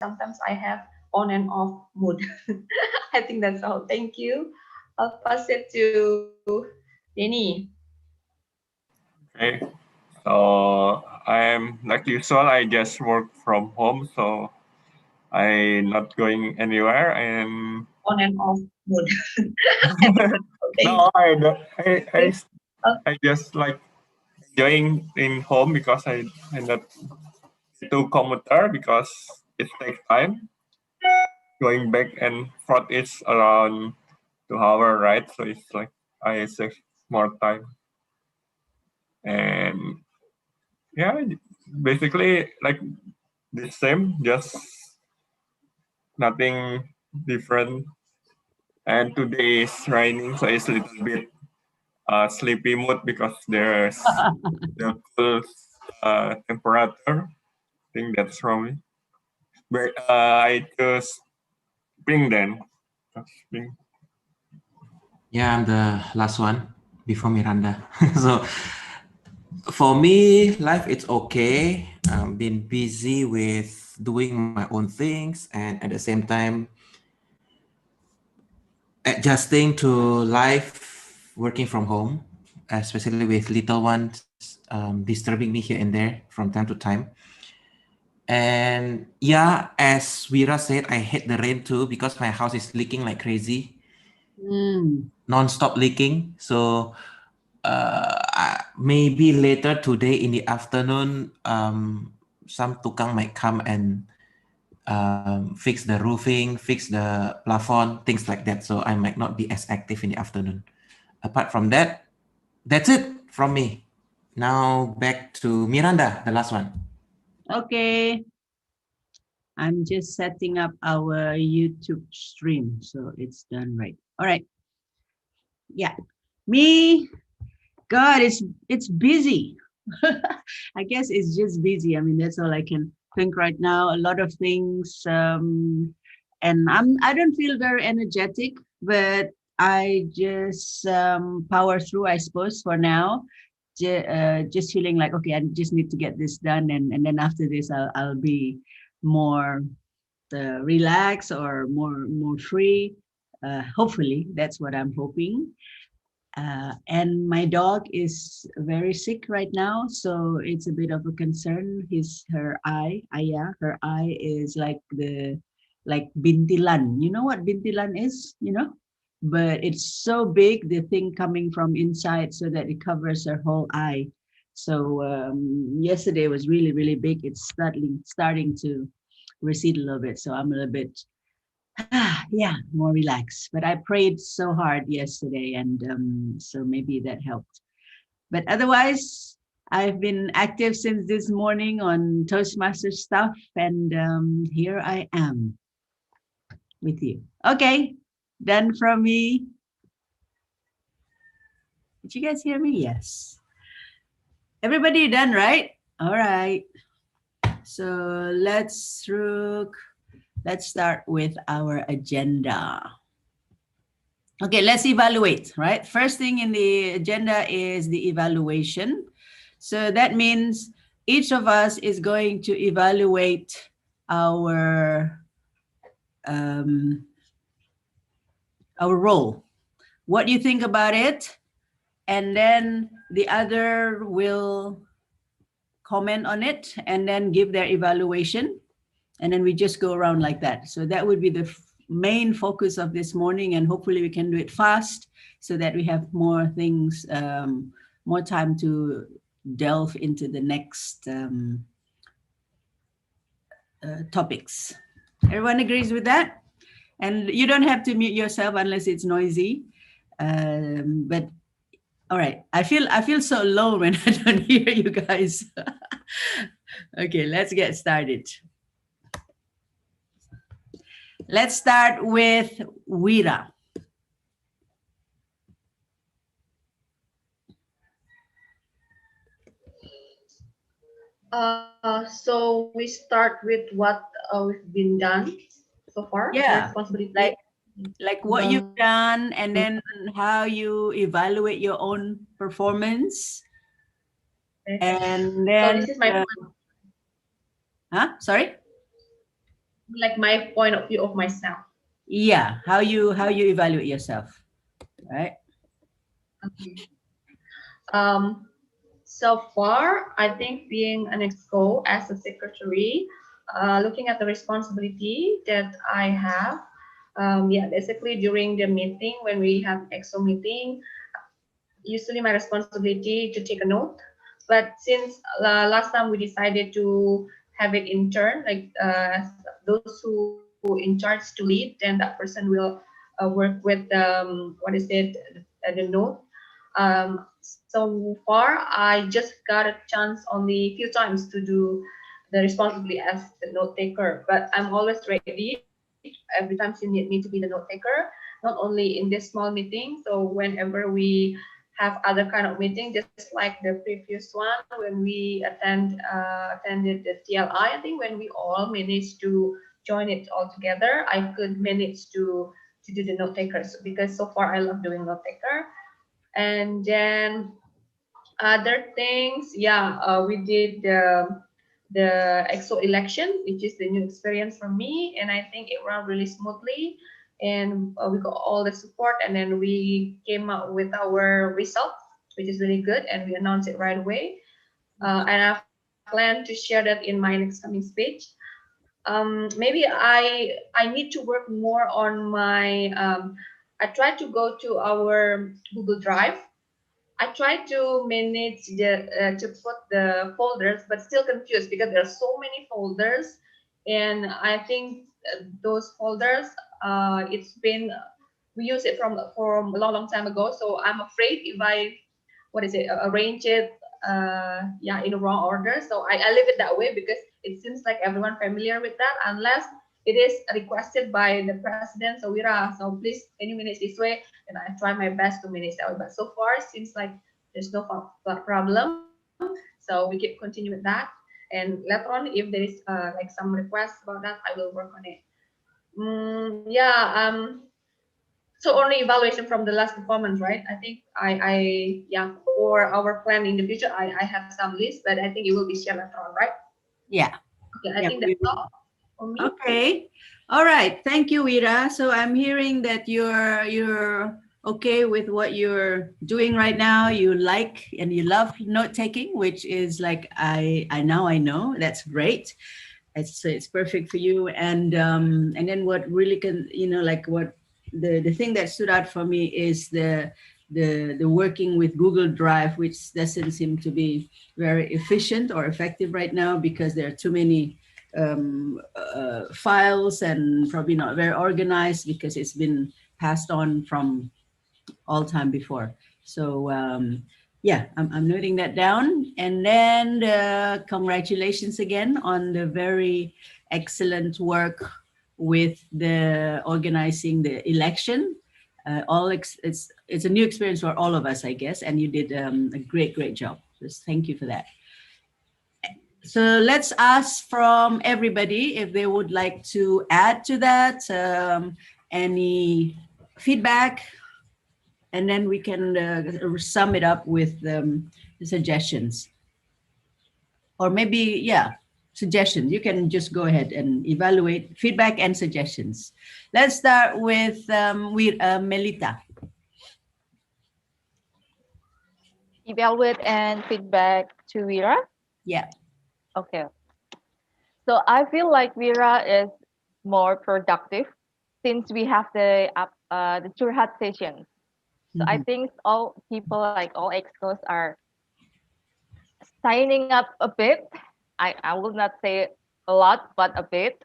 sometimes I have on and off mood. I think that's all. Thank you. I'll pass it to Denny. Okay. So I'm like usual. I just work from home, so I not going anywhere. And On and off mood. I think that's all. Thank no, I don't- you. I just like enjoying in home because I not do commuter because it takes time. Going back and forth is around 2 hour, right? So it's like I save more time. And yeah, basically like the same, just nothing different. And today is raining, so it's a little bit sleepy mood because there's the cool temperature. I think that's wrong. But I choose spring then. Spring. Yeah, I'm the last one before Miranda. So for me, life it's okay. Been busy with doing my own things and at the same time adjusting to life working from home, especially with little ones disturbing me here and there from time to time. And yeah, as Vira said, I hate the rain too because my house is leaking like crazy, non-stop leaking. So maybe later today in the afternoon, some tukang might come and fix the roofing, fix the plafond, things like that. So I might not be as active in the afternoon. Apart from that, that's it from me. Now back to Miranda, the last one. Okay. I'm just setting up our YouTube stream, so it's done right. All right. Yeah. Me, God, it's busy. I guess it's just busy. I mean, that's all I can think right now. A lot of things, and I don't feel very energetic, but I just power through, I suppose, for now. Just feeling like okay, I just need to get this done, and then after this, I'll be more relaxed or more free. Hopefully, that's what I'm hoping. And my dog is very sick right now, so it's a bit of a concern. Her eye, Aya, her eye is like bintilan. You know what bintilan is, you know? But it's so big, the thing coming from inside, so that it covers her whole eye. So yesterday was really really big. It's starting to recede a little bit. So I'm a little bit yeah, more relaxed. But I prayed so hard yesterday, and so maybe that helped. But otherwise, I've been active since this morning on Toastmaster stuff, and here I am with you. Okay, done from me. Did you guys hear me? Yes. Everybody done, right? All right. So let's start with our agenda. Okay, let's evaluate, right? First thing in the agenda is the evaluation. So that means each of us is going to evaluate our role. What do you think about it? And then the other will comment on it and then give their evaluation. And then we just go around like that. So that would be the main focus of this morning, and hopefully we can do it fast so that we have more things, more time to delve into the next topics. Everyone agrees with that? And you don't have to mute yourself unless it's noisy. But all right, I feel so alone when I don't hear you guys. Okay, let's get started. Let's start with Wira. So we start with what we've been done so far. Yeah, Responsibility. like what you've done, and then how you evaluate your own performance. Okay. And So then, this is my sorry? like my point of view of myself. Yeah, how you evaluate yourself, right? Okay. Um, so far, I think being an EXCO as a secretary, looking at the responsibility that I have, yeah, basically during the meeting when we have EXCO meeting, usually my responsibility to take a note. But since last time we decided to have it in turn, like those who in charge to lead, then that person will work with what is it, the note. So far, I just got a chance only a few times to do the responsibility as the note taker. But I'm always ready every time you need me to be the note taker, not only in this small meeting. So whenever we have other kind of meeting, just like the previous one when we attended the TLI, I think when we all managed to join it all together, I could manage to do the note takers because so far I love doing note taker. And then other things, yeah, we did the EXO election, which is the new experience for me, and I think it ran really smoothly, and we got all the support, and then we came out with our results, which is really good, and we announced it right away. And I plan to share that in my next coming speech. Maybe I need to work more on my. I try to go to our Google Drive. I try to manage to put the folders, but still confused because there are so many folders, and I think those folders, it's been we use it from a long time ago. So I'm afraid if I what is it arrange it yeah in the wrong order. So I leave it that way because it seems like everyone familiar with that unless it is requested by the president. So Wira, so please can you manage this way? And I try my best to manage that way. But so far seems like there's no problem. So we keep continue with that. And later on, if there is like some requests about that, I will work on it. Yeah. So only evaluation from the last performance, right? I think yeah, for our plan in the future, I have some list, but I think it will be shared later on, right? Yeah. Okay, I Yeah. think that's all for me. Okay. All right. Thank you, Ira. So I'm hearing that you're okay with what you're doing right now. You like and you love note taking, which is like I now I know. That's great. It's perfect for you. And then what really can like what the thing that stood out for me is the working with Google Drive, which doesn't seem to be very efficient or effective right now because there are too many files and probably not very organized because it's been passed on from all time before. So yeah, I'm noting that down. And then congratulations again on the very excellent work with the organizing the election. It's a new experience for all of us, I guess, and you did a great job. Just thank you for that. So let's ask from everybody if they would like to add to that, any feedback, and then we can sum it up with the suggestions. Or maybe, yeah, suggestions. You can just go ahead and evaluate feedback and suggestions. Let's start with Melita. Evaluate and feedback to Vira. Yeah. Okay. So I feel like Vira is more productive since we have the Churhat sessions. So I think all people, like all EXCOs, are signing up a bit. I will not say a lot, but a bit,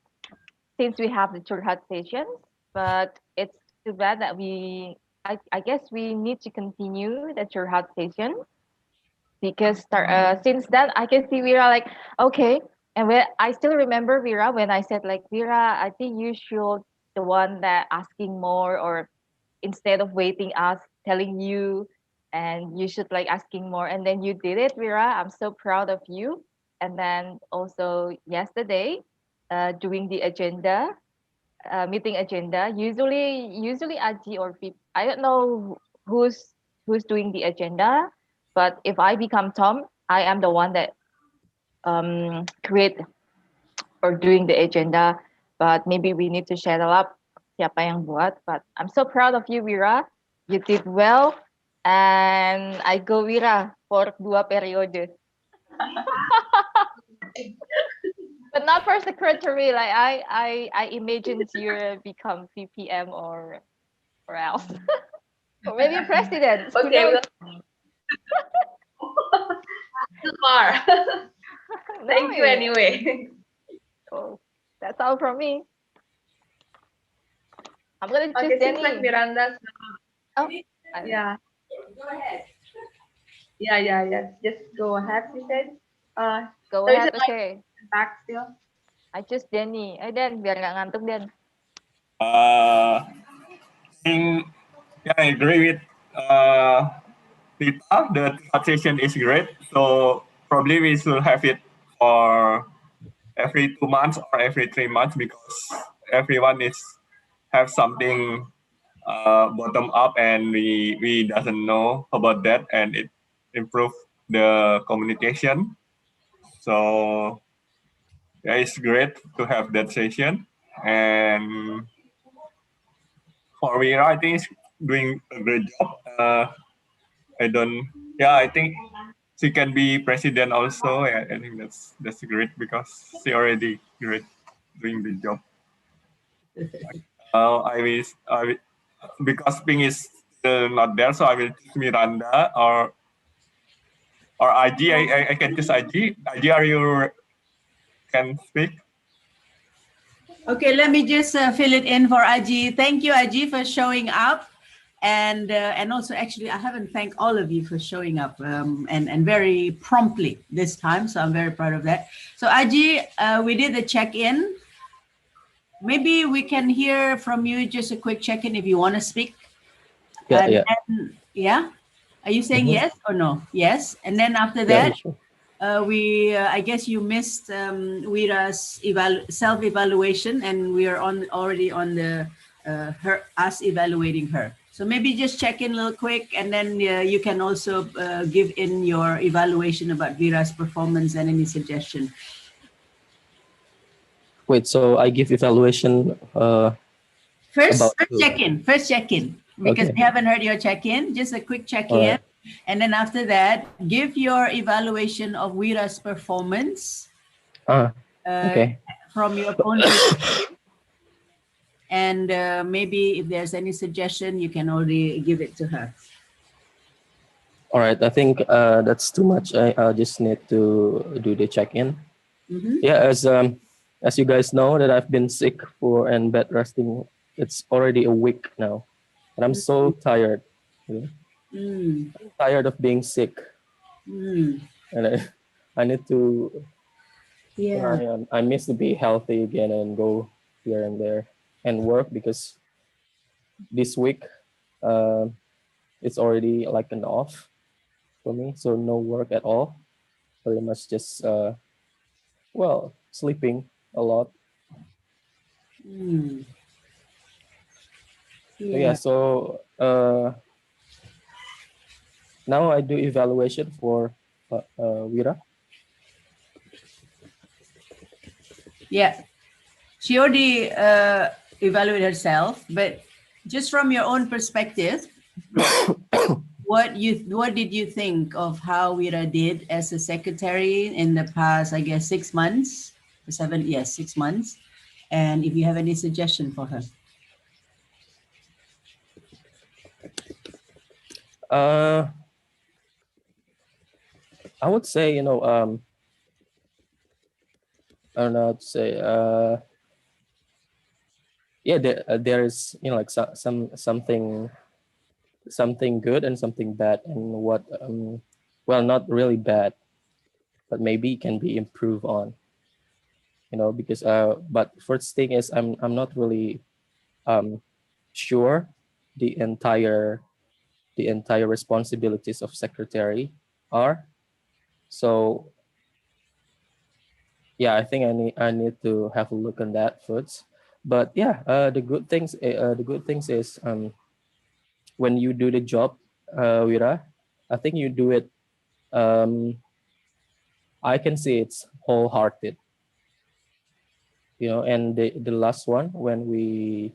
since we have the Churhat sessions. But it's too bad that I guess we need to continue the Churhat session because since then I can see Vera like okay, and when I still remember Vera when I said like Vera, I think you should the one that asking more or instead of waiting us telling you, and you should like asking more, and then you did it, Vera. I'm so proud of you. And then also yesterday, doing the agenda, meeting agenda. Usually Aji or I don't know who's doing the agenda, but if I become Tom, I am the one that create or doing the agenda. but maybe we need to share up siapa yang buat. But I'm so proud of you, Wira. You did well, and I go Wira for 2 periode. But not for secretary. Like I imagined you become VPM or else, or maybe president. Who Okay, knows? too far. Thank you No. anyway. Oh, that's all from me. I'm gonna choose Okay, seems like Danny. Miranda's. Oh, Yeah. Yeah. Just go ahead, she said. go So is ahead. it like Okay, back still? I choose Danny. Dan, biar nggak ngantuk Dan. think, yeah, I agree with Tita. The taxation is great. So probably we should have it for every 2 months or every 3 months because everyone is have something bottom up and we doesn't know about that and it improve the communication. So yeah, it's great to have that session. And for me, I think it's doing a great job. I don't. Yeah, I think she can be president also. Yeah, I think that's great because she already great doing the job. I will, because Ping is still not there, so I will choose Miranda or IG. I can choose IG. IG, are you can speak? Okay, let me just fill it in for Aji. Thank you, Aji, for showing up. And also, actually, I haven't thanked all of you for showing up and very promptly this time. So I'm very proud of that. So Aji, we did the check-in. Maybe we can hear from you just a quick check-in if you want to speak. Yeah, And yeah. then, yeah? Are you saying yes or no? Yes. And then after Yeah, that, sure. I guess you missed Wira's self-evaluation, and we are already on the us evaluating her. So maybe just check in real quick, and then you can also give in your evaluation about Vira's performance and any suggestion. Wait, so I give evaluation First about who? check-in. First check-in, because Okay. we haven't heard your check-in. Just a quick check-in. All right. And then after that, give your evaluation of Wira's performance Okay. from your own perspective. And maybe if there's any suggestion, you can already give it to her. All right. I think that's too much. I just need to do the check-in. Mm-hmm. Yeah, as you guys know that I've been sick and bed resting. It's already a week now, and I'm so tired. You know? Mm. I'm tired of being sick, Mm. and I need to. Yeah. I miss to be healthy again and go here and there and work because this week it's already like an off for me, so no work at all. Pretty much just sleeping a lot. Mm. So yeah, so now I do evaluation for Wira. Yeah. She already evaluated herself, but just from your own perspective, what did you think of how Wira did as a secretary in the past, I guess, 6 months? 6 months. And if you have any suggestion for her. I would say, I don't know how to say. Yeah, there is, like something good and something bad, and what not really bad, but maybe can be improved on. Because but first thing is I'm not really sure the entire responsibilities of secretary are. So yeah, I think I need to have a look on that first. But yeah, the good things is when you do the job, Wira, I think you do it. I can see it's wholehearted. And the last one when we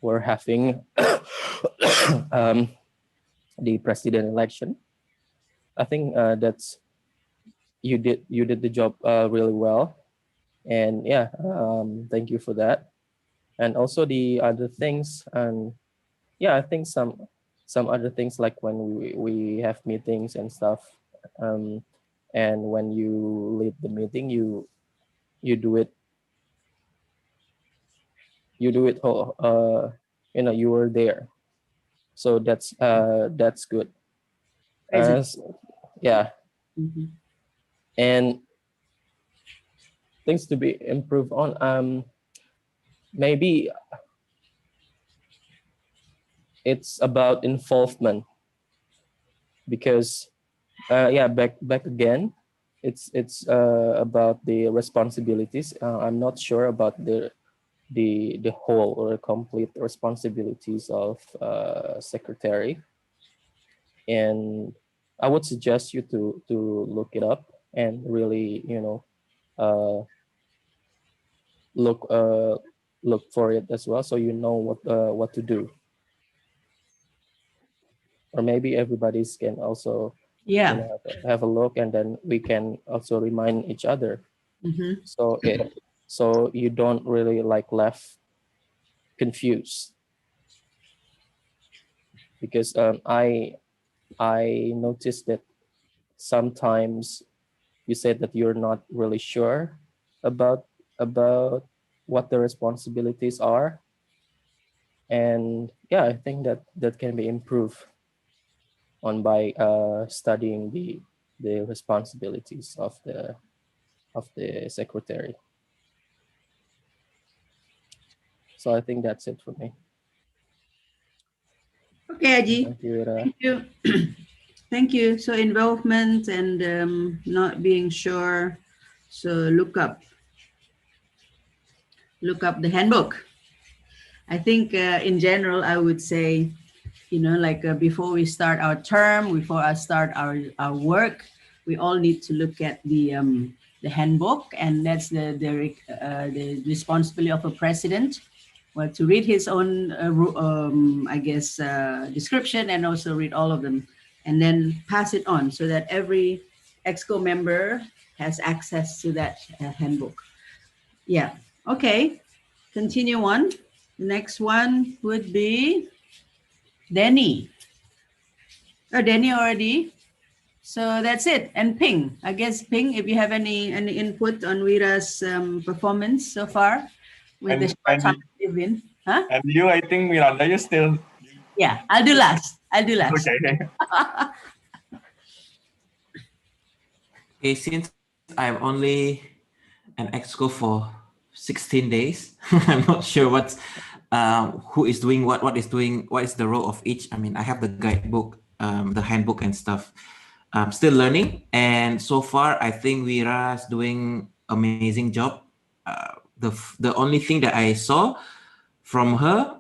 were having the president election, I think that's you did the job really well, and yeah, thank you for that. And also the other things, and yeah, I think some other things like when we have meetings and stuff, and when you lead the meeting, you do it whole, you were there, so that's good. Present. Yeah, Mhm. and things to be improved on. Maybe it's about involvement, because yeah, back again, it's about the responsibilities. I'm not sure about the whole or complete responsibilities of secretary, and I would suggest you to look it up and really uh, look look for it as well, so you know what to do. Or maybe everybody's can also Yeah. have a look, and then we can also remind each other, Mhm. so you don't really like left confused, because I noticed that sometimes you said that you're not really sure about what the responsibilities are, and yeah, I think that can be improved on by studying the responsibilities of the secretary. So I think that's it for me. Okay, Aji. Thank you, Ira. Thank you. Thank you. So involvement and not being sure. So look up the handbook. I think in general, I would say, like before we start our term, before I start our work, we all need to look at the handbook, and that's the responsibility of a president. Well, to read his own, I guess, description, and also read all of them, and then pass it on so that every EXCO member has access to that handbook. Yeah. Okay. Continue on. The next one would be Denny. Oh, Denny already. So that's it. And Ping. I guess Ping, if you have any input on Wira's performance so far with the short time you've been. Huh? And you, I think, Miranda, you still. Yeah, I'll do last. Okay. Okay, since I'm only an exco for 16 days, I'm not sure who is doing what is the role of each. I mean, I have the guidebook, the handbook and stuff. I'm still learning, and so far I think Vira's doing amazing job. The only thing that I saw from her,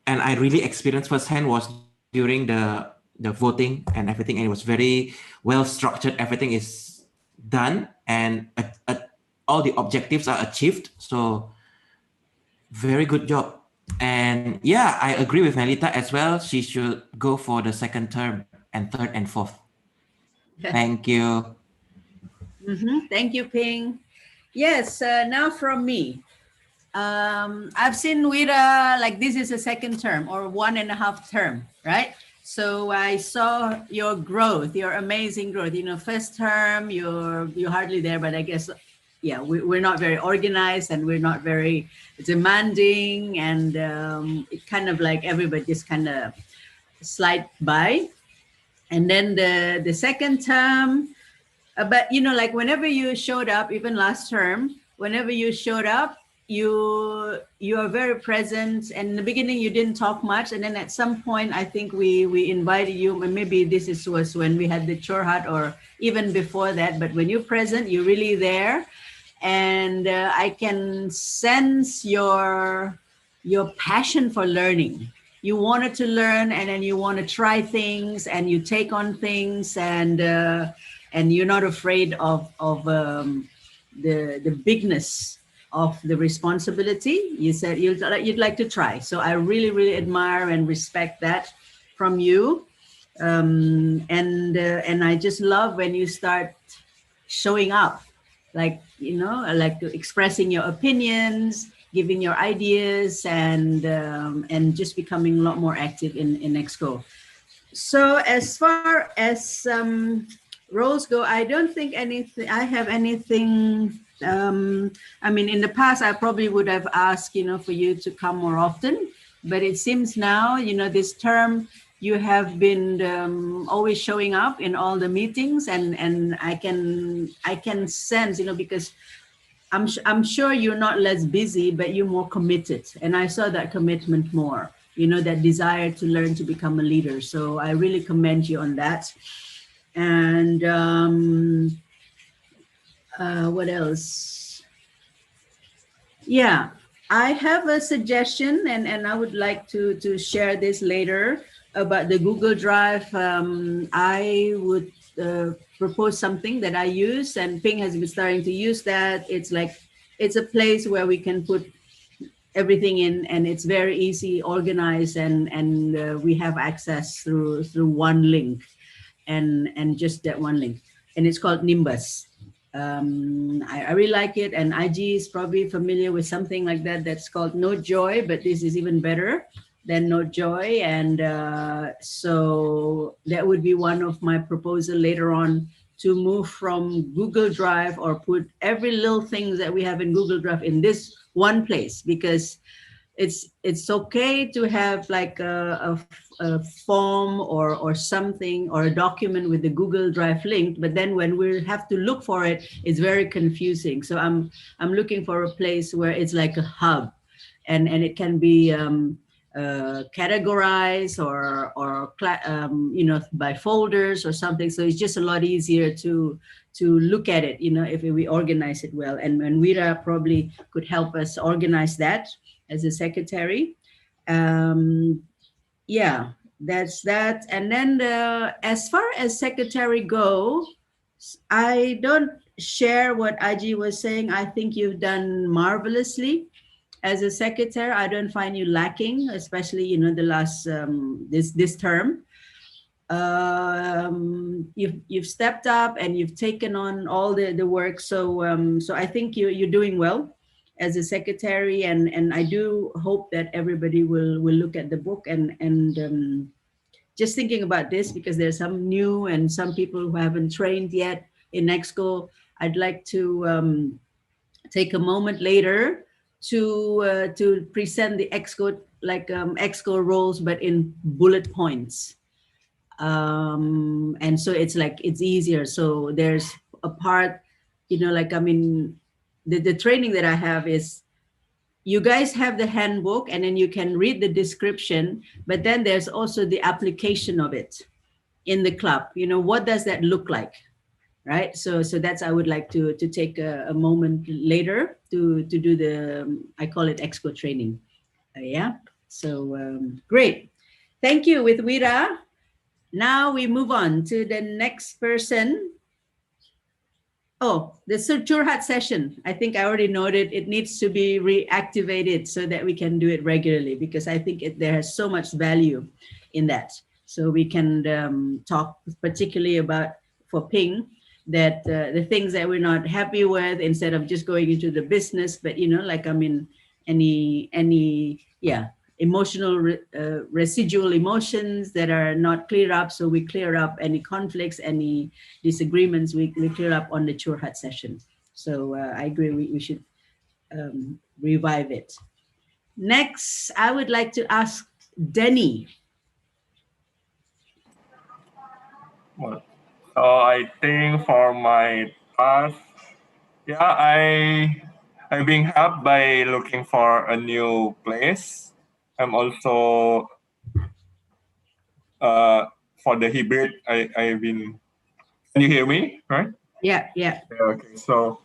and I really experienced firsthand, was during the voting and everything, and it was very well structured. Everything is done, and all the objectives are achieved. So very good job. And yeah, I agree with Melita as well. She should go for the second term and third and fourth. Thank you. Thank you, Ping. Yes, now from me. I've seen Wira, like this is a second term or 1.5 term, right? So I saw your growth, your amazing growth. First term, you're hardly there, but I guess, yeah, we're not very organized, and we're not very demanding, and it kind of like everybody just kind of slide by. And then the second term, but like whenever you showed up, even last term, whenever you showed up, you are very present. And in the beginning, you didn't talk much, and then at some point, I think we invited you. And maybe was when we had the chore hut, or even before that. But when you're present, you're really there, and I can sense your passion for learning. You wanted to learn, and then you want to try things, and you take on things, and you're not afraid of the bigness of the responsibility. You said you'd like to try. So I really, really admire and respect that from you. And I just love when you start showing up, like, like expressing your opinions, giving your ideas, and just becoming a lot more active in EXCO. So as far as roles go, I don't think anything. I have anything. I mean, in the past, I probably would have asked, for you to come more often. But it seems now, this term, you have been always showing up in all the meetings, and I can sense, because I'm sure you're not less busy, but you're more committed, and I saw that commitment more. That desire to learn to become a leader. So I really commend you on that. And what else? Yeah, I have a suggestion, and I would like to share this later about the Google Drive. I would propose something that I use, and Ping has been starting to use that. It's a place where we can put everything in, and it's very easy, organized, and we have access through one link, and just that one link, and it's called Nimbus. I really like it, and IG is probably familiar with something like that that's called Note Joy, but this is even better than Note Joy, and so that would be one of my proposal later on, to move from Google Drive or put every little thing that we have in Google Drive in this one place, because it's okay to have like a form or something, or a document with the Google Drive link, but then when we have to look for it, it's very confusing. So I'm looking for a place where it's like a hub, and it can be categorized or by folders or something. So it's just a lot easier to look at it, if we organize it well. And Vira probably could help us organize that as a secretary. Yeah, that's that. And then as far as secretary go, I don't share what IG was saying. I think you've done marvelously as a secretary. I don't find you lacking, especially the last this term. You've stepped up and you've taken on all the work. So I think you're doing well as a secretary, and I do hope that everybody will look at the book and just thinking about this, because there's some new and some people who haven't trained yet in EXCO. I'd like to take a moment later to present the EXCO, like EXCO roles, but in bullet points. And so it's easier. So there's a part, the training that I have is, you guys have the handbook, and then you can read the description, but then there's also the application of it in the club. What does that look like? Right. So that's, I would like to take a moment later to do the, I call it EXCO training. Yeah. So great. Thank you with Vira. Now we move on to the next person. Oh, the Churhat session. I think I already noted it needs to be reactivated so that we can do it regularly, because I think there has so much value in that. So we can talk particularly about, for Ping, that the things that we're not happy with, instead of just going into the business, but any emotional residual emotions that are not clear up. So we clear up any conflicts, any disagreements, we clear up on the Churhat session. So I agree, we should revive it. Next, I would like to ask Denny. Well, so I think for my task, I'm being helped by looking for a new place. I'm also for the hybrid. I've been. Can you hear me? Right? Yeah. Okay. So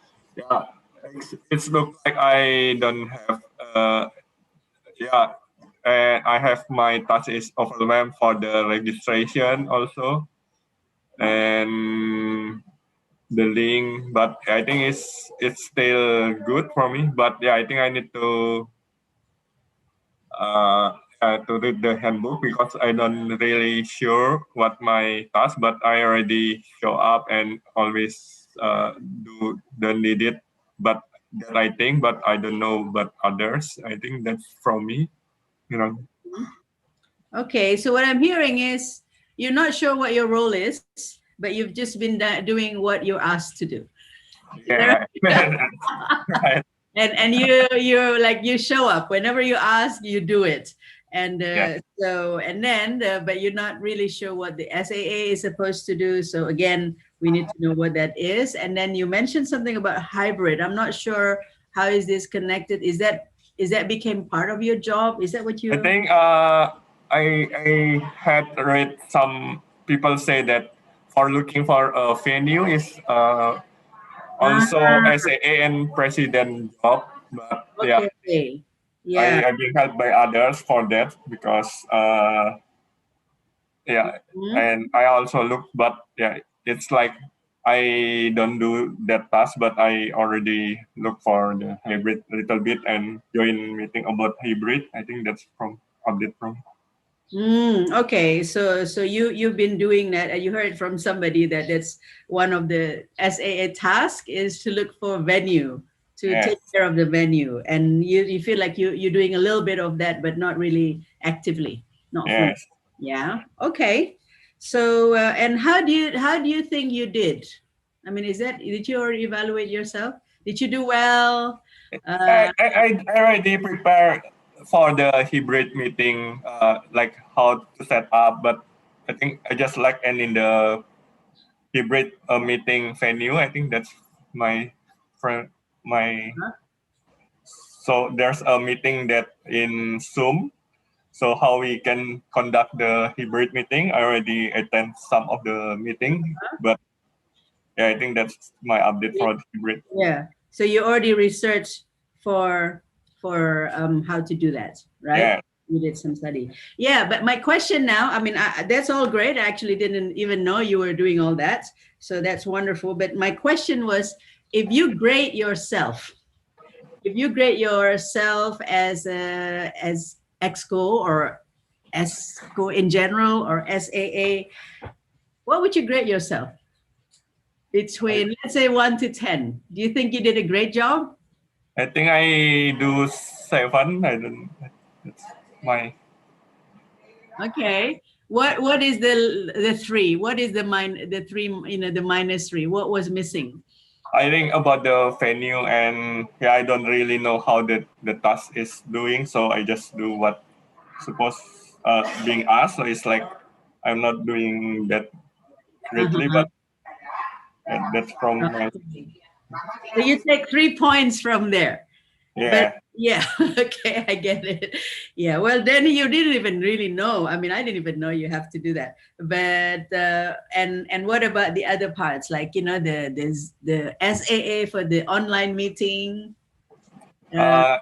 it's look like I don't have. And I have my task is overwhelmed for the registration also, and the link, but I think it's still good for me. But yeah, I think I need to read the handbook because I don't really sure what my task, but I already show up and always do the needed, but that I think, but I don't know but others. I think that's from me, you know. Okay, so what I'm hearing is you're not sure what your role is, but you've just been doing what you're asked to do. Yeah, right. And you're like, you show up whenever you ask, you do it. And Yeah. so, and then but you're not really sure what the SAA is supposed to do. So again, we need to know what that is. And then you mentioned something about hybrid. I'm not sure how is this connected. Is that became part of your job? Is that what you I think I had read some people say that for looking for a venue is also SAA and president job, but yeah, okay. Yeah. I've been helped by others for that because yeah, Mhm. and I also look, but yeah, it's like I don't do that task, but I already look for the hybrid a little bit and join meeting about hybrid. I think that's from update from. Okay, so you've been doing that, and you heard from somebody that that's one of the SAA task is to look for venue, to Yes, take care of the venue, and you feel like you're doing a little bit of that, but not really actively, not fully. yes. Yeah. Okay. So and how do you think you did? I mean, did you already evaluate yourself? Did you do well? I already prepared for the hybrid meeting, like how to set up, but I think I just like and in the hybrid meeting venue. I think that's my friend, my so there's a meeting that in Zoom. So how we can conduct the hybrid meeting? I already attend some of the meeting, but yeah, I think that's my update for the hybrid. Yeah. So you already researched for how to do that, right? Yeah, You did some study. Yeah, but my question now, I mean, that's all great. I actually didn't even know you were doing all that. So that's wonderful. But my question was, if you grade yourself, as EXCO or EXCO in general or SAA, what would you grade yourself? Between, let's say, 1 to 10. Do you think you did a great job? I think I do 7. I don't. That's my. Okay. What is the 3? What is the 3, the -3? What was missing? I think about the venue and yeah, I don't really know how the task is doing, so I just do what supposed being asked. So it's like I'm not doing that greatly, Uh-huh. but that's from my So you take 3 points from there. But yeah. yeah, okay, I get it. Yeah, well, then you didn't even really know. I mean, I didn't even know you have to do that. But and what about the other parts, like the SAA for the online meeting? Uh, Uh,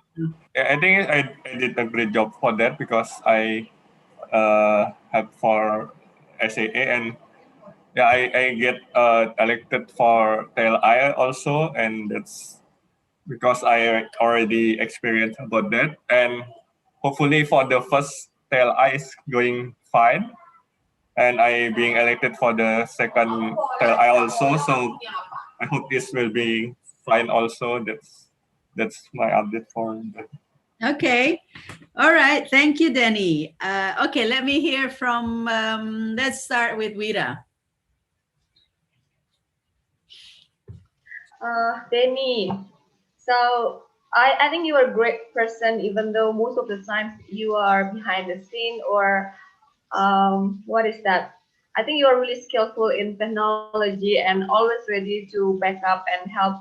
I think I did a great job for that because I have for SAA and yeah, I get elected for TLI also, and that's because I already experienced about that. And hopefully for the first TLI is going fine, and I being elected for the second TLI also. So I hope this will be fine also. That's my update for that. okay. All right. Thank you, Denny. Okay, let me hear from, let's start with Wira. Danny, so I think you are a great person, even though most of the times you are behind the scene or what is that? I think you are really skillful in technology and always ready to back up and help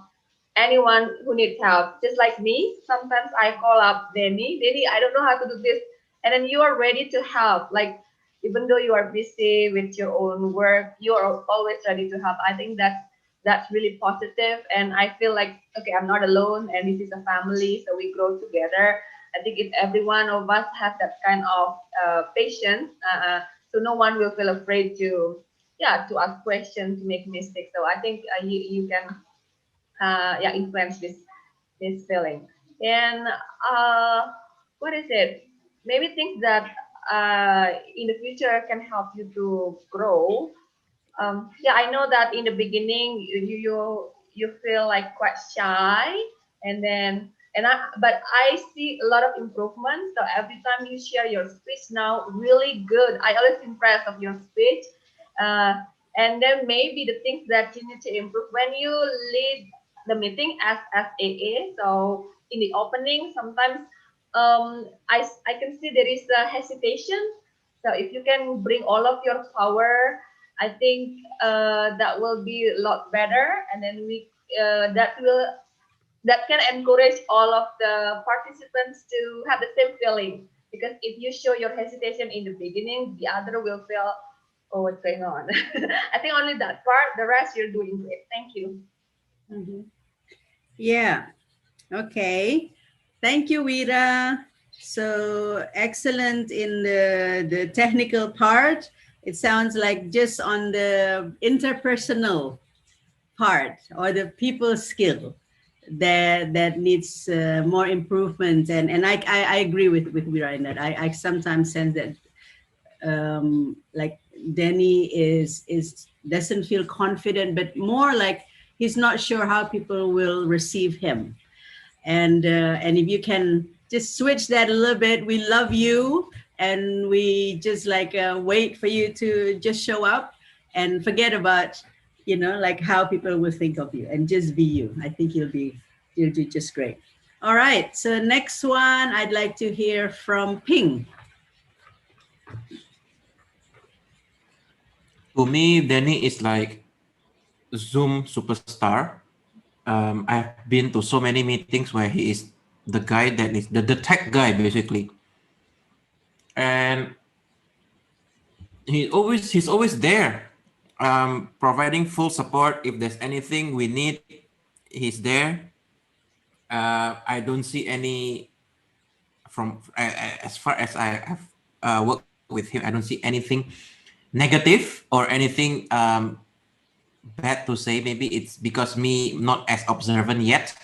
anyone who needs help. Just like me, sometimes I call up Danny, I don't know how to do this. And then you are ready to help. Like, even though you are busy with your own work, you are always ready to help. I think that's really positive, and I feel like, okay, I'm not alone, and this is a family, so we grow together. I think if every one of us have that kind of patience, so no one will feel afraid yeah, to ask questions, to make mistakes. So I think you can yeah, influence this feeling. And what is it? Maybe things that in the future can help you to grow. Yeah, I know that in the beginning you feel like quite shy, and then but I see a lot of improvement. So every time you share your speech now, really good. I always impressed of your speech. Uh, and then maybe the things that you need to improve when you lead the meeting as AA. So in the opening, sometimes I can see there is a hesitation. So if you can bring all of your power, I think that will be a lot better, and then we that can encourage all of the participants to have the same feeling. Because if you show your hesitation in the beginning, the other will feel, oh, what's going on? I think only that part. The rest you're doing great. Thank you. Mhm. Yeah. Okay. Thank you, Wira. So excellent in the technical part. It sounds like just on the interpersonal part or the people skill that needs more improvement. And I agree with Wira in that. I sometimes sense that like Danny is doesn't feel confident, but more like he's not sure how people will receive him. And if you can just switch that a little bit, we love you, and we just like wait for you to just show up and forget about like how people will think of you, and just be you. I think you'll do just great. All right, so next one I'd like to hear from Ping. To me, Danny is like Zoom superstar. I've been to so many meetings where he is the guy that is the tech guy basically, and he's always there, providing full support. If there's anything we need, he's there. I don't see any from as far as I have worked with him. I don't see anything negative or anything bad to say. Maybe it's because me not as observant yet,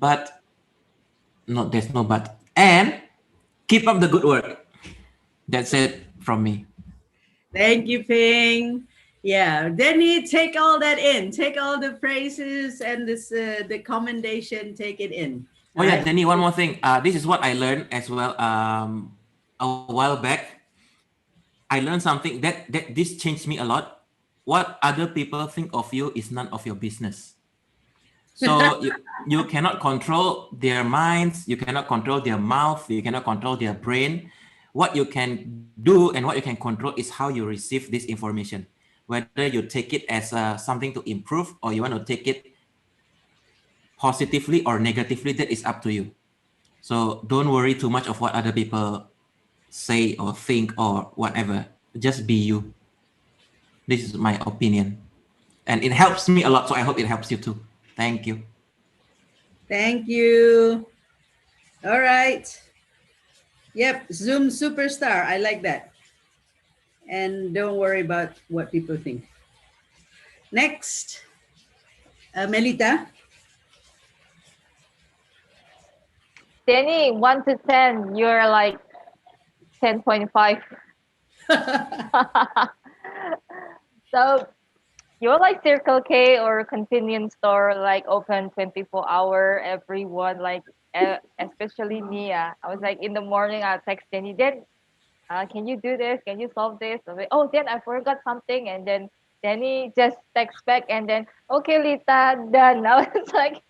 but no, there's no but. And keep up the good work. That's it from me. Thank you, Ping. Yeah, Danny, take all that in. Take all the praises and this the commendation. Take it in. Oh All yeah, right. Danny. One more thing. This is what I learned as well. A while back, I learned something that this changed me a lot. What other people think of you is none of your business. So you cannot control their minds, you cannot control their mouth, you cannot control their brain. What you can do and what you can control is how you receive this information. Whether you take it as something to improve, or you want to take it positively or negatively, that is up to you. So don't worry too much of what other people say or think or whatever. Just be you. This is my opinion. And it helps me a lot, so I hope it helps you too. Thank you. Thank you. All right. Yep, Zoom superstar. I like that. And don't worry about what people think. Next, Melita. Danny, 1 to 10, you're like 10.5. So you're like Circle K or convenience store, like open 24-hour, everyone, like especially me. I was like in the morning, I text Danny, then can you do this? Can you solve this? I was like, oh, then I forgot something. And then Danny just texts back and then, okay, Lita, done. I was like,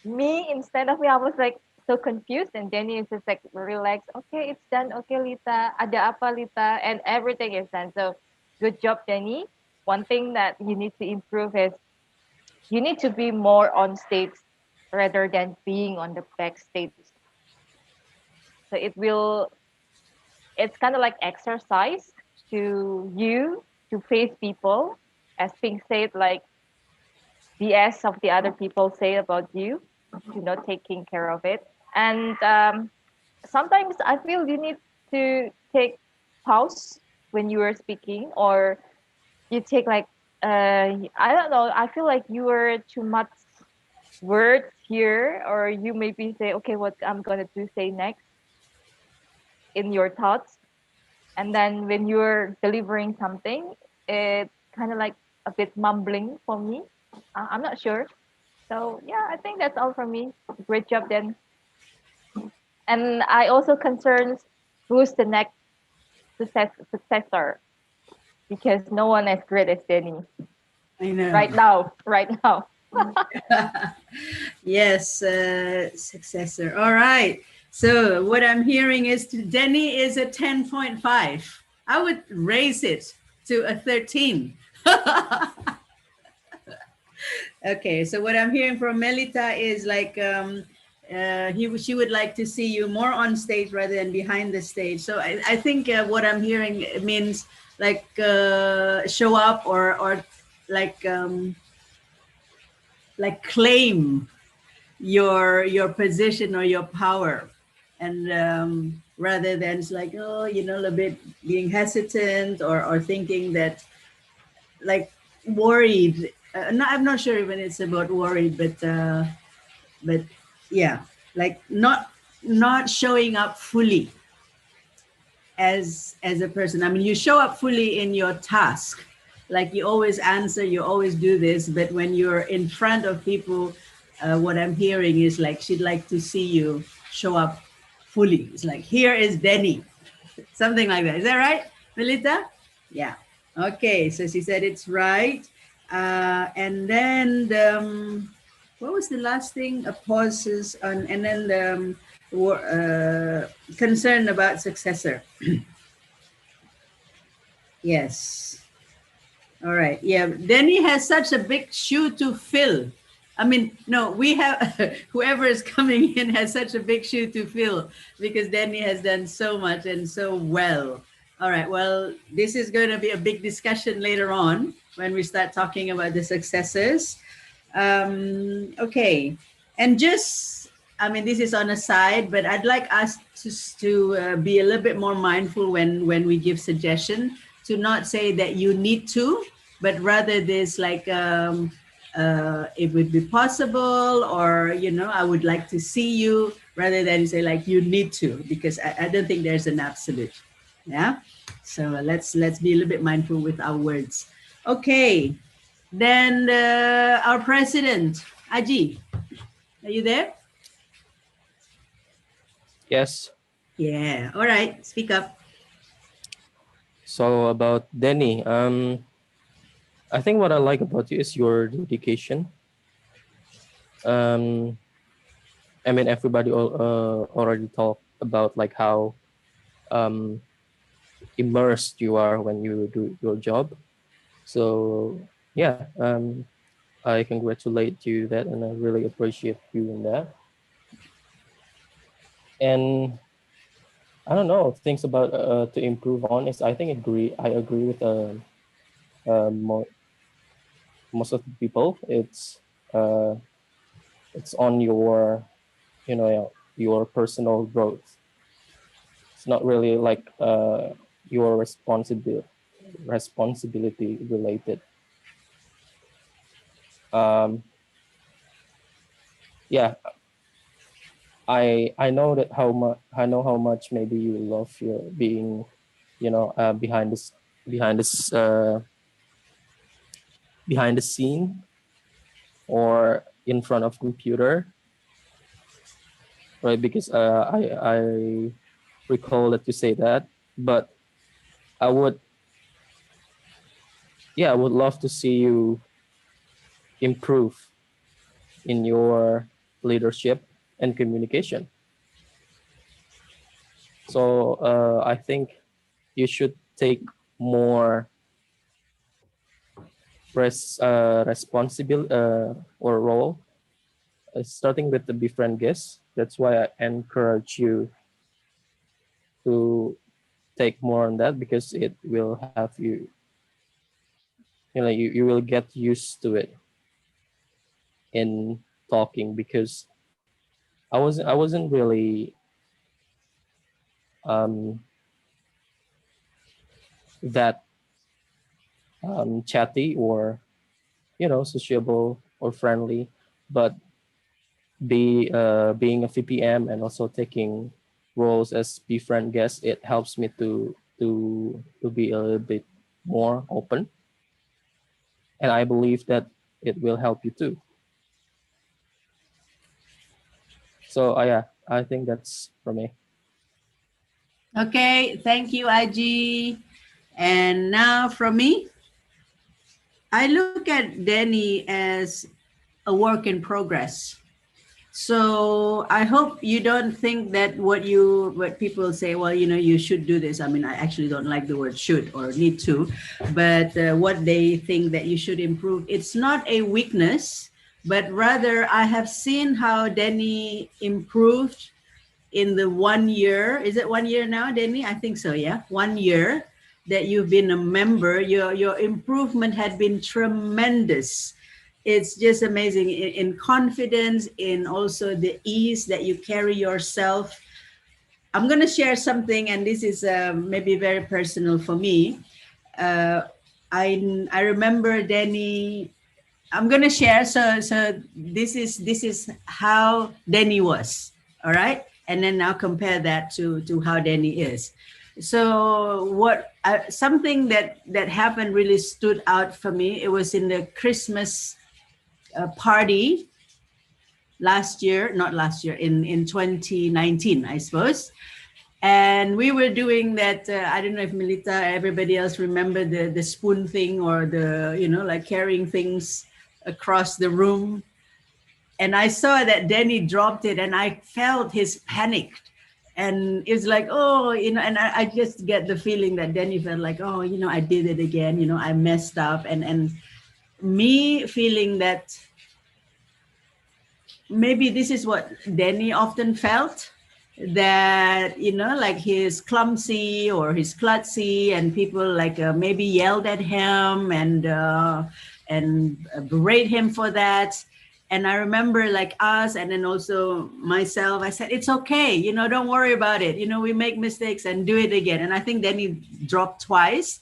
me, instead of me, I was like so confused. And Danny is just like, relax. Okay, it's done. Okay, Lita, ada apa, Lita? And everything is done. So good job, Danny. One thing that you need to improve is you need to be more on stage rather than being on the backstage. So it's kind of like exercise to you to face people, as Pink said, like BS of the other people say about you, to not taking care of it. And sometimes I feel you need to take pause when you were speaking, or you take like I don't know. I feel like you were too much words here, or you maybe say, okay, what I'm gonna do say next in your thoughts, and then when you're delivering something, it's kind of like a bit mumbling for me. I'm not sure. So yeah, I think that's all from me. Great job then. And I also concerns who's the next successor, because no one as great as Danny I know. right now. Right now. Yes, successor. All right. So what I'm hearing is Denny is a 10.5. I would raise it to a 13. Okay, so what I'm hearing from Melita is like she would like to see you more on stage rather than behind the stage. So I think what I'm hearing means like show up or like claim your position or your power, and rather than it's like, oh, you know, a little bit being hesitant or thinking that, like, worried. I'm not sure even it's about worried, but yeah, like not showing up fully as a person. I mean, you show up fully in your task, like you always answer, you always do this, but when you're in front of people, what I'm hearing is like she'd like to see you show up fully. It's like, here is Denny, something like that. Is that right, Melita? Yeah. Okay, so she said it's right. And then what was the last thing? A pauses on, and then concern about successor. Yes. All right. Yeah. Denny has such a big shoe to fill. I mean, no, we have whoever is coming in has such a big shoe to fill because Denny has done so much and so well. All right. Well, this is going to be a big discussion later on when we start talking about the successes. Okay. And just, I mean, this is on a side, but I'd like us to be a little bit more mindful when we give suggestion, to not say that you need to, but rather this like, it would be possible, or, you know, I would like to see you, rather than say like you need to, because I don't think there's an absolute. Yeah. So let's be a little bit mindful with our words. Okay. Then our president, Aji, are you there? Yes. Yeah. All right. Speak up. So about Denny, I think what I like about you is your dedication. I mean, everybody already talked about like how immersed you are when you do your job. So yeah, I congratulate you that, and I really appreciate you in that. And I don't know, things about to improve on is, I think I agree with most of the people. It's on your, you know, your personal growth. It's not really like your responsibility related. Yeah, I know that I know how much maybe you love your being, you know, behind this behind the scene or in front of computer, right? Because I recall that you say that, but I would, yeah, I would love to see you improve in your leadership and communication. So I think you should take more responsible or role, starting with the befriend guests. That's why I encourage you to take more on that, because it will have you, you know, you will get used to it in talking, because I wasn't really um that chatty or sociable or friendly, but being a VPM and also taking roles as befriend guest, it helps me to be a little bit more open, and I believe that it will help you too. So yeah, I think that's for me. Okay, thank you, Aji. And now from me, I look at Danny as a work in progress. So I hope you don't think that what people say, well, you should do this. I mean, I actually don't like the word should or need to, but what they think that you should improve, it's not a weakness, but rather I have seen how Danny improved in the 1 year. Is it 1 year now, Danny? I think so, yeah. 1 year that you've been a member, your improvement had been tremendous. It's just amazing in confidence, in also the ease that you carry yourself. I'm going to share something, and this is maybe very personal for me. I remember Danny. I'm going to share. So this is how Danny was. All right, and then now compare that to how Danny is. So something that happened really stood out for me. It was in the Christmas party in 2019, I suppose. And we were doing that, I don't know if Melita, everybody else remember the spoon thing, or the, like carrying things across the room. And I saw that Danny dropped it, and I felt his panic. And it's like, oh, and I just get the feeling that Danny felt like, oh, I did it again, I messed up. And me feeling that maybe this is what Danny often felt, that, like he's clumsy or he's klutzy, and people like maybe yelled at him and berate him for that. And I remember like us, and then also myself, I said, it's okay, don't worry about it. We make mistakes and do it again. And I think Danny dropped twice,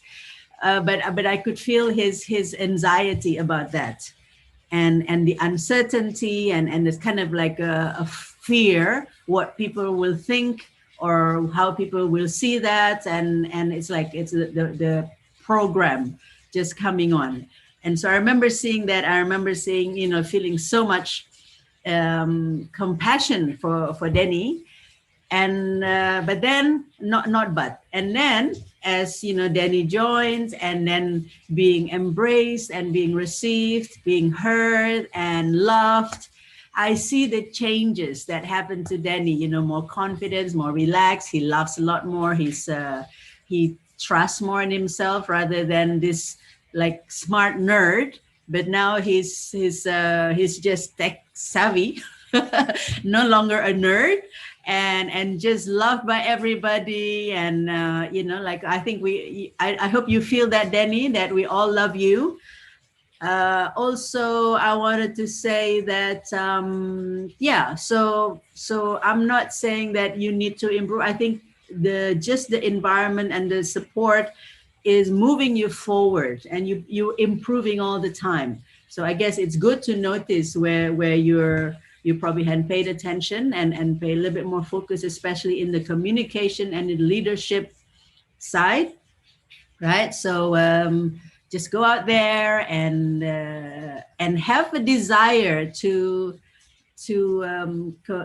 but I could feel his anxiety about that. And the uncertainty, and it's kind of like a fear what people will think or how people will see that, and it's like it's the program just coming on. And so I remember seeing that. I remember seeing, feeling so much compassion for Danny. And but then and then as Danny joins, and then being embraced and being received, being heard and loved, I see the changes that happen to Danny. More confidence, more relaxed. He laughs a lot more. He trusts more in himself rather than this like smart nerd. But now he's just tech savvy, no longer a nerd. And just loved by everybody. And like I think I hope you feel that, Danny, that we all love you. Also, I wanted to say that so I'm not saying that you need to improve. I think the environment and the support is moving you forward, and you improving all the time. So I guess it's good to notice where you probably hadn't paid attention, and pay a little bit more focus, especially in the communication and the leadership side, right? So just go out there and have a desire to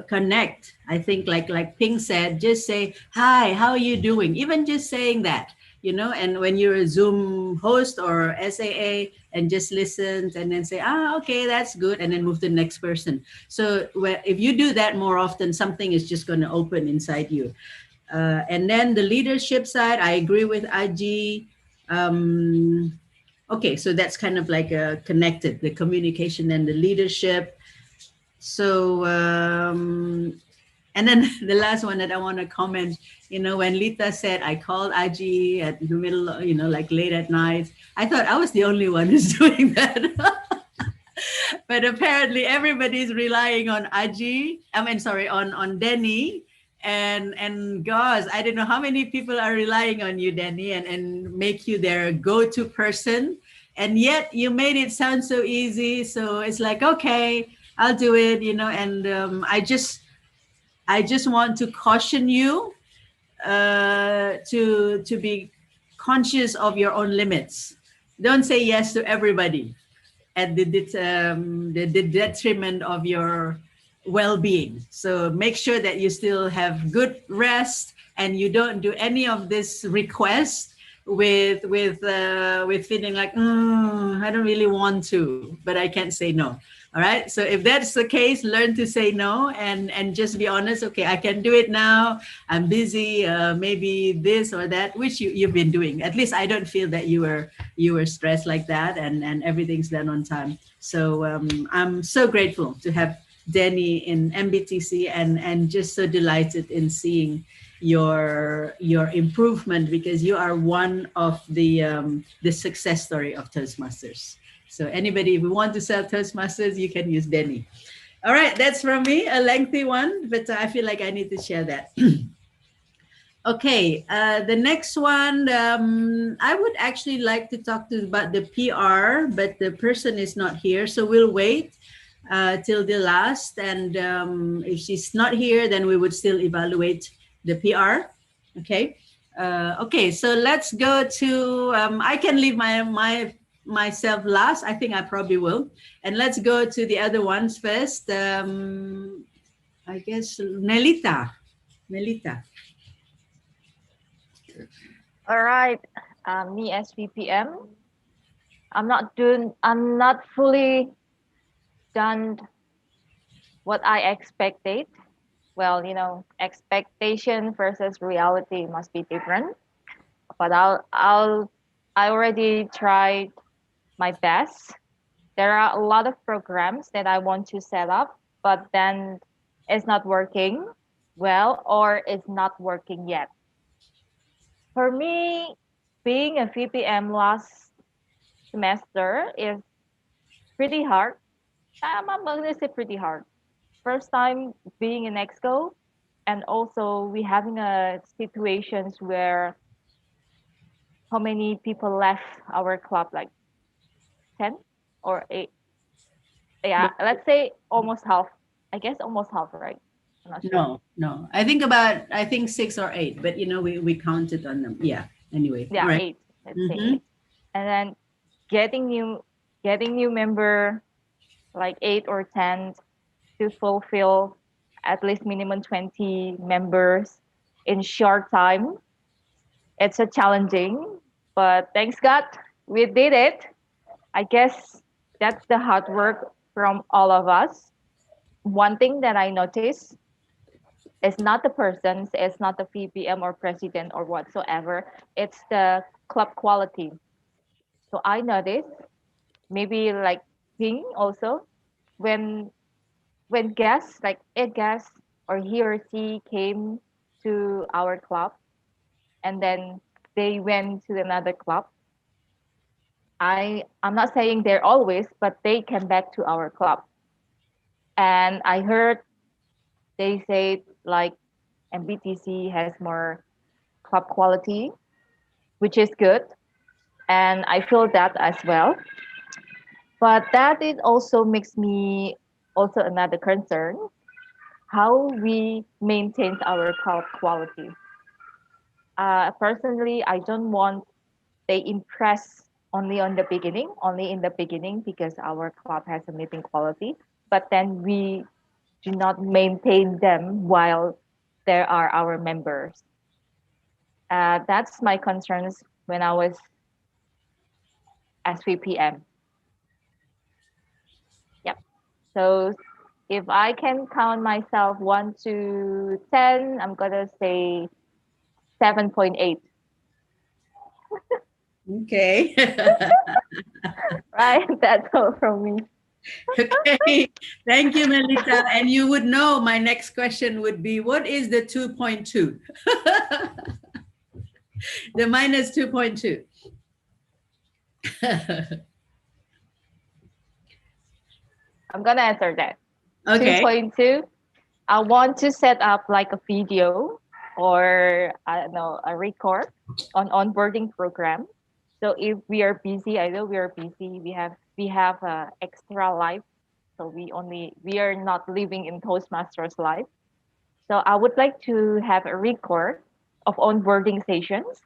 connect. I think like Ping said, just say, hi, how are you doing? Even just saying that, and when you're a Zoom host or SAA, and just listen and then say, okay, that's good, and then move to the next person. So if you do that more often, something is just going to open inside you. And then the leadership side, I agree with Aji. Okay, so that's kind of like connected, the communication and the leadership. So, and then the last one that I want to comment, when Lita said, I called Aji at the middle, like late at night, I thought I was the only one who's doing that. But apparently everybody's relying on Aji, on Danny, and gosh, I don't know how many people are relying on you, Danny, and make you their go-to person, and yet you made it sound so easy. So it's like, okay, I'll do it, and I just want to caution you to be conscious of your own limits. Don't say yes to everybody at the detriment of your well-being. So make sure that you still have good rest and you don't do any of this request with feeling like I don't really want to, but I can't say no. All right. So if that's the case, learn to say no and just be honest. Okay, I can do it now. I'm busy. Maybe this or that, which you've been doing. At least I don't feel that you were stressed like that, and everything's done on time. So I'm so grateful to have Danny in MBTC and just so delighted in seeing your improvement, because you are one of the success story of Toastmasters. So anybody, if you want to sell Toastmasters, you can use Danny. All right, that's from me, a lengthy one, but I feel like I need to share that. Okay, the next one, I would actually like to talk to about the PR, but the person is not here, so we'll wait till the last. And if she's not here, then we would still evaluate the PR. Okay. Okay, so let's go to, I can leave myself last. I think I probably will. And let's go to the other ones first. I guess Nelita. All right. Me as VPM, I'm not fully done what I expected. Well, expectation versus reality must be different. But I already tried my best. There are a lot of programs that I want to set up, but then it's not working well, or it's not working yet. For me, being a VPM last semester is pretty hard. I'm going to say pretty hard. First time being in EXCO, and also we having a situations where how many people left our club, like 10 or 8. Yeah, let's say almost half. I guess almost half, right? I'm not sure. No. I think 6 or 8, but we counted on them. Yeah. Anyway. Yeah, All right. 8. Let's say 8. And then getting new member like 8 or 10 to fulfill at least minimum 20 members in short time. It's a challenging, but thanks God we did it. I guess that's the hard work from all of us. One thing that I noticed is not the persons, it's not the VPM or president or whatsoever. It's the club quality. So I noticed, maybe like Ping also, when guests, like a guest or he or she came to our club and then they went to another club, I'm not saying they're always, but they came back to our club. And I heard they say like MBTC has more club quality, which is good. And I feel that as well. But that it also makes me also another concern, how we maintain our club quality. Personally, I don't want they impress only in the beginning, because our club has a meeting quality, but then we do not maintain them while there are our members. That's my concerns when I was as VPM. Yep. So if I can count myself 1 to 10, I'm gonna say 7.8. Okay. Right, that's all from me. Okay. Thank you, Melita. And you would know my next question would be, what is the 2.2? The minus 2.2. I'm gonna answer that. Okay. 2.2. I want to set up like a video or I don't know a record on onboarding program. So if we are busy, I know we are busy. We have extra life, so we are not living in Toastmasters life. So I would like to have a record of onboarding sessions.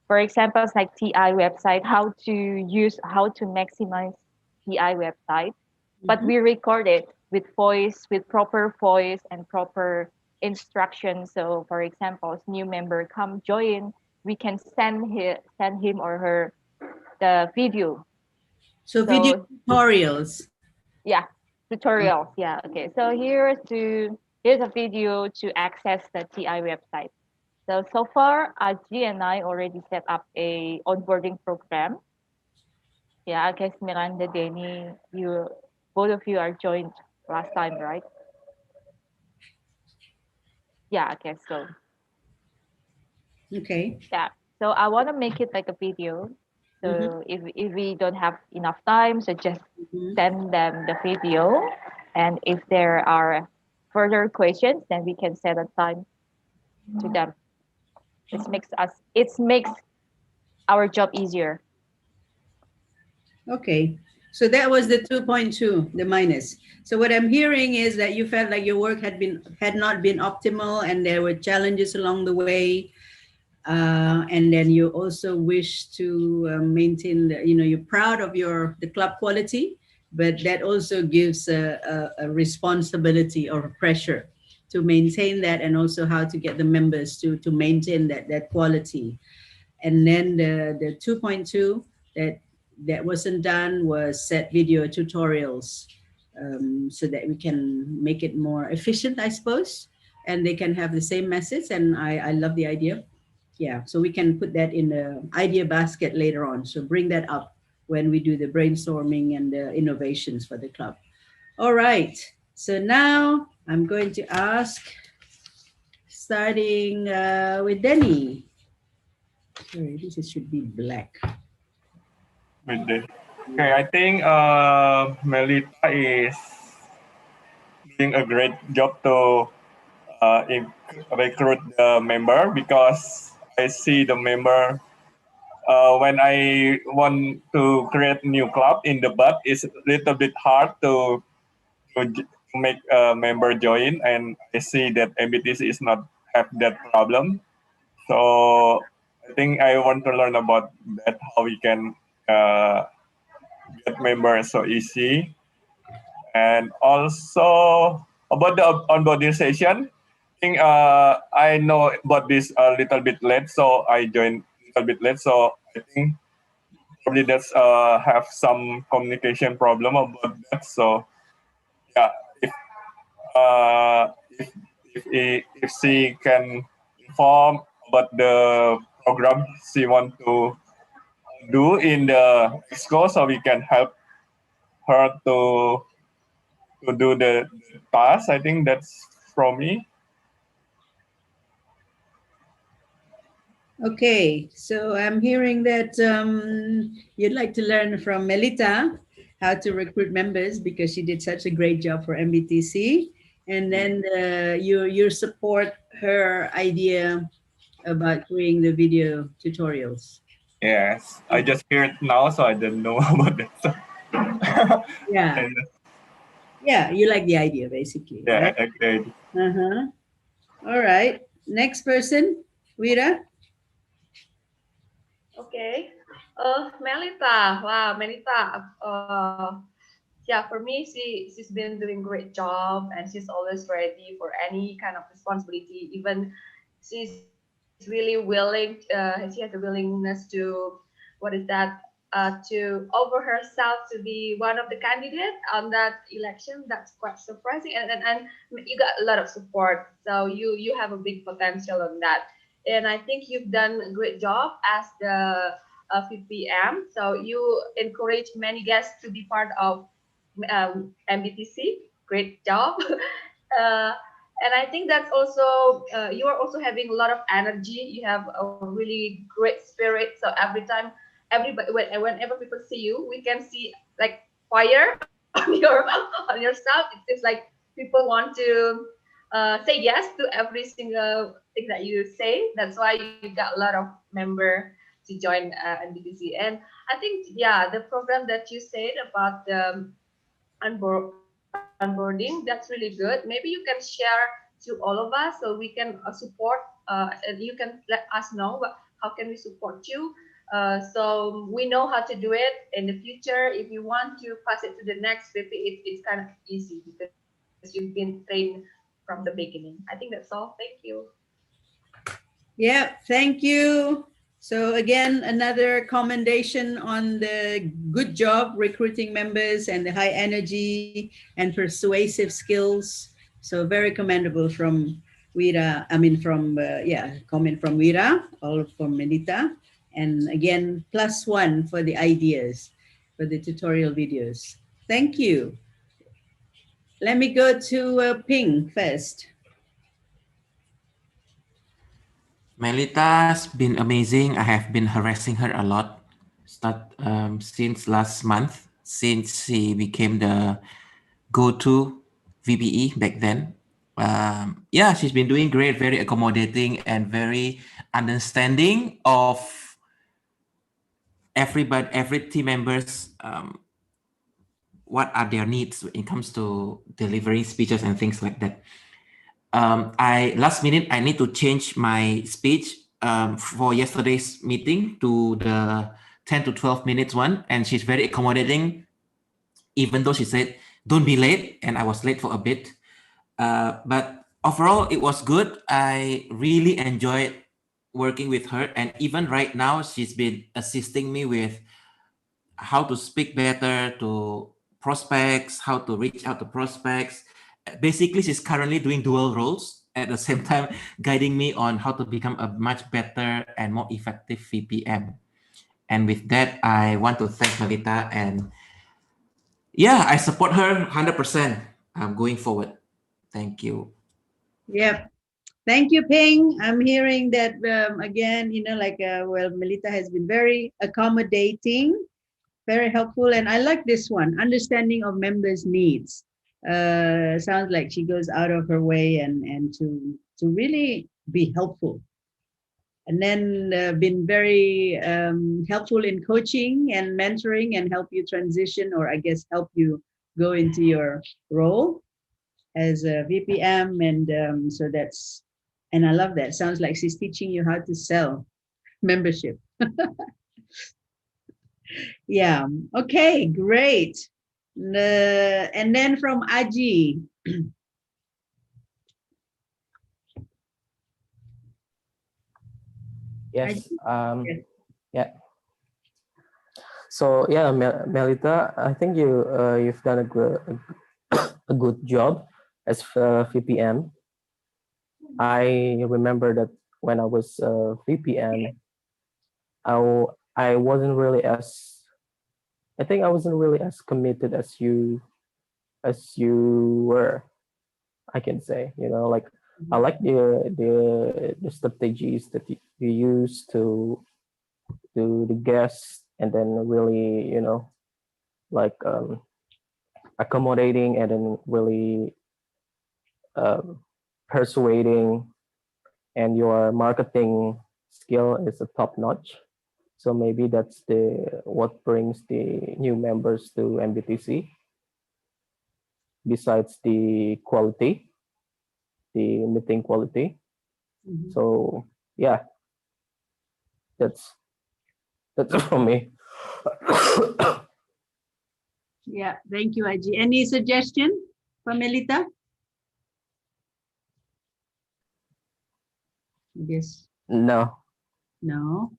For example, it's like TI website, how to maximize TI website, but Mhm. we record it with voice, with proper voice and proper instructions. So for example, as new member come join, we can send him or her the video. So video So tutorials. yeah, tutorials. Yeah, okay. So here's a video to access the TI website. So far, Aji and I already set up a onboarding program. Yeah, I guess Miranda, Denny, you both of you are joined last time, right? Yeah, I guess so. Okay. Yeah. So I want to make it like a video. Mhm. So if we don't have enough time, so just Mhm. send them the video, and if there are further questions, then we can set a time to them. It makes our job easier. Okay. So that was the 2.2, the minus. So what I'm hearing is that you felt like your work had not been optimal and there were challenges along the way. And then you also wish to maintain you're proud of the club quality, but that also gives a responsibility or a pressure to maintain that, and also how to get the members to maintain that quality. And then the 2.2 that wasn't done was set video tutorials, so that we can make it more efficient, I suppose, and they can have the same message. And I love the idea. Yeah, so we can put that in the idea basket later on. So bring that up when we do the brainstorming and the innovations for the club. All right. So now I'm going to ask, starting with Denny. Sorry, should be black. With the, okay, I think Melita is doing a great job to recruit the member, because I see the member when I want to create new club in the bud, it's a little bit hard to make a member join, and I see that MBTC is not have that problem. So I think I want to learn about that, how we can uh, get members so easy. And also about the onboarding session, I think I know about this a little bit late, so I joined a little bit late. So I think probably that's have some communication problem about that. So yeah, if uh, if if she can inform about the program she want to do in the EXCO, so we can help her to do the task. I think that's from me. Okay, so I'm hearing that you'd like to learn from Melita how to recruit members because she did such a great job for MBTC, and then you support her idea about doing the video tutorials. Yes, I just hear it now, so I don't know about that. So, Yeah, and, yeah, you like the idea basically, yeah, right? okay. Uh-huh. All right. Next person, Vira. Okay. Melita. Wow, Melita. Yeah, for me, she's been doing great job, and she's always ready for any kind of responsibility. Even she's really willing. She has a willingness to, what is that? To offer herself to be one of the candidates on that election. That's quite surprising, and you got a lot of support. So you have a big potential on that, and I think you've done a great job as the 5PM. So you encourage many guests to be part of MBTC. Great job. uh, and I think that's also you are also having a lot of energy. You have a really great spirit. So every time, whenever people see you, we can see like fire on your on yourself. It seems like people want to say yes to every single thing that you say. That's why you got a lot of member to join MBTC. And I think, yeah, the program that you said about the onboarding, that's really good. Maybe you can share to all of us so we can support, and you can let us know how can we support you. So we know how to do it in the future. If you want to pass it to the next VP, it's kind of easy because you've been trained from the beginning. I think that's all. Thank you. Yeah, thank you. So again, another commendation on the good job recruiting members and the high energy and persuasive skills. So very commendable from Wira. I mean, from comment from Wira, all from Melita, and again +1 for the ideas for the tutorial videos. Thank you. Let me go to Ping first. Melita's been amazing. I have been harassing her a lot since last month, since she became the go-to VPE back then. Yeah, she's been doing great, very accommodating and very understanding of every team members, what are their needs when it comes to delivering speeches and things like that. Last minute, I need to change my speech for yesterday's meeting to the 10 to 12 minutes one. And she's very accommodating, even though she said, don't be late. And I was late for a bit. But overall, it was good. I really enjoyed working with her. And even right now, she's been assisting me with how to speak better to prospects, how to reach out to prospects. Basically, she's currently doing dual roles at the same time, guiding me on how to become a much better and more effective VPM. And with that, I want to thank Melita, and yeah, I support her 100% going forward. Thank you. Yep. Thank you, Ping. I'm hearing that again, well, Melita has been very accommodating, very helpful. And I like this one, understanding of members' needs. Sounds like she goes out of her way and to really be helpful. And then been very helpful in coaching and mentoring and help you transition, or I guess help you go into your role as a VPM. And so that's, and I love that. Sounds like she's teaching you how to sell membership. Yeah. Okay, great. And then from Aji. Yes. Yes. Yeah. So yeah, Melita, I think you've done a good job as VPM. I remember that when I was VPM, I wasn't really as, I think I wasn't really as committed as you were. I can say, like I like the strategies that you use to the guests, and then really, like accommodating, and then really persuading, and your marketing skill is a top notch. So maybe that's what brings the new members to MBTC. Besides the quality, the meeting quality. Mhm. So yeah, that's from me. Yeah, thank you, Aji. Any suggestion from Melita? Yes. No. No.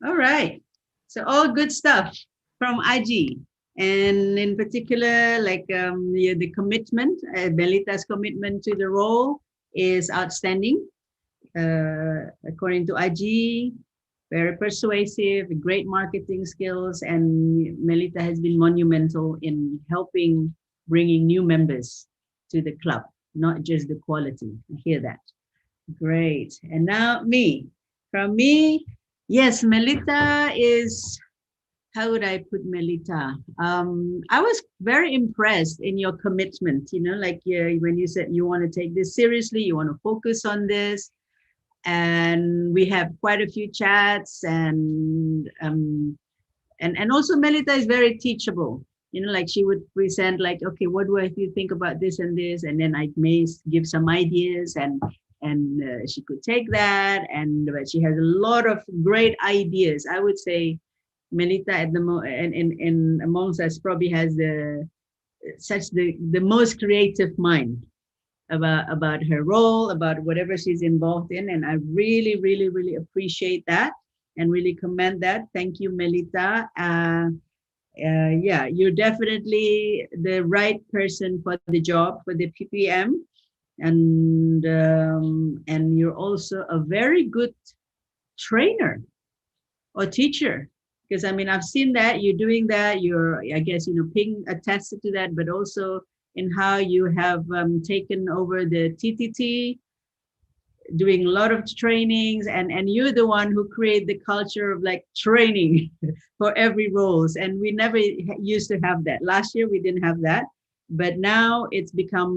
All right. So all good stuff from Aji. And in particular, like the commitment, Melita's commitment to the role is outstanding. According to Aji, very persuasive, great marketing skills, and Melita has been monumental in helping bringing new members to the club, not just the quality. I hear that. Great. And now me. From me, yes, Melita how would I put Melita? I was very impressed in your commitment, like when you said you want to take this seriously, you want to focus on this. And we have quite a few chats, and also Melita is very teachable. Like she would present like, okay, what do you think about this and this? And then I may give some ideas, and she could take that, but she has a lot of great ideas. I would say Melita at the and amongst us probably has the most creative mind about her role, about whatever she's involved in, and I really, really, really appreciate that and really commend that. Thank you, Melita. Yeah, you're definitely the right person for the job, for the PPM, and you're also a very good trainer or teacher, because I mean I've seen that you're doing that. I guess Ping attested to that, but also in how you have taken over the TTT, doing a lot of trainings, and you're the one who create the culture of like training for every roles, and we never used to have that. Last year we didn't have that, but now it's become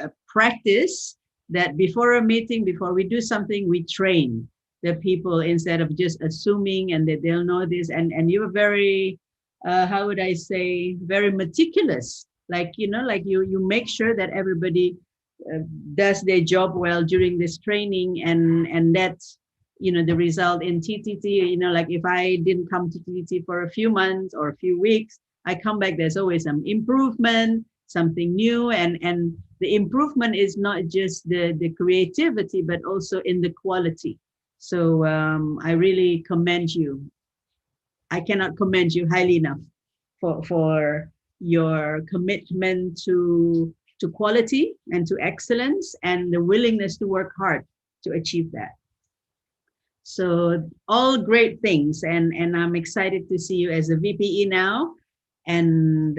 a practice that before a meeting, before we do something, we train the people instead of just assuming and that they'll know this. And you're very how would I say, very meticulous, like you make sure that everybody does their job well during this training, and that's the result in TTT. Like if I didn't come to TTT for a few months or a few weeks, I come back, there's always some improvement, something new, and the improvement is not just the creativity, but also in the quality. So I really commend you. I cannot commend you highly enough for your commitment to quality and to excellence, and the willingness to work hard to achieve that. So all great things, and I'm excited to see you as a VPE now, and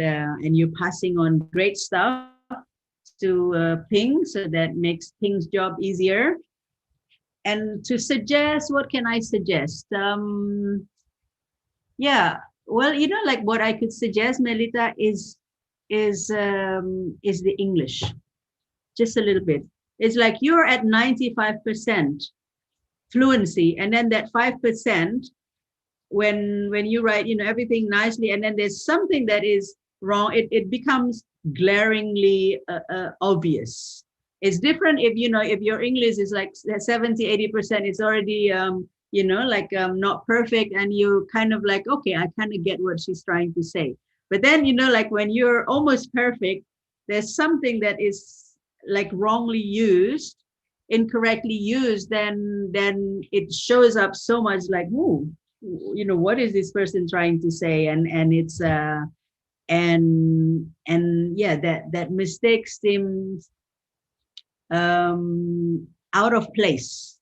you're passing on great stuff to Ping, so that makes Ping's job easier. And to suggest, what can I suggest? Yeah, well, like what I could suggest, Melita, is the English, just a little bit. It's like you're at 95% fluency, and then that 5%, when you write everything nicely, and then there's something that is wrong, it becomes glaringly obvious. It's different if if your English is like 70-80%, it's already not perfect, and you kind of like, okay, I kind of get what she's trying to say. But then like when you're almost perfect, there's something that is like wrongly used, incorrectly used, then it shows up so much like, ooh, what is this person trying to say? And it's and yeah, that mistake seems out of place,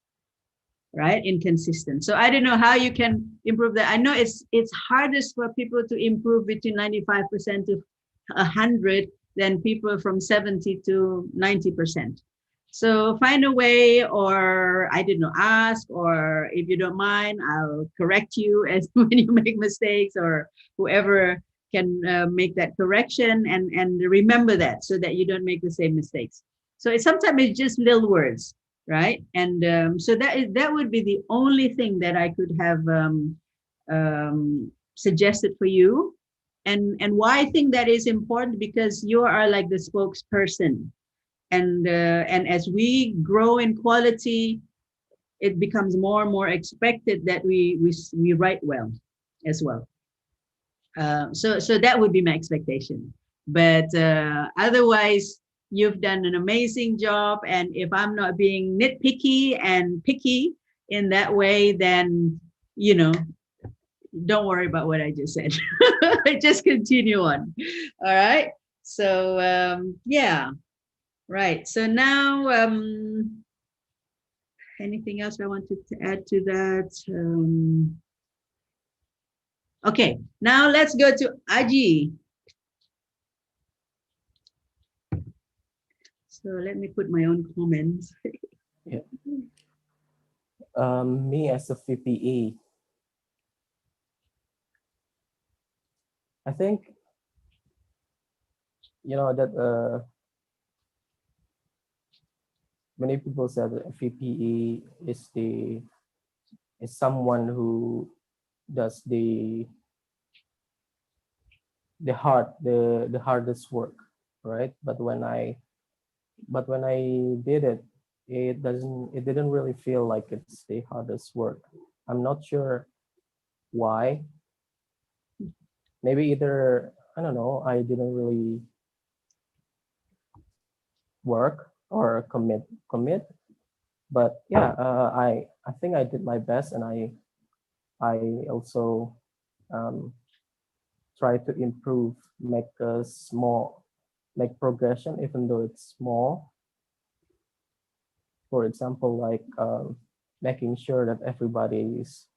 right? Inconsistent. So I don't know how you can improve that. I know it's hardest for people to improve between 95% to 100 than people from 70 to 90%. So find a way, or I don't know, ask, or if you don't mind, I'll correct you as when you make mistakes, or whoever can make that correction, and remember that, so that you don't make the same mistakes. So sometimes it's just little words, right? And so that would be the only thing that I could have suggested for you. And why I think that is important, because you are like the spokesperson, and as we grow in quality, it becomes more and more expected that we write well as well. So that would be my expectation. But otherwise, you've done an amazing job, and if I'm not being nitpicky and picky in that way, then don't worry about what I just said. Just continue on. All right. So yeah. Right. So now, anything else I wanted to add to that? Okay. Now let's go to Aji. So let me put my own comments. Yeah. Me as a VPE, I think that many people said that VPE is someone who does the hardest work, right? But when I did it, it didn't really feel like it's the hardest work. I'm not sure why. Maybe either, I don't know, I didn't really work or commit. But yeah, I think I did my best, and I also try to improve, make progression, even though it's small. For example, like making sure that everybody is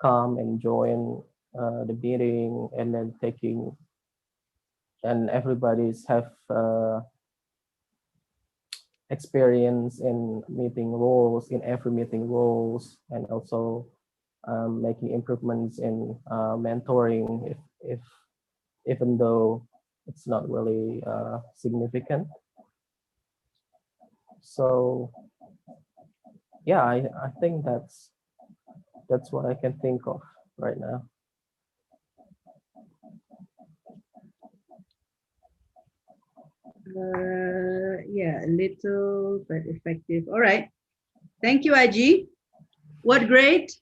calm and join the meeting, and then and everybody's have experience in every meeting roles, and also making improvements in mentoring, if even though it's not really significant. So yeah, I think that's what I can think of right now. Yeah, a little but effective. All right. Thank you, Aji. What grade?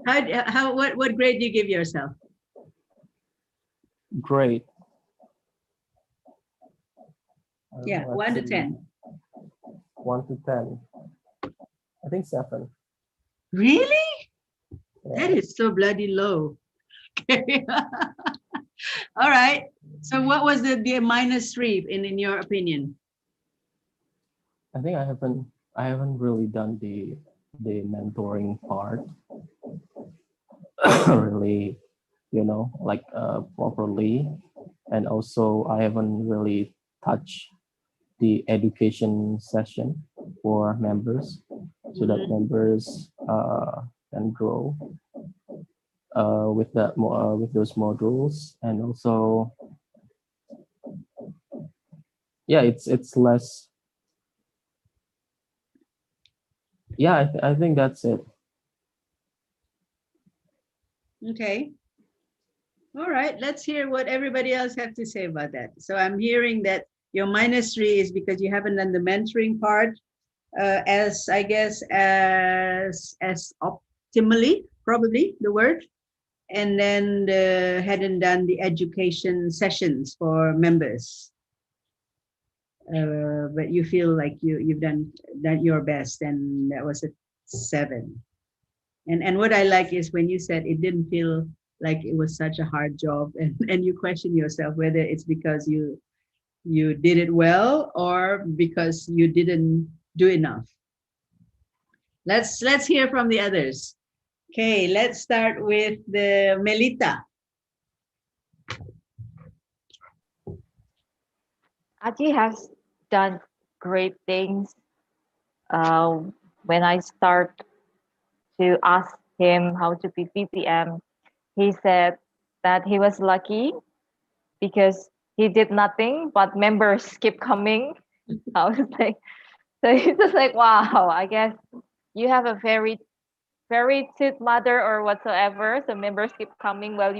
What grade do you give yourself? Great. Yeah, 1 to 10. 1 to 10. I think 7. Really? Yeah. That is so bloody low. All right. So what was the -3 in your opinion? I think I haven't really done the mentoring part really, like properly, and also I haven't really touched the education session for members, so that members can grow with with those modules. And also, yeah, it's less. Yeah, I think that's it. Okay. All right. Let's hear what everybody else have to say about that. So I'm hearing that your -3 is because you haven't done the mentoring part as I guess as optimally, probably the word, and then hadn't done the education sessions for members. But you feel like you've done your best, and that was a 7. And what I like is when you said it didn't feel like it was such a hard job, and you question yourself whether it's because you did it well or because you didn't do enough. Let's hear from the others. Okay, let's start with the Melita. Aji has done great things. When I start to ask him how to be VPM, he said that he was lucky because he did nothing, but members keep coming. I was like, so he's just like, wow, I guess you have a very, very sweet mother or whatsoever. So members keep coming while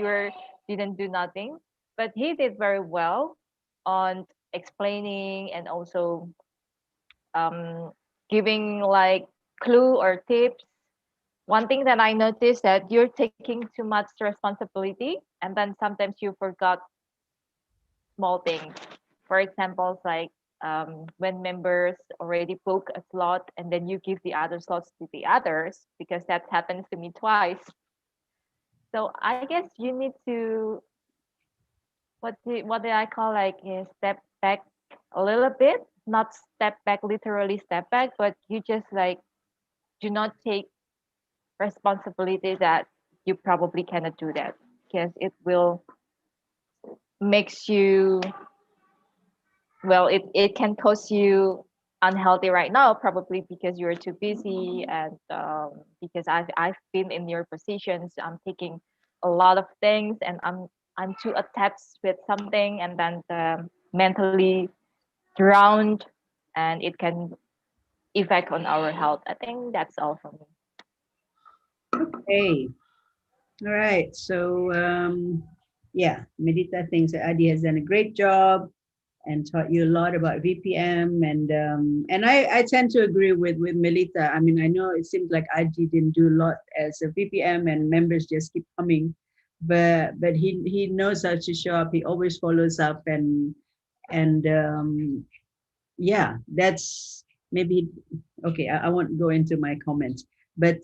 didn't do nothing. But he did very well on explaining and also giving like clue or tips. One thing that I noticed that you're taking too much responsibility, and then sometimes you forgot small things. For example, like when members already book a slot and then you give the other slots to the others, because that happens to me twice. So I guess you need to what did I call like step back a little bit, not step back literally step back, but you just like do not take responsibility that you probably cannot do that, because it will makes you, well, it can cause you unhealthy right now, probably because you're too busy, and because I've been in your positions. I'm taking a lot of things, and I'm too attached with something, and then mentally drowned, and it can effect on our health. I think that's all for me. Okay. All right. So yeah, Medita thinks that Adi has done a great job and taught you a lot about VPM, and I tend to agree with Melita. I mean, I know it seems like Adi didn't do a lot as a VPM, and members just keep coming, but he knows how to show up. He always follows up, and yeah, that's maybe okay. I won't go into my comments, but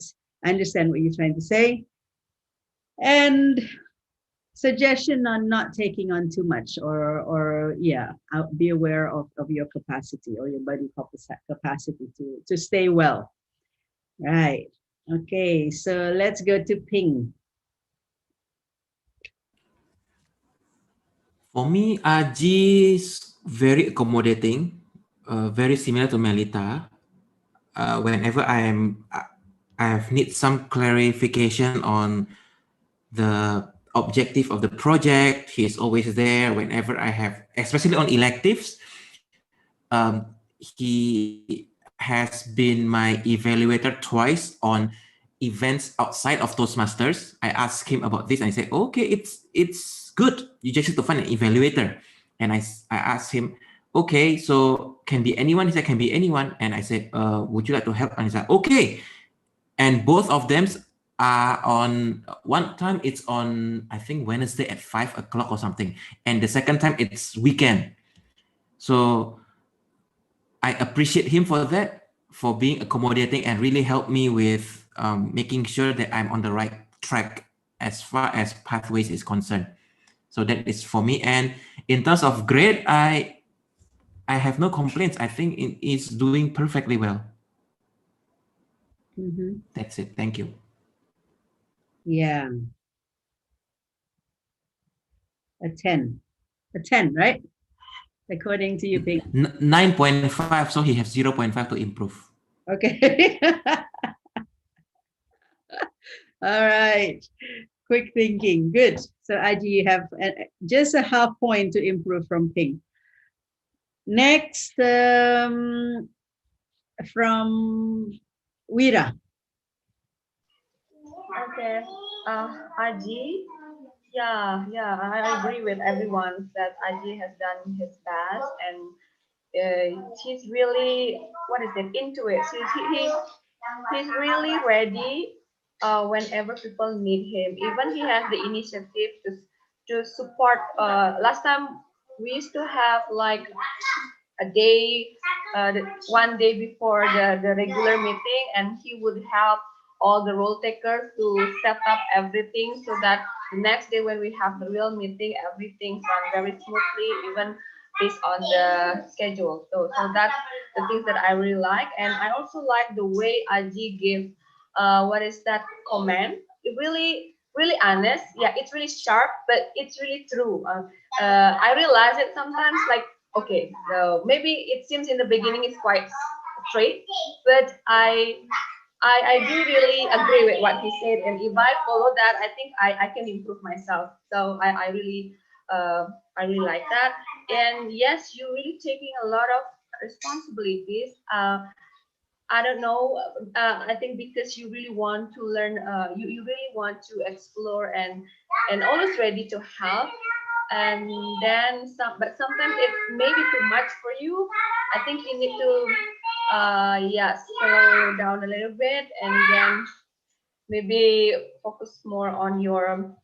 I understand what you're trying to say. And suggestion on not taking on too much, or yeah, be aware of your capacity or your body capacity to stay well. Right. Okay, so let's go to Ping. For me, Aji is very accommodating, very similar to Melita. Whenever I have need some clarification on the objective of the project, he's always there. Whenever I have, especially on electives, he has been my evaluator twice on events outside of Toastmasters. I asked him about this and he said, okay, it's good. You just need to find an evaluator. And I asked him, okay, so can be anyone? He said, can be anyone. And I said, would you like to help? And he said, okay. And both of them are on, one time it's on, I think Wednesday at 5 o'clock or something. And the second time it's weekend. So I appreciate him for that, for being accommodating and really help me with making sure that I'm on the right track as far as pathways is concerned. So that is for me. And in terms of grade, I have no complaints. I think it is doing perfectly well. That's it. Thank you. Yeah. A 10. A 10, right? According to you, Ping. 9.5, so he has 0.5 to improve. Okay. All right. Quick thinking. Good. So Aji, you have just a half point to improve from Ping. Next, from Wira. Okay. Aji, yeah, I agree with everyone that Aji has done his best, and he's really, what is it, into it. He's really ready whenever people need him. Even he has the initiative to support. Last time we used to have like a day, one day before the regular meeting, and he would help all the role takers to set up everything so that the next day when we have the real meeting, everything's run very smoothly, even based on the schedule. So that's the things that I really like, and I also like the way Aji gave, what is that comment? It really honest. Yeah, it's really sharp, but it's really true. I realize it sometimes, like, okay, so maybe it seems in the beginning it's quite straight, but I do really agree with what he said, and if I follow that, I think I can improve myself. So I really like that. And yes, you're really taking a lot of responsibilities. I don't know. I think because you really want to learn, you really want to explore and always ready to help. And then but sometimes it may be too much for you. I think you need to, yeah, slow down a little bit, and then maybe focus more on your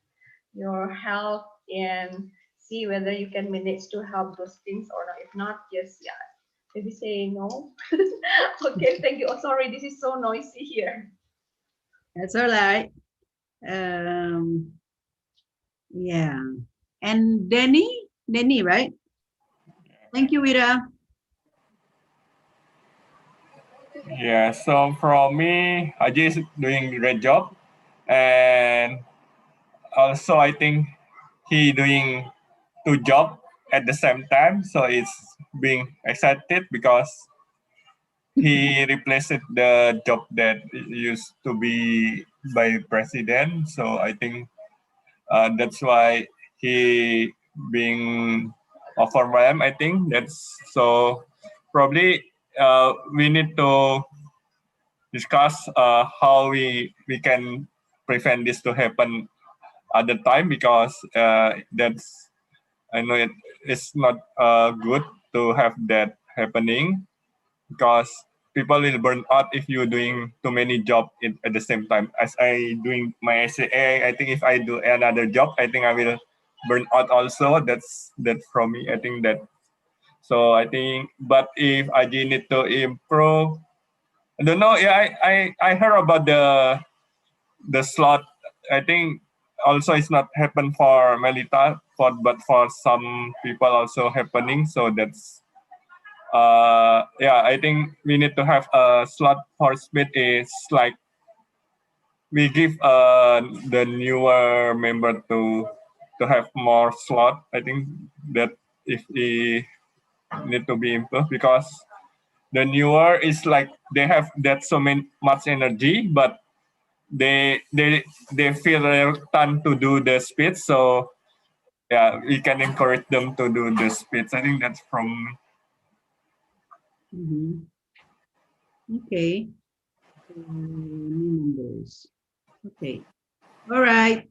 health and see whether you can manage to help those things or not. If not, just, yeah, maybe say no. Okay, thank you. Oh, sorry, this is so noisy here. That's all right. Yeah. And Denny, right? Thank you, Wira. Yeah, so for me, Ajay is doing a great job. And also I think he doing two jobs at the same time. So it's being excited because he replaced the job that used to be by president. So I think that's why he being overwhelmed. I think that's so. Probably we need to discuss how we can prevent this to happen at the time, because that's, I know it's not good to have that happening, because people will burn out if you're doing too many jobs at the same time. As I doing my SAA, I think if I do another job, I think I will burn out also. That's from me. I think that. So I think, but if I need to improve, I don't know. Yeah, I heard about the slot. I think also it's not happen for Melita, but for some people also happening. So that's yeah. I think we need to have a slot for speed. Is like we give the newer member to have more slot. I think that if we need to be improved, because the newer is like they have that so much energy, but they feel reluctant to do the speed. So yeah, we can encourage them to do the speeds. I think that's from Mhm. Okay. New members. Okay. All right.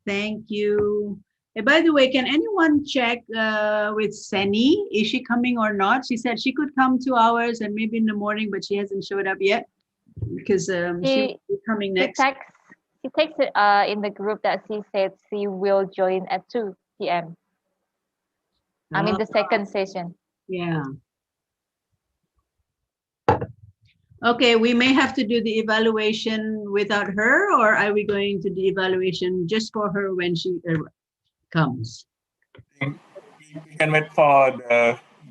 Thank you. By the way, can anyone check with Seni? Is she coming or not? She said she could come 2 hours and maybe in the morning, but she hasn't showed up yet because she will be coming She next. texts in the group that she said she will join at 2 p.m. I mean the second session. Yeah. Okay, we may have to do the evaluation without her, or are we going to do evaluation just for her when she comes? we can wait for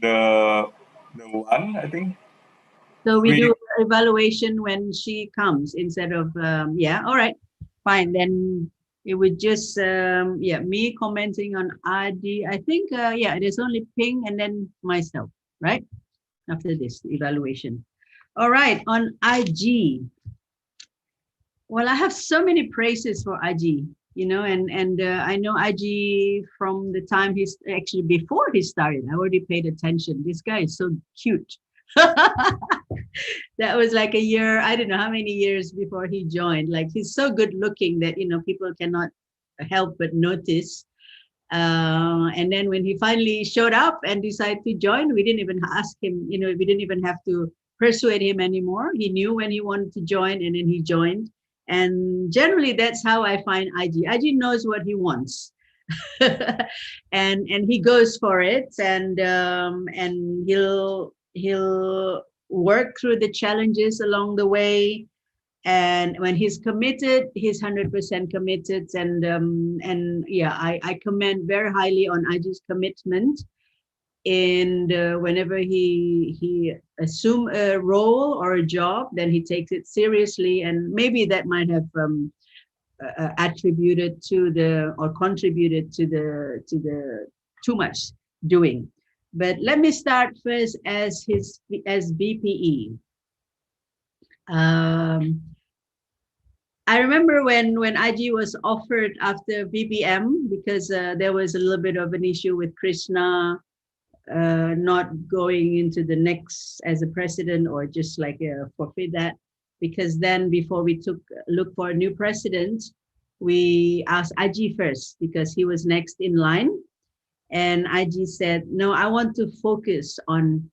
the one, I think. So we do evaluation when she comes instead of yeah. All right, fine. Then it would just yeah, me commenting on ID. I think yeah, there's only Ping and then myself, right? After this evaluation. All right, on IG. Well, I have so many praises for IG, you know, and I know IG from the time he's actually before he started. I already paid attention. This guy is so cute. That was like a year, I don't know how many years before he joined. Like he's so good looking that, you know, people cannot help but notice. And then when he finally showed up and decided to join, we didn't even ask him, you know, we didn't even have to persuade him anymore. He knew when he wanted to join and then he joined. And generally that's how I find IG. IG knows what he wants. and he goes for it, and he'll work through the challenges along the way. And when he's committed, he's 100% committed. And yeah, I commend very highly on IG's commitment. And whenever he assume a role or a job, then he takes it seriously. And maybe that might have attributed to the, or contributed to the too much doing. But let me start first as BPE. I remember when IG was offered after BPM, because there was a little bit of an issue with Krishna not going into the next as a president, or just like forfeit that. Because then before we look for a new president, we asked IG first because he was next in line. And IG said, no, I want to focus on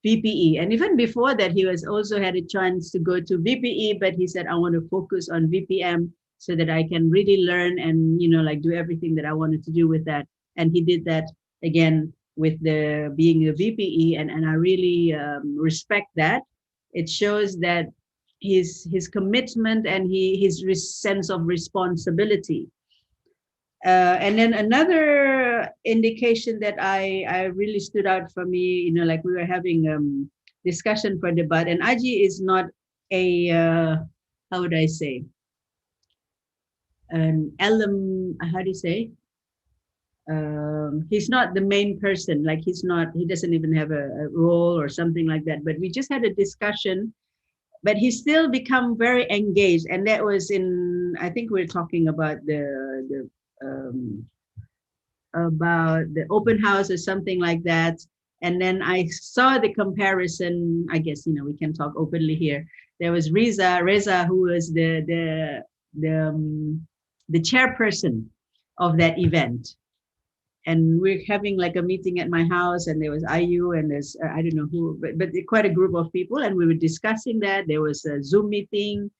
VPE. And even before that, he was also had a chance to go to VPE, but he said, I want to focus on VPM so that I can really learn and, you know, like do everything that I wanted to do with that. And he did that again with the being a VPE. And I really respect that. It shows that his commitment and his sense of responsibility. And then another indication that I really stood out for me, you know, like we were having discussion for debate, and IG is not a how would I say, an how do you say, he's not the main person, like he doesn't even have a role or something like that, but we just had a discussion, but he still become very engaged. And that was in, I think we're talking about about the open house or something like that. And then I saw the comparison. I guess, you know, we can talk openly here. There was Reza, who was the chairperson of that event. And we're having like a meeting at my house, and there was IU and there's, I don't know who, but quite a group of people. And we were discussing that. There was a Zoom meeting.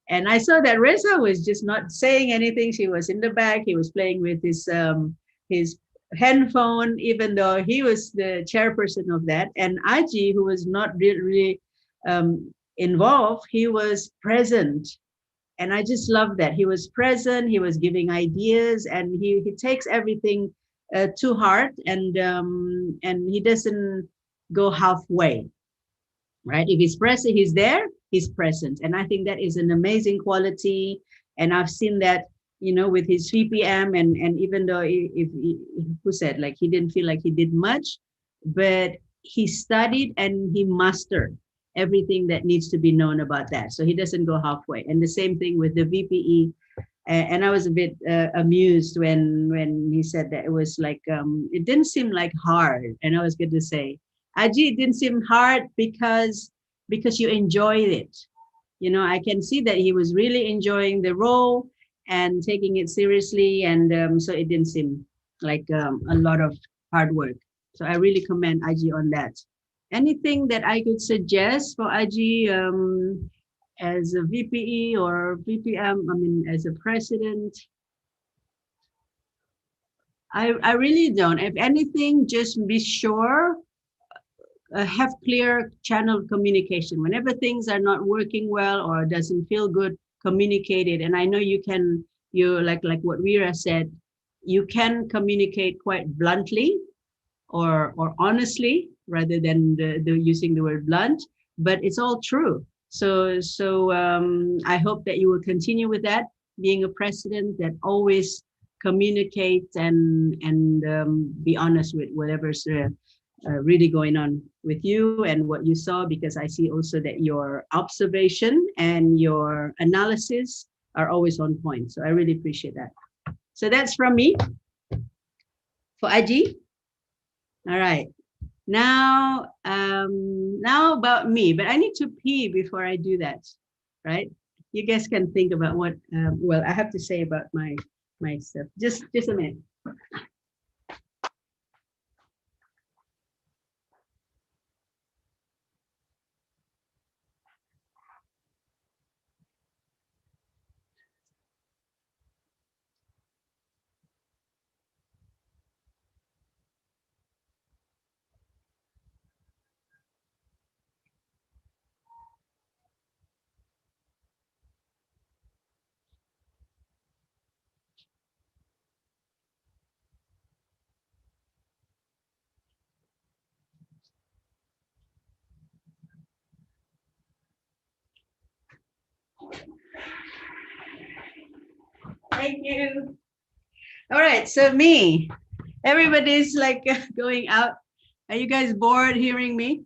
And I saw that Reza was just not saying anything. She was in the back. He was playing with his handphone, even though he was the chairperson of that. And Aji, who was not really involved, he was present. And I just love that. He was present, he was giving ideas, and he takes everything to heart, and he doesn't go halfway, right? If he's present, he's there, he's present. And I think that is an amazing quality. And I've seen that, you know, with his VPM, and even though if who said like he didn't feel like he did much, but he studied and he mastered everything that needs to be known about that. So he doesn't go halfway. And the same thing with the VPE. And I was a bit amused when he said that it was like, it didn't seem like hard. And I was going to say, Aji, it didn't seem hard because you enjoyed it. You know, I can see that he was really enjoying the role and taking it seriously. And so it didn't seem like a lot of hard work. So I really commend Aji on that. Anything that I could suggest for Aji as a VPE or VPM, I mean, as a president? I really don't. If anything, just be sure, have clear channel of communication. Whenever things are not working well or doesn't feel good, communicate it. And I know you like what Veera said, you can communicate quite bluntly or honestly, rather than using the word blunt, but it's all true. So I hope that you will continue with that, being a president that always communicate and be honest with whatever's really going on with you and what you saw, because I see also that your observation and your analysis are always on point. So I really appreciate that. So that's from me for Aji. All right. Now about me, but I need to pee before I do that, right? You guys can think about what, well, I have to say about my stuff. Just a minute. Thank you. All right, so me, everybody's like going out. Are you guys bored hearing me?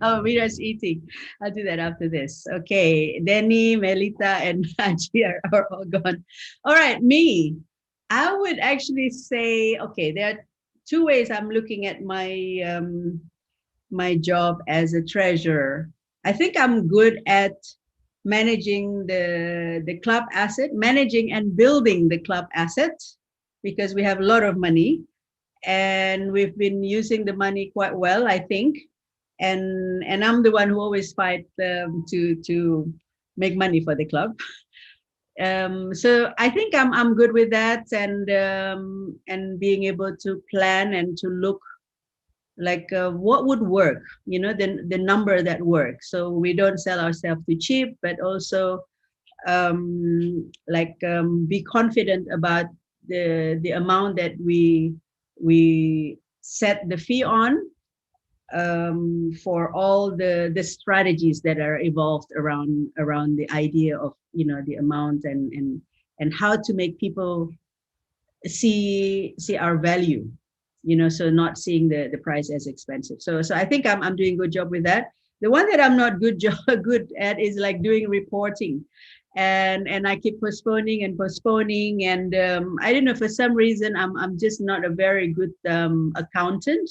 Oh, Mira's eating. I'll do that after this. Okay, Denny, Melita, and Haji are all gone. All right, me. I would actually say, okay, there are two ways I'm looking at my my job as a treasurer. I think I'm good at managing the club asset, managing and building the club asset, because we have a lot of money and we've been using the money quite well, I think. And I'm the one who always fight to make money for the club. So I think I'm good with that, and being able to plan and to look like what would work, you know, the number that works. So we don't sell ourselves too cheap, but also be confident about the amount that we set the fee on, for all the strategies that are evolved around the idea of, you know, the amount and how to make people see our value, you know, so not seeing the price as expensive. So I think I'm doing a good job with that. The one that I'm not good at is like doing reporting, and I keep postponing and postponing, and I don't know, for some reason I'm just not a very good accountant.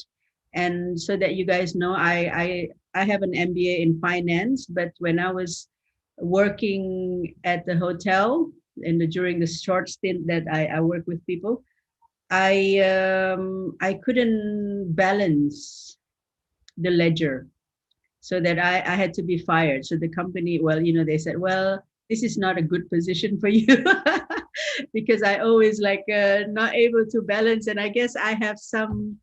And so that you guys know, I have an MBA in finance, but when I was working at the hotel and during the short stint that I work with people, I couldn't balance the ledger, so that I had to be fired. So the company, well, you know, they said, well, this is not a good position for you because I always like not able to balance, and I guess I have some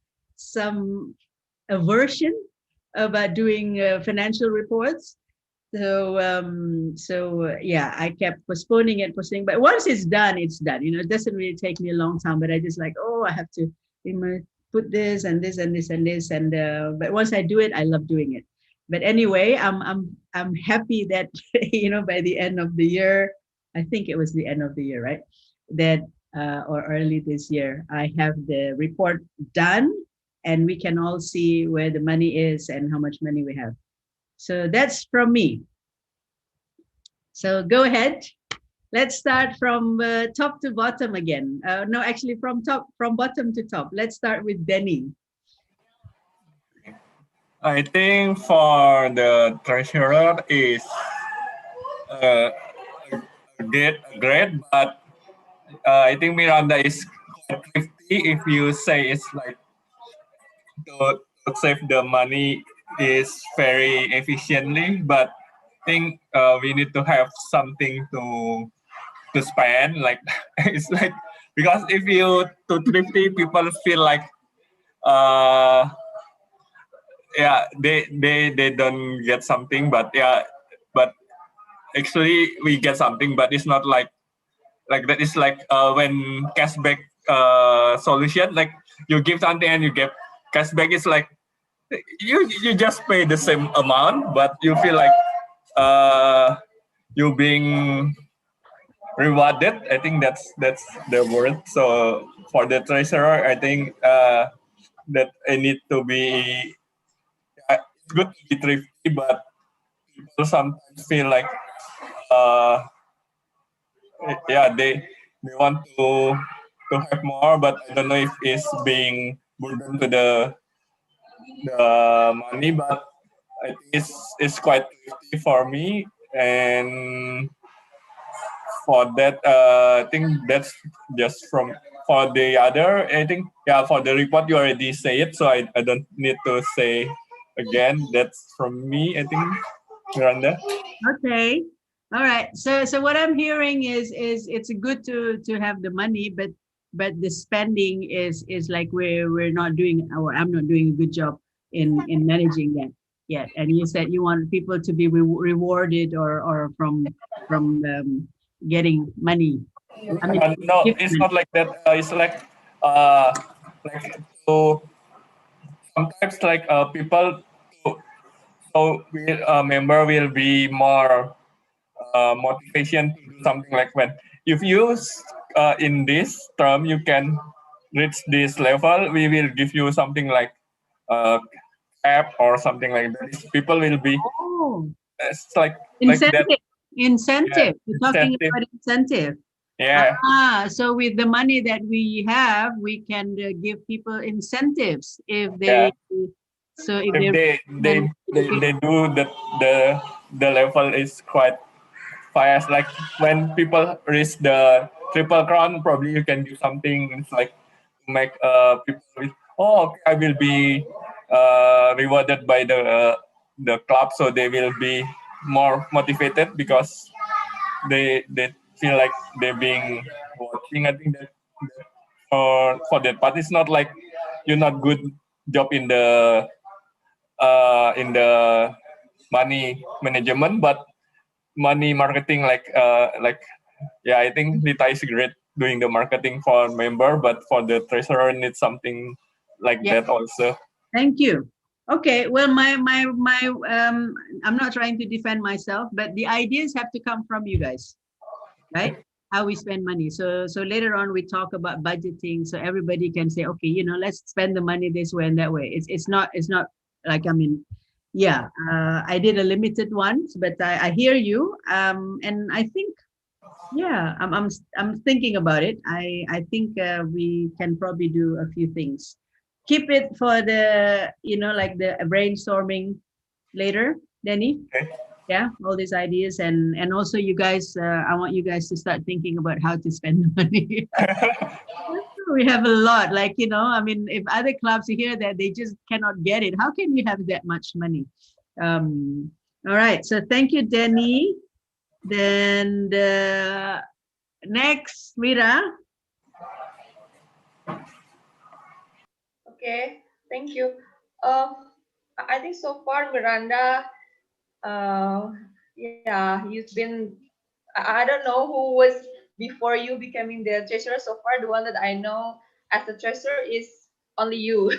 aversion about doing financial reports. So yeah, I kept postponing it, postponing. But once it's done, it's done. You know, it doesn't really take me a long time. But I just like, oh, I have to, you know, put this and this and this and this. And but once I do it, I love doing it. But anyway, I'm happy that you know, by the end of the year, I think it was the end of the year, right? That or early this year, I have the report done, and we can all see where the money is and how much money we have. So that's from me. So go ahead. Let's start from top to bottom again. No, actually from bottom to top. Let's start with Benny. I think for the treasurer is great, but I think Miranda is quite thrifty if you say it's like to save the money is very efficiently, but I think we need to have something to spend. Like it's like, because if you too thrifty, people feel like yeah, they don't get something, but yeah, but actually we get something, but it's not like that. Is like when cashback solution, like you give something and you get cashback. It's like you just pay the same amount, but you feel like you being rewarded. I think that's the word. So for the treasurer, I think that I need to be. It's good to be thrifty, but people sometimes feel like yeah, they want to have more, but I don't know if it's being burden to the money, but I think it's quite thrifty for me. And for that, I think that's just from. For the other, I think, yeah, for the report you already say it, so I don't need to say again. That's from me, I think, Miranda. Okay. All right. So what I'm hearing is it's good to have the money, but the spending is like we're not doing, or I'm not doing a good job in managing that yet. And you said you want people to be rewarded or from getting money. I mean, No, it's not like that. It's like so sometimes like people, so member will be more motivation to do something, like when if you in this term you can reach this level, we will give you something like app or something like that. People will be oh, it's like incentive. that. Incentive. Yeah, We're talking incentive. about incentive. Yeah. So with the money that we have, we can give people incentives if they. Yeah. So if If they do the level is quite fast. Like when people reach the triple crown, probably you can do something. It's like to make people with, oh, okay, I will be rewarded by the club, so they will be more motivated because they feel like they're being watching. I think that for that part, it's not like you're not good job in the money management, but money marketing, like yeah, I think Lita is great doing the marketing for member, but for the treasurer needs something like that also. Thank you. Okay, well, my I'm not trying to defend myself, but the ideas have to come from you guys, right? how we spend money. So later on we talk about budgeting, so everybody can say, okay, let's spend the money this way and that way. It's not like, I mean, yeah, I did a limited one, but I hear you, and I think, yeah, I'm thinking about it. I think we can probably do a few things. Keep it for the like the brainstorming later, Danny. Okay. Yeah, all these ideas, and also you guys, I want you guys to start thinking about how to spend the money. We have a lot, like, I mean, if other clubs hear that, they just cannot get it. How can you have that much money? All right, so thank you, Danny. Then the next, Mira. Okay, thank you. I think so far, Miranda, yeah, you've been, I don't know who was before you becoming the treasurer. So far, the one that I know as the treasurer is only you.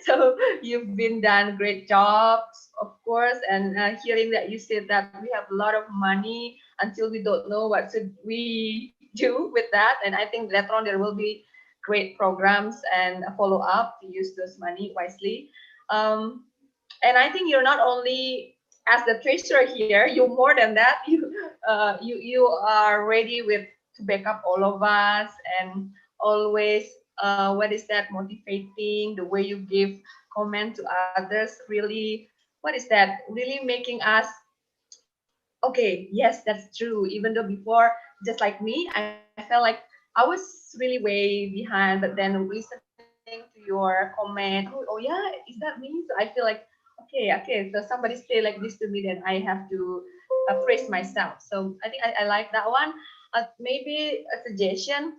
So you've been done great jobs, of course, and hearing that you said that we have a lot of money until we don't know what should we do with that. And I think later on there will be great programs and a follow up to use those money wisely. Um, and I think you're not only as the treasurer here, you more than that. You are ready with to back up all of us and always what is that motivating the way you give comment to others, really what is that really making us okay, yes, that's true. Even though before, just like me, I felt like I was really way behind, but then listening to your comment, oh yeah, is that me? So I feel like, okay, so somebody say like this to me, then I have to praise myself. So I think I like that one. Maybe a suggestion: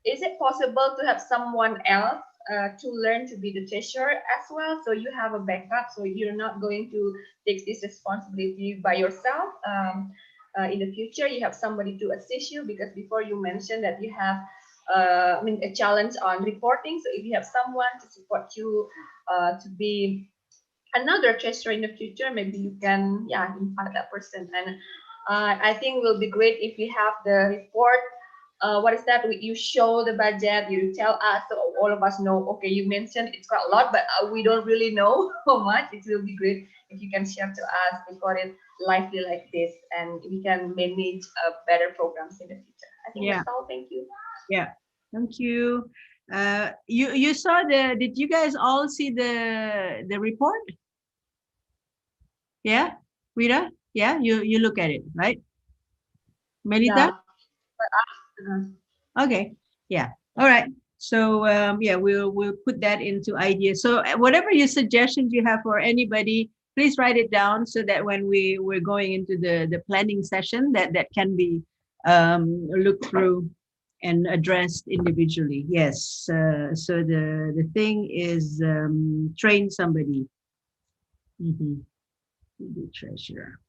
is it possible to have someone else to learn to be the treasurer as well? So you have a backup, so you're not going to take this responsibility by yourself. In the future, you have somebody to assist you because before you mentioned that you have, I mean, a challenge on reporting. So if you have someone to support you to be another treasurer in the future, maybe you can, yeah, invite that person. And I think will be great if we have the report. What is that? You show the budget, you tell us, so all of us know. Okay, you mentioned it's quite a lot, but we don't really know how much. It will be great if you can share to us before it lively like this, and we can manage better programs in the future. I think Yeah. that's all. Thank you. Yeah, thank you. You saw did you guys all see the report? Yeah, Rita? Yeah, you look at it, right? Melita? Yeah. For us, Okay, yeah. All right. So yeah, we'll put that into ideas. So whatever your suggestions you have for anybody, please write it down so that when we're going into the planning session, that can be looked through and addressed individually. Yes. So the thing is train somebody. Mm-hmm. The treasurer.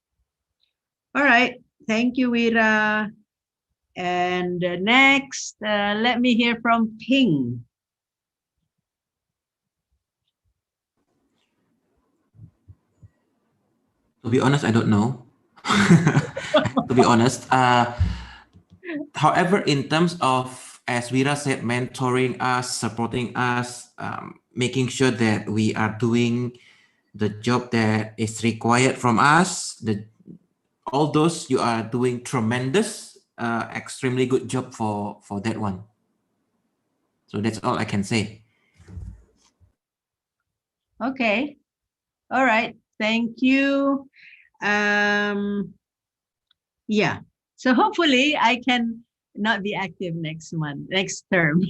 All right. Thank you, Ira. And next, let me hear from Ping. To be honest, I don't know. To be honest, however, in terms of, as Vira said, mentoring us, supporting us, making sure that we are doing the job that is required from us, all those you are doing tremendous, extremely good job for that one. So that's all I can say. Okay. All right. Thank you. Yeah. So hopefully I can not be active next term.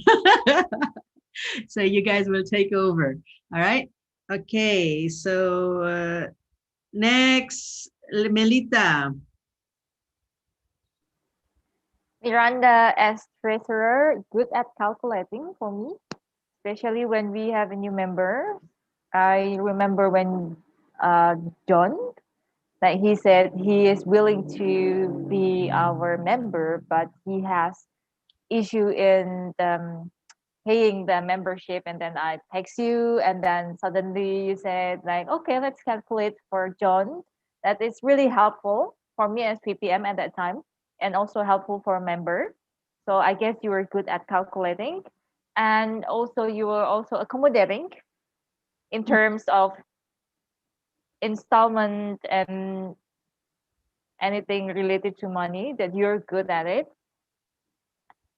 So you guys will take over. All right. Okay. So next, Melita. Miranda as treasurer, good at calculating for me, especially when we have a new member. I remember when John, that he said he is willing to be our member, but he has issue in paying the membership. And then I text you, and then suddenly you said like, okay, let's calculate for John. That is really helpful for me as PPM at that time. and also helpful for a member. So I guess you were good at calculating, and also you were also accommodating in terms of installment and anything related to money, that you're good at it.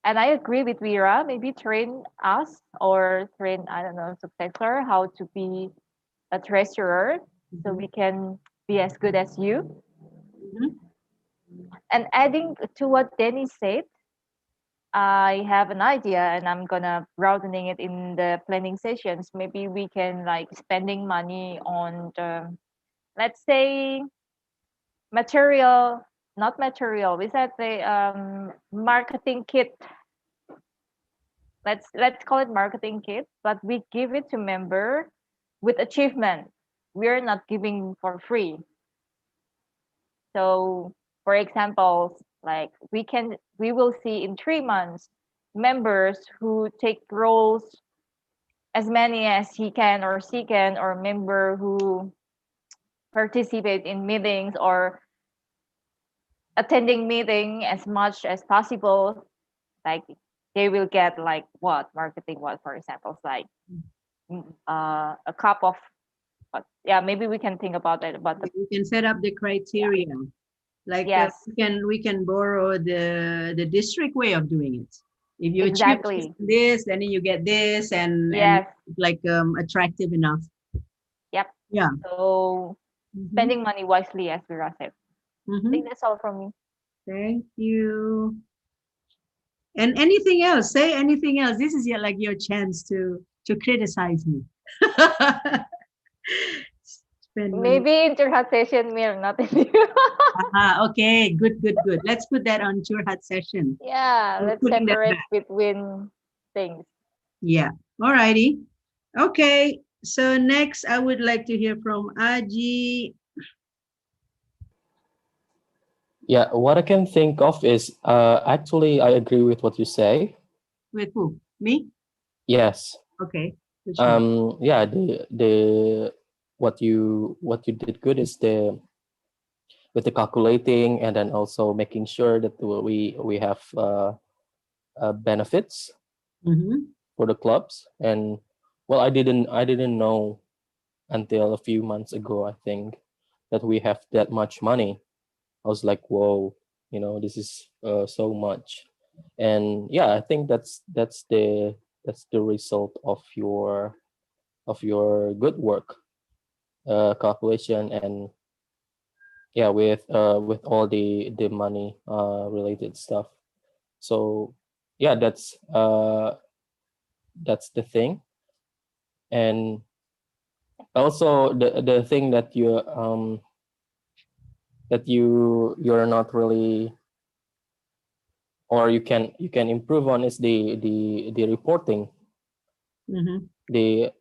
And I agree with Vera, maybe train us or train, I don't know, successor how to be a treasurer so we can be as good as you. Mhm. And adding to what Denny said, I have an idea and I'm gonna broadening it in the planning sessions. Maybe we can like spending money on the, let's say, material, not material. We said the marketing kit. Let's call it marketing kit, but we give it to member with achievement. We're not giving for free. So, for example, like we will see in 3 months members who take roles as many as he can or she can, or member who participate in meetings or attending meeting as much as possible. Like they will get like what marketing, what for example, like a cup of, but yeah, maybe we can think about it. But We can set up the criteria. Like yes, we can borrow the district way of doing it. If you achieve exactly. this, then you get this, and Yes, like attractive enough. yep. Yeah. So Mhm. spending money wisely, as Vera said. I Mhm. think that's all from me. Thank you. And anything else? Say anything else. This is like your chance to criticize me. Spend money. Maybe interhat session, Mir, not in you. Okay, good, good, good. Let's put that on Churhat session. Yeah, We're let's putting that separate back. between things. Yeah. All righty. Okay. So next, I would like to hear from Aji. Yeah, what I can think of is actually I agree with what you say. With who? Me? Yes. Okay. Which one? Yeah, the what you did good is the with the calculating, and then also making sure that we have benefits Mm-hmm. for the clubs. And well, I didn't know until a few months ago, I think, that we have that much money. I was like, whoa, this is so much. And yeah, I think that's the result of your good work, calculation, and yeah, with all the money related stuff. So yeah, that's the thing. And also the thing that you're not really, or you can improve on, is the reporting, Mm-hmm. the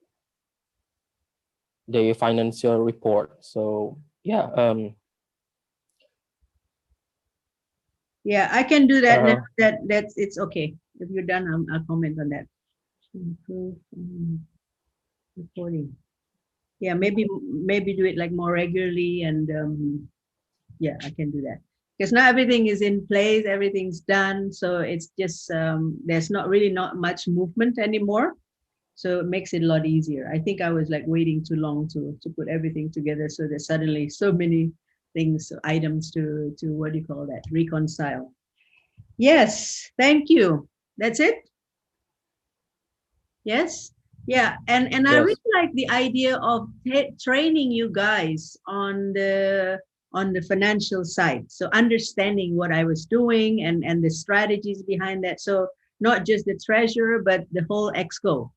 the financial report. So yeah, Yeah, I can do that now. uh, That's it's okay. If you're done, I'll comment on that. Improve reporting. Yeah, maybe do it like more regularly, and yeah, I can do that because now everything is in place, everything's done, so it's just there's not much movement anymore, so it makes it a lot easier. I think I was like waiting too long to put everything together, so there's suddenly so many things, items to what do you call that, reconcile. Yes, thank you. That's it. Yes. Yeah, and I yes. really like the idea of training you guys on the financial side. So understanding what I was doing and the strategies behind that. So not just the treasurer, but the whole EXCO,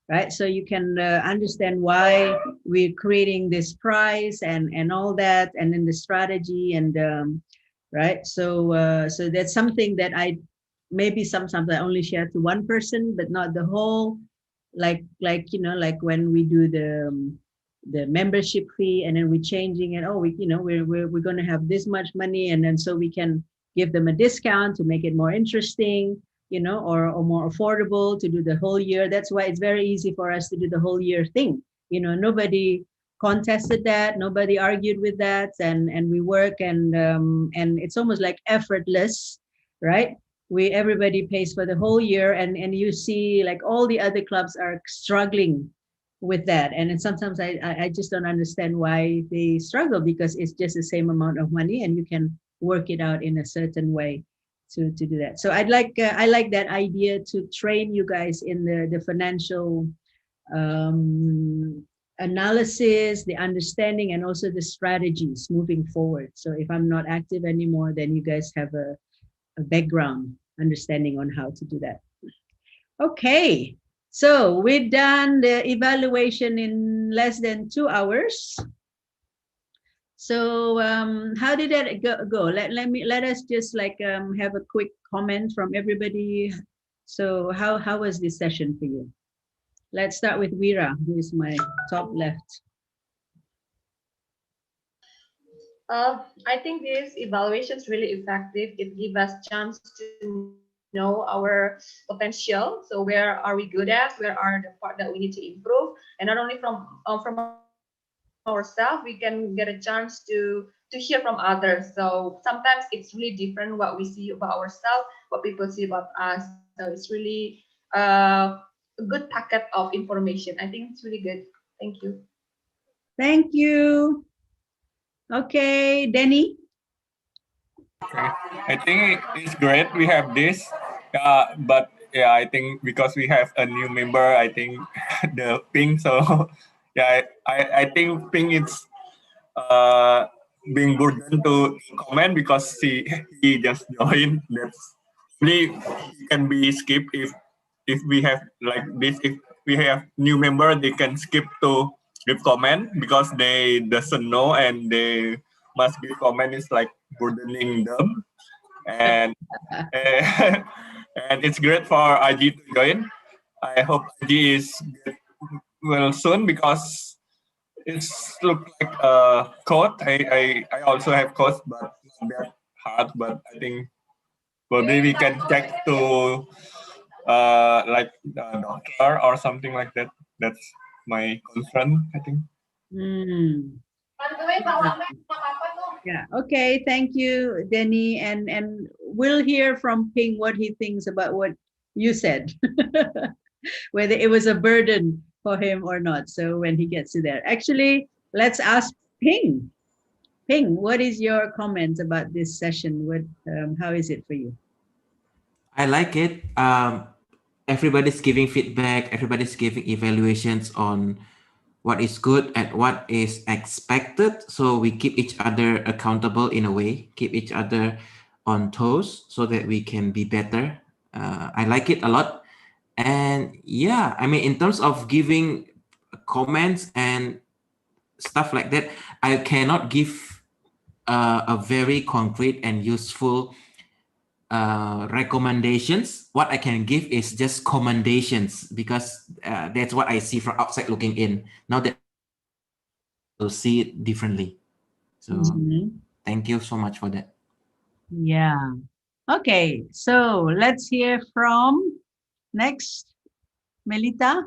right? So you can understand why we're creating this price and all that, and then the strategy and right. So that's something that I maybe sometimes I only share to one person, but not the whole. Like like when we do the membership fee, and then we're changing it. Oh, we're going to have this much money, and then so we can give them a discount to make it more interesting, or more affordable to do the whole year. That's why it's very easy for us to do the whole year thing. Nobody contested that. Nobody argued with that, and we work, and it's almost like effortless, right? Everybody pays for the whole year, and you see like all the other clubs are struggling with that, and then sometimes I just don't understand why they struggle, because it's just the same amount of money and you can work it out in a certain way to do that. So I like that idea to train you guys in the financial analysis, the understanding, and also the strategies moving forward. So if I'm not active anymore, then you guys have a background understanding on how to do that. Okay, so we've done the evaluation in less than 2 hours. So how did that go? Let us just like have a quick comment from everybody. So how was this session for you? Let's start with Veera, who is my top left. I think this evaluation is really effective. It gives us chance to know our potential. So where are we good at? Where are the part that we need to improve? And not only from ourselves, we can get a chance to hear from others. So sometimes it's really different what we see about ourselves, what people see about us. So it's really a good packet of information. I think it's really good. Thank you. Thank you. Okay, Danny. Okay. I think it's great we have this. But yeah, I think because we have a new member, I think the ping. So yeah, I think ping it's being burden to comment because he just joined. That's really can be skipped if we have like this. If we have new member, they can skip to give comment because they doesn't know and they must give comment. It's like burdening them, and and it's great for IG to join. I hope IG is get well soon because it's look like a code. I also have codes, but not that hard. But I think probably we can check to like doctor or something like that. That's my concern, I think. Yeah. Okay. Thank you, Denny, and we'll hear from Ping what he thinks about what you said, whether it was a burden for him or not. So when he gets to there, actually, let's ask Ping. Ping, what is your comment about this session? What, how is it for you? I like it. Everybody's giving feedback. Everybody's giving evaluations on what is good and what is expected. So we keep each other accountable in a way, keep each other on toes so that we can be better. I like it a lot. And yeah, I mean, in terms of giving comments and stuff like that, I cannot give a very concrete and useful recommendations. What I can give is just commendations because that's what I see from outside looking in. Now that to see it differently. So thank you so much for that. Yeah. Okay. So let's hear from next, Melita.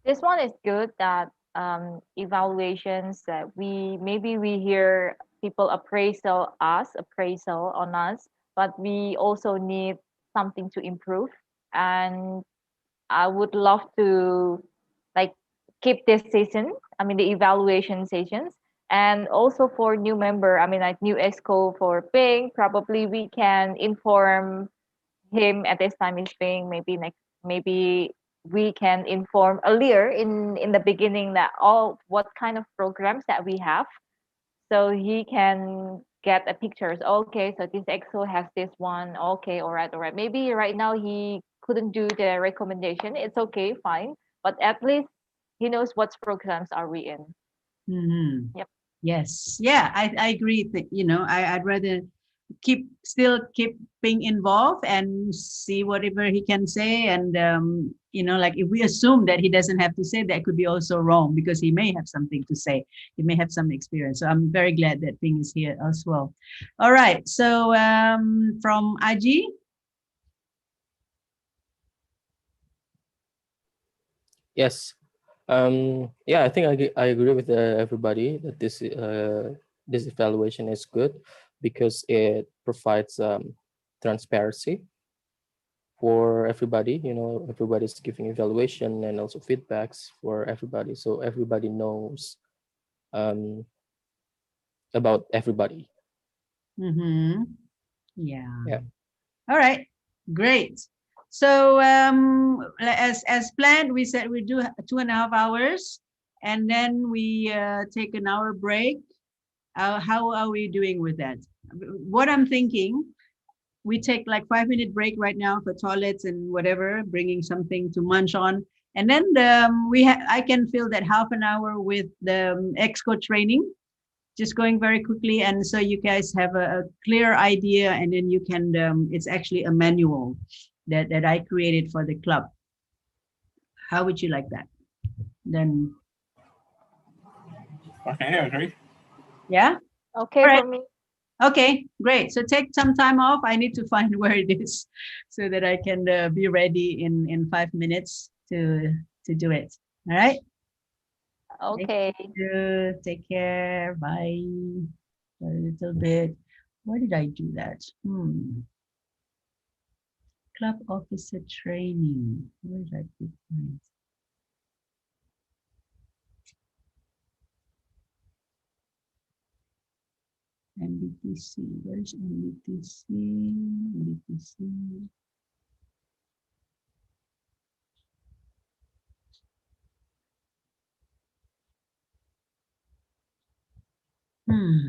This one is good that evaluations that we hear people appraisal on us, but we also need something to improve. And I would love to like keep this session, the evaluation sessions. And also for new member, like new EXCO for Ping, probably we can inform him at this time is Ping, maybe we can inform earlier in the beginning that what kind of programs that we have, so he can get a pictures. Okay, so this EXO has this one. Okay, all right. Maybe right now he couldn't do the recommendation. It's okay, fine. But at least he knows what programs are we in. Yep. Yes. Yeah, I agree. That, I'd rather still keep being involved and see whatever he can say. And, like if we assume that he doesn't have to say, that could be also wrong because he may have something to say. He may have some experience. So I'm very glad that Ping is here as well. All right. So from Aji. Yes. Yeah, I think I agree with everybody that this evaluation is good because it provides transparency for everybody. You know, everybody's giving evaluation and also feedbacks for everybody, so everybody knows um, about everybody. Mm-hmm. Yeah. Yeah. All right. Great. So as planned, we said we do 2.5 hours, and then we take an hour break. How are we doing with that? What I'm thinking, we take like 5-minute break right now for toilets and whatever, bringing something to munch on, and then I can fill that half an hour with the EXCO training, just going very quickly, and so you guys have a clear idea, and then you can it's actually a manual that I created for the club. How would you like that? Then Okay, I agree. yeah. Okay All right. for me. Okay, great. So take some time off. I need to find where it is so that I can be ready in 5 minutes to do it. All right. Okay. Thank you. Take care. Bye. A little bit. Why did I do that? Club officer training. Where did I put mine? MBTC. Where is MBTC? MBTC. Hmm.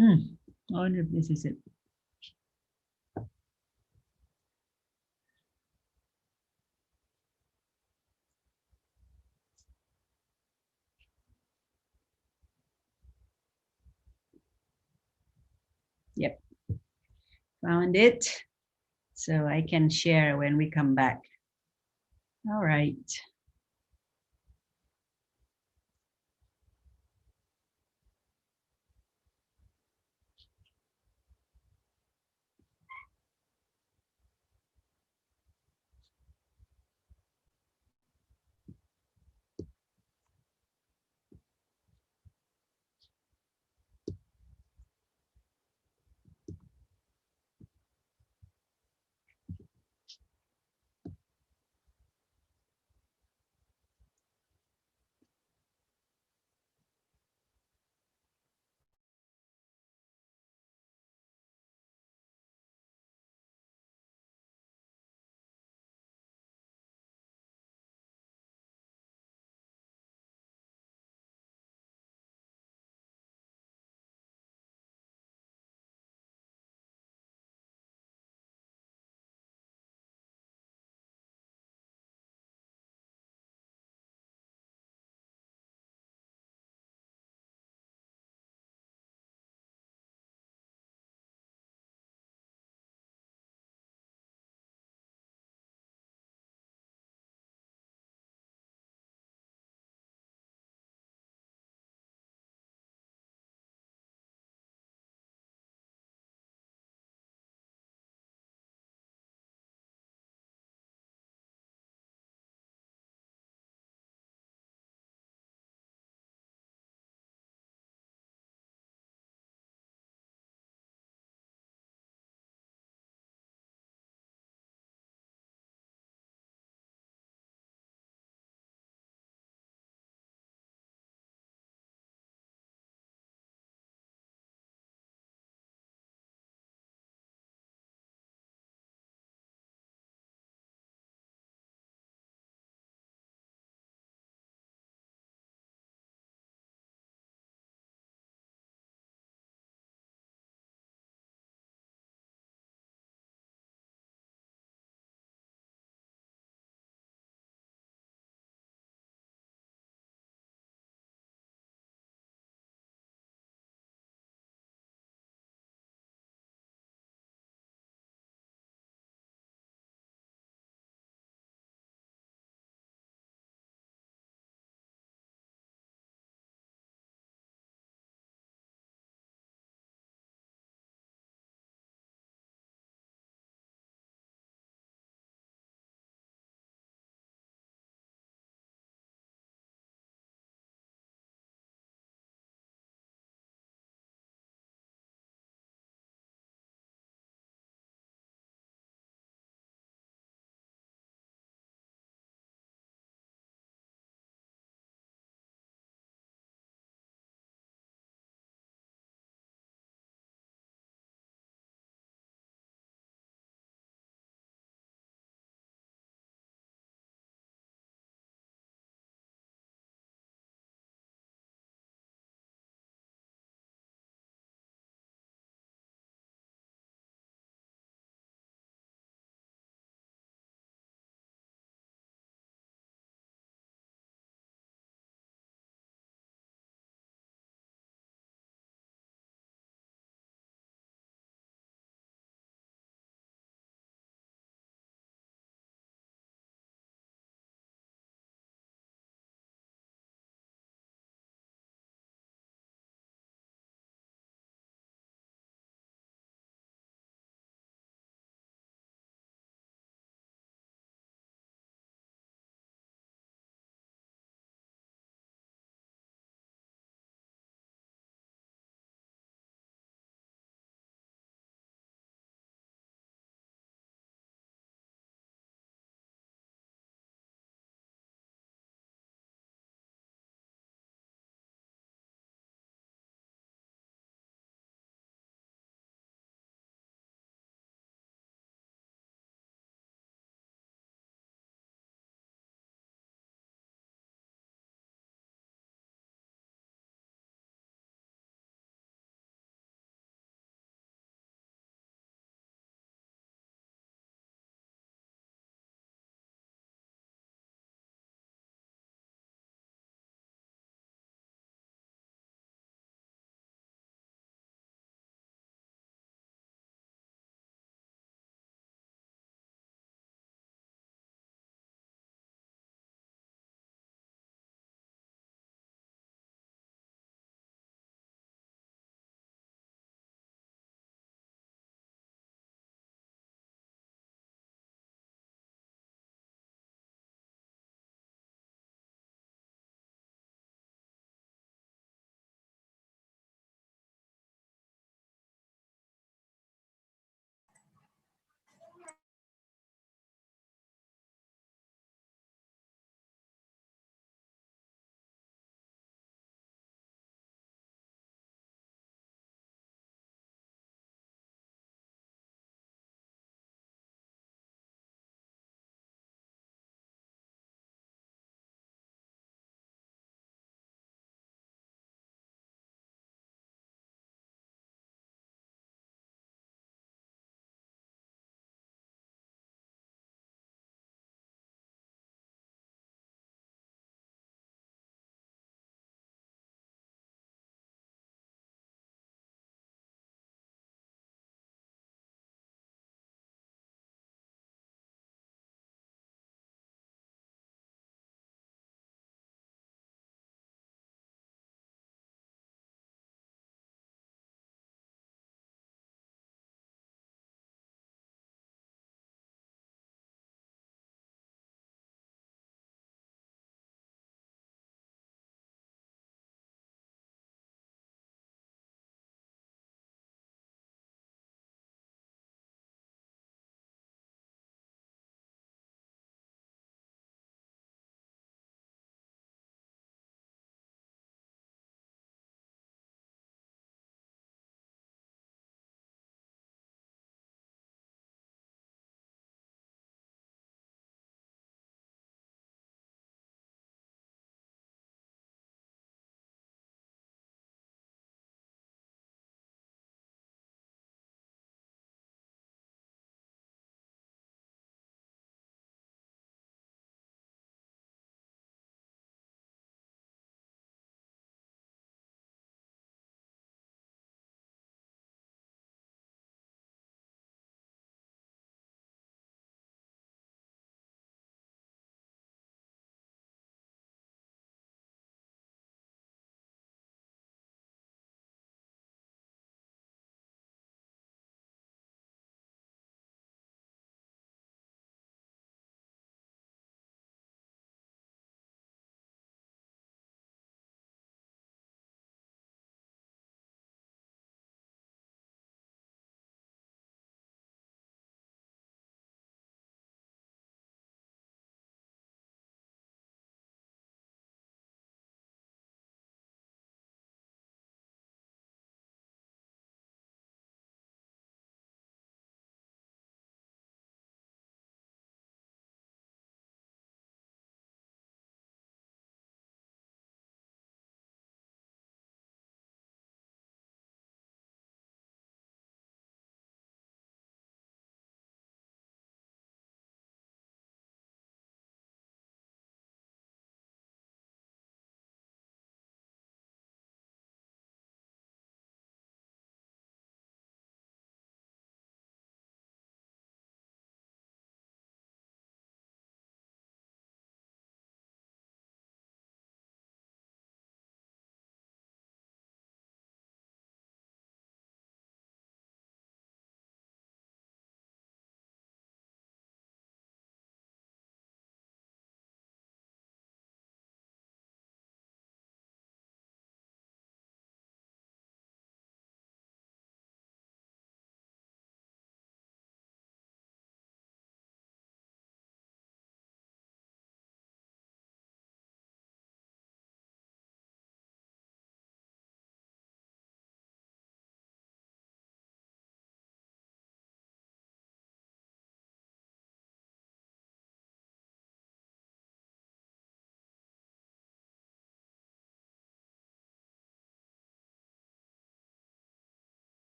I wonder if this is it. Yep. Found it. So I can share when we come back. All right.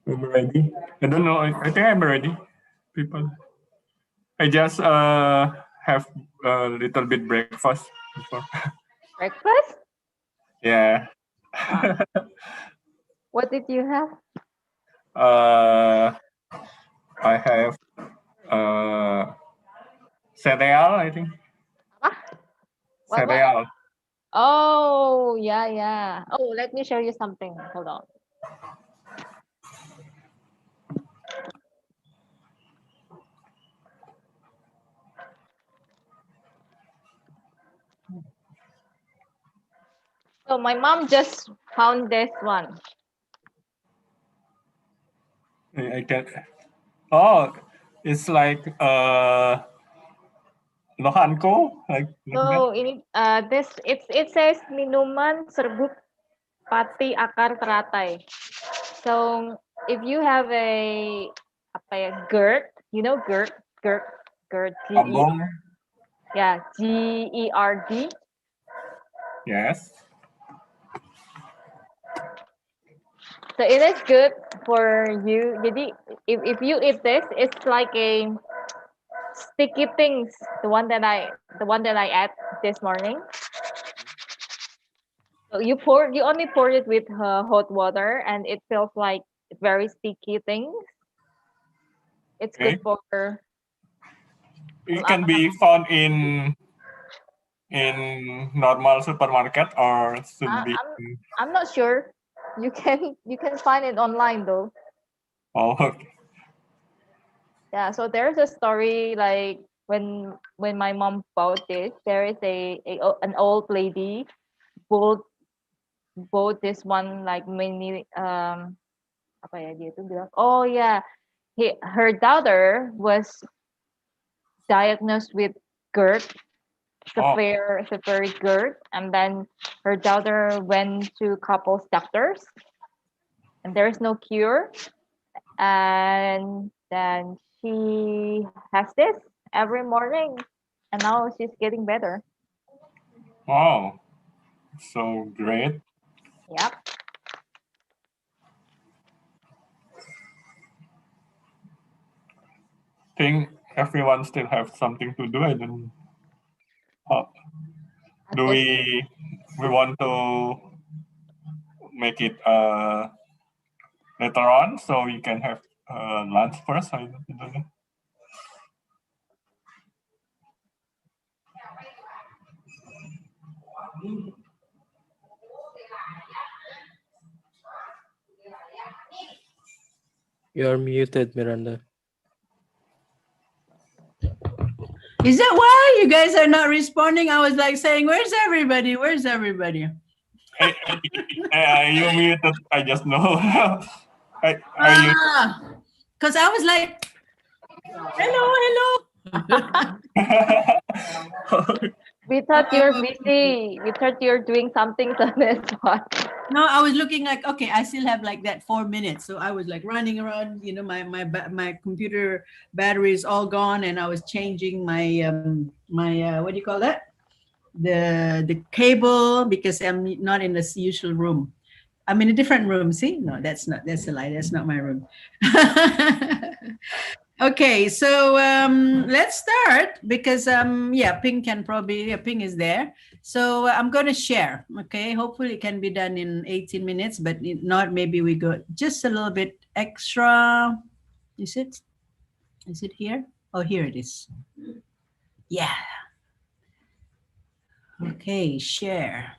I'm ready. I don't know. I think I'm ready. People. I just have a little bit breakfast before. Breakfast? Yeah. Wow. What did you have? uh, I have cereal. I think What? cereal. Oh, yeah, yeah. Oh, let me show you something. Hold on. So my mom just found this one. I can. Oh, it's like lohanko, like that. So ini this it says minuman serbuk pati akar teratai. So if you have a apa ya GERD, you know GERD Ambong. yeah GERD. Yes. So it is good for you. Jadi if you eat this, it's like a sticky things. The one that I ate this morning. So you only pour it with hot water, and it feels like very sticky things. It's good Okay. for. It can be found in normal supermarket or should be. I'm not sure. You can find it online though. Oh, okay. Yeah. So there's a story like when my mom bought this, there is an old lady bought this one like many apa ya dia tuh bilang, oh yeah, her daughter was diagnosed with GERD, severe GERD, and then her daughter went to couples doctors, and there is no cure, and then she has this every morning, and now she's getting better. Wow, so great. Yep. Think everyone still have something to do. I don't. Do we want to make it later on so we can have lunch first? I don't know. You're muted, Miranda. Is that why you guys are not responding? I was like saying, where's everybody? Where's everybody? You muted. I just know. Because I was like, hello. We thought you're busy. We thought you're doing something to this one. No, I was looking like, okay, I still have like that 4 minutes. So I was like running around, you know, my computer battery is all gone, and I was changing my what do you call that? The cable, because I'm not in the usual room. I'm in a different room. See, no, that's a lie. That's not my room. Okay, so let's start because Ping can probably, Ping is there. So I'm going to share. Okay, hopefully it can be done in 18 minutes, but if not, maybe we go just a little bit extra. Is it here? Oh, here it is. Yeah. Okay, share.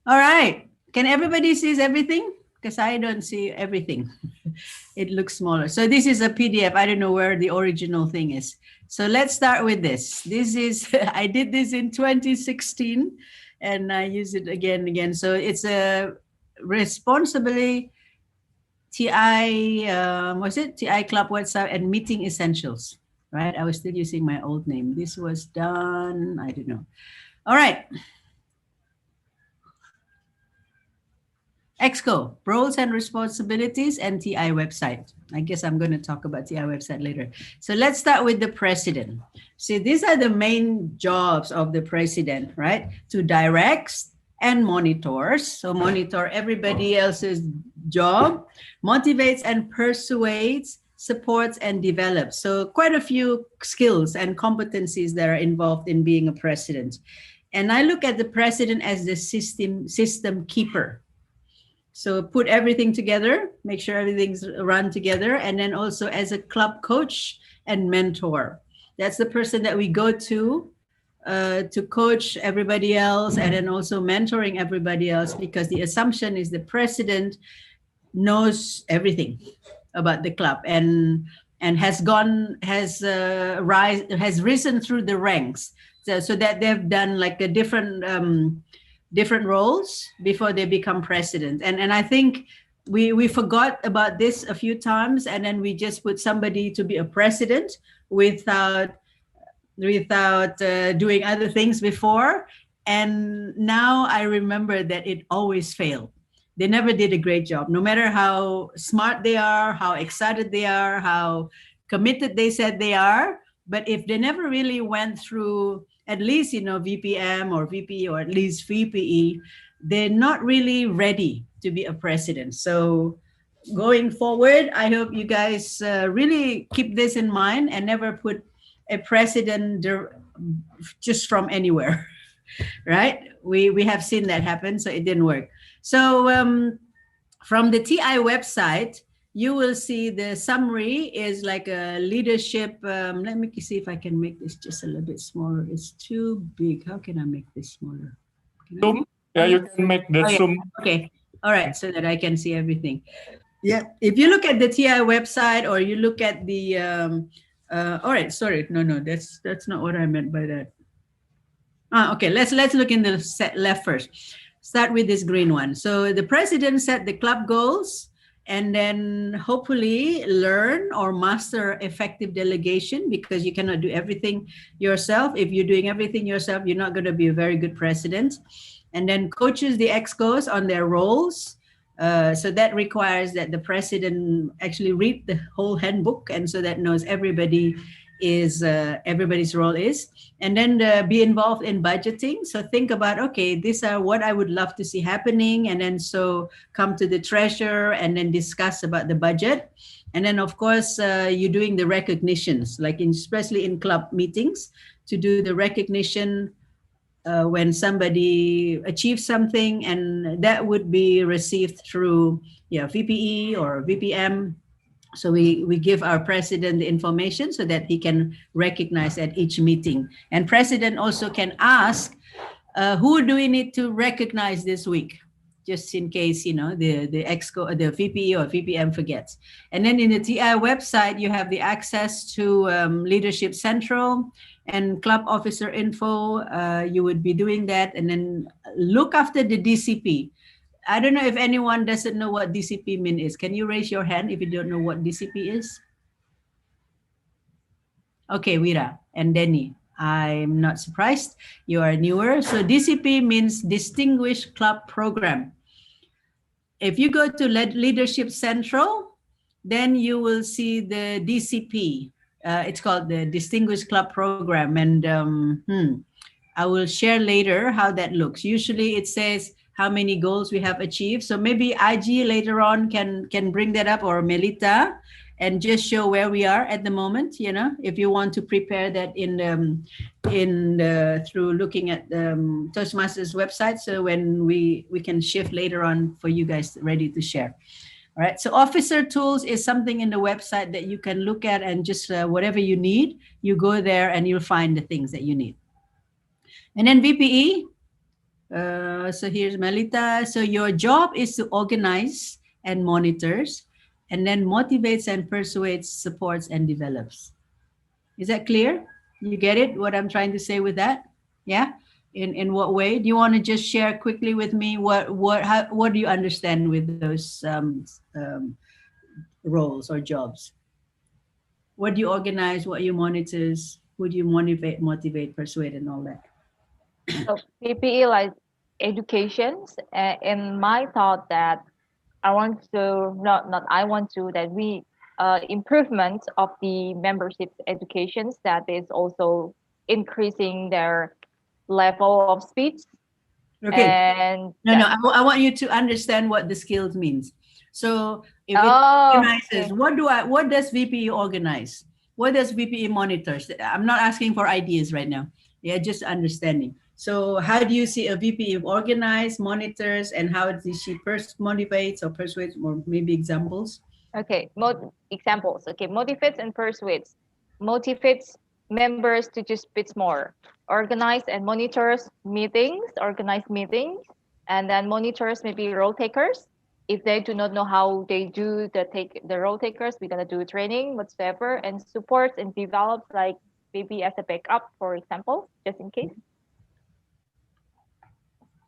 All right. Can everybody see everything? Because I don't see everything. It looks smaller. So this is a PDF. I don't know where the original thing is. So let's start with this. This is, I did this in 2016 and I use it again and again. So it's a responsibly TI, TI Club website and meeting essentials, right? I was still using my old name. This was done, I don't know. All right. EXCO, roles and responsibilities, and TI website. I guess I'm going to talk about TI website later. So let's start with the president. See, these are the main jobs of the president, right? To direct and monitors. So monitor everybody else's job, motivates and persuades, supports and develops. So quite a few skills and competencies that are involved in being a president. And I look at the president as the system keeper. So put everything together, make sure everything's run together, and then also as a club coach and mentor. That's the person that we go to coach everybody else, and then also mentoring everybody else, because the assumption is the president knows everything about the club and has risen through the ranks, so that they've done like a different roles before they become president. And I think we forgot about this a few times, and then we just put somebody to be a president without doing other things before. And now I remember that it always failed. They never did a great job, no matter how smart they are, how excited they are, how committed they said they are. But if they never really went through at least, VPM or VP or at least VPE, they're not really ready to be a president. So going forward, I hope you guys really keep this in mind and never put a president just from anywhere, right? We have seen that happen, so it didn't work. So from the TI website, you will see the summary is like a leadership. Let me see if I can make this just a little bit smaller. It's too big. How can I make this smaller? Zoom? Yeah, you can make the Zoom. Okay. All right, so that I can see everything. Yeah, if you look at the TI website, or you look at the all right, sorry, no, that's not what I meant by that. Okay, let's look in the left first. Start with this green one. So the president set the club goals, and then hopefully learn or master effective delegation, because you cannot do everything yourself. If you're doing everything yourself, you're not going to be a very good president. And then coaches the EXCOs on their roles. So that requires that the president actually read the whole handbook, and so that knows everybody's role is. And then be involved in budgeting. So think about, okay, these are what I would love to see happening, and then so come to the treasurer and then discuss about the budget. And then of course you're doing the recognitions, like especially in club meetings, to do the recognition when somebody achieves something, and that would be received through VPE or VPM. So we give our president the information so that he can recognize at each meeting. And president also can ask, who do we need to recognize this week? Just in case, the EXCO, the VPE or VPM forgets. And then in the TI website, you have the access to Leadership Central and club officer info. You would be doing that, and then look after the DCP. I don't know if anyone doesn't know what DCP mean is. Can you raise your hand if you don't know what DCP is? Okay, Wira and Denny. I'm not surprised. You are newer. So DCP means Distinguished Club Program. If you go to Leadership Central, then you will see the DCP. It's called the Distinguished Club Program. And I will share later how that looks. Usually it says how many goals we have achieved. So maybe IG later on can bring that up, or Melita, and just show where we are at the moment. If you want to prepare that through looking at the Toastmasters website, so when we can shift later on for you guys ready to share. All right. So officer tools is something in the website that you can look at, and just whatever you need, you go there and you'll find the things that you need. And then VPE. So here's Melita. So your job is to organize and monitors, and then motivates and persuades, supports and develops. Is that clear? You get it? What I'm trying to say with that? Yeah. In what way? Do you want to just share quickly with me what do you understand with those roles or jobs? What do you organize? What you monitors? Who do you motivate, persuade, and all that? So PPE like educations, in my thought that I want to that we improvement of the membership educations, that is also increasing their level of speech Okay. And No, yeah. no. I want you to understand what the skills means. So if it Oh, organizes, okay. what does VPE organize? What does VPE monitors? I'm not asking for ideas right now. Yeah, just understanding. So how do you see a VPE organize, monitors, and how does she motivates or persuades, or maybe examples? Okay, examples. Okay, motivates and persuades. Motivates members to just bit more. Organize and monitors meetings, organize meetings, and then monitors maybe role takers. If they do not know how they do the role takers, we're gonna do training whatsoever, and supports and develops like maybe as a backup, for example, just in case.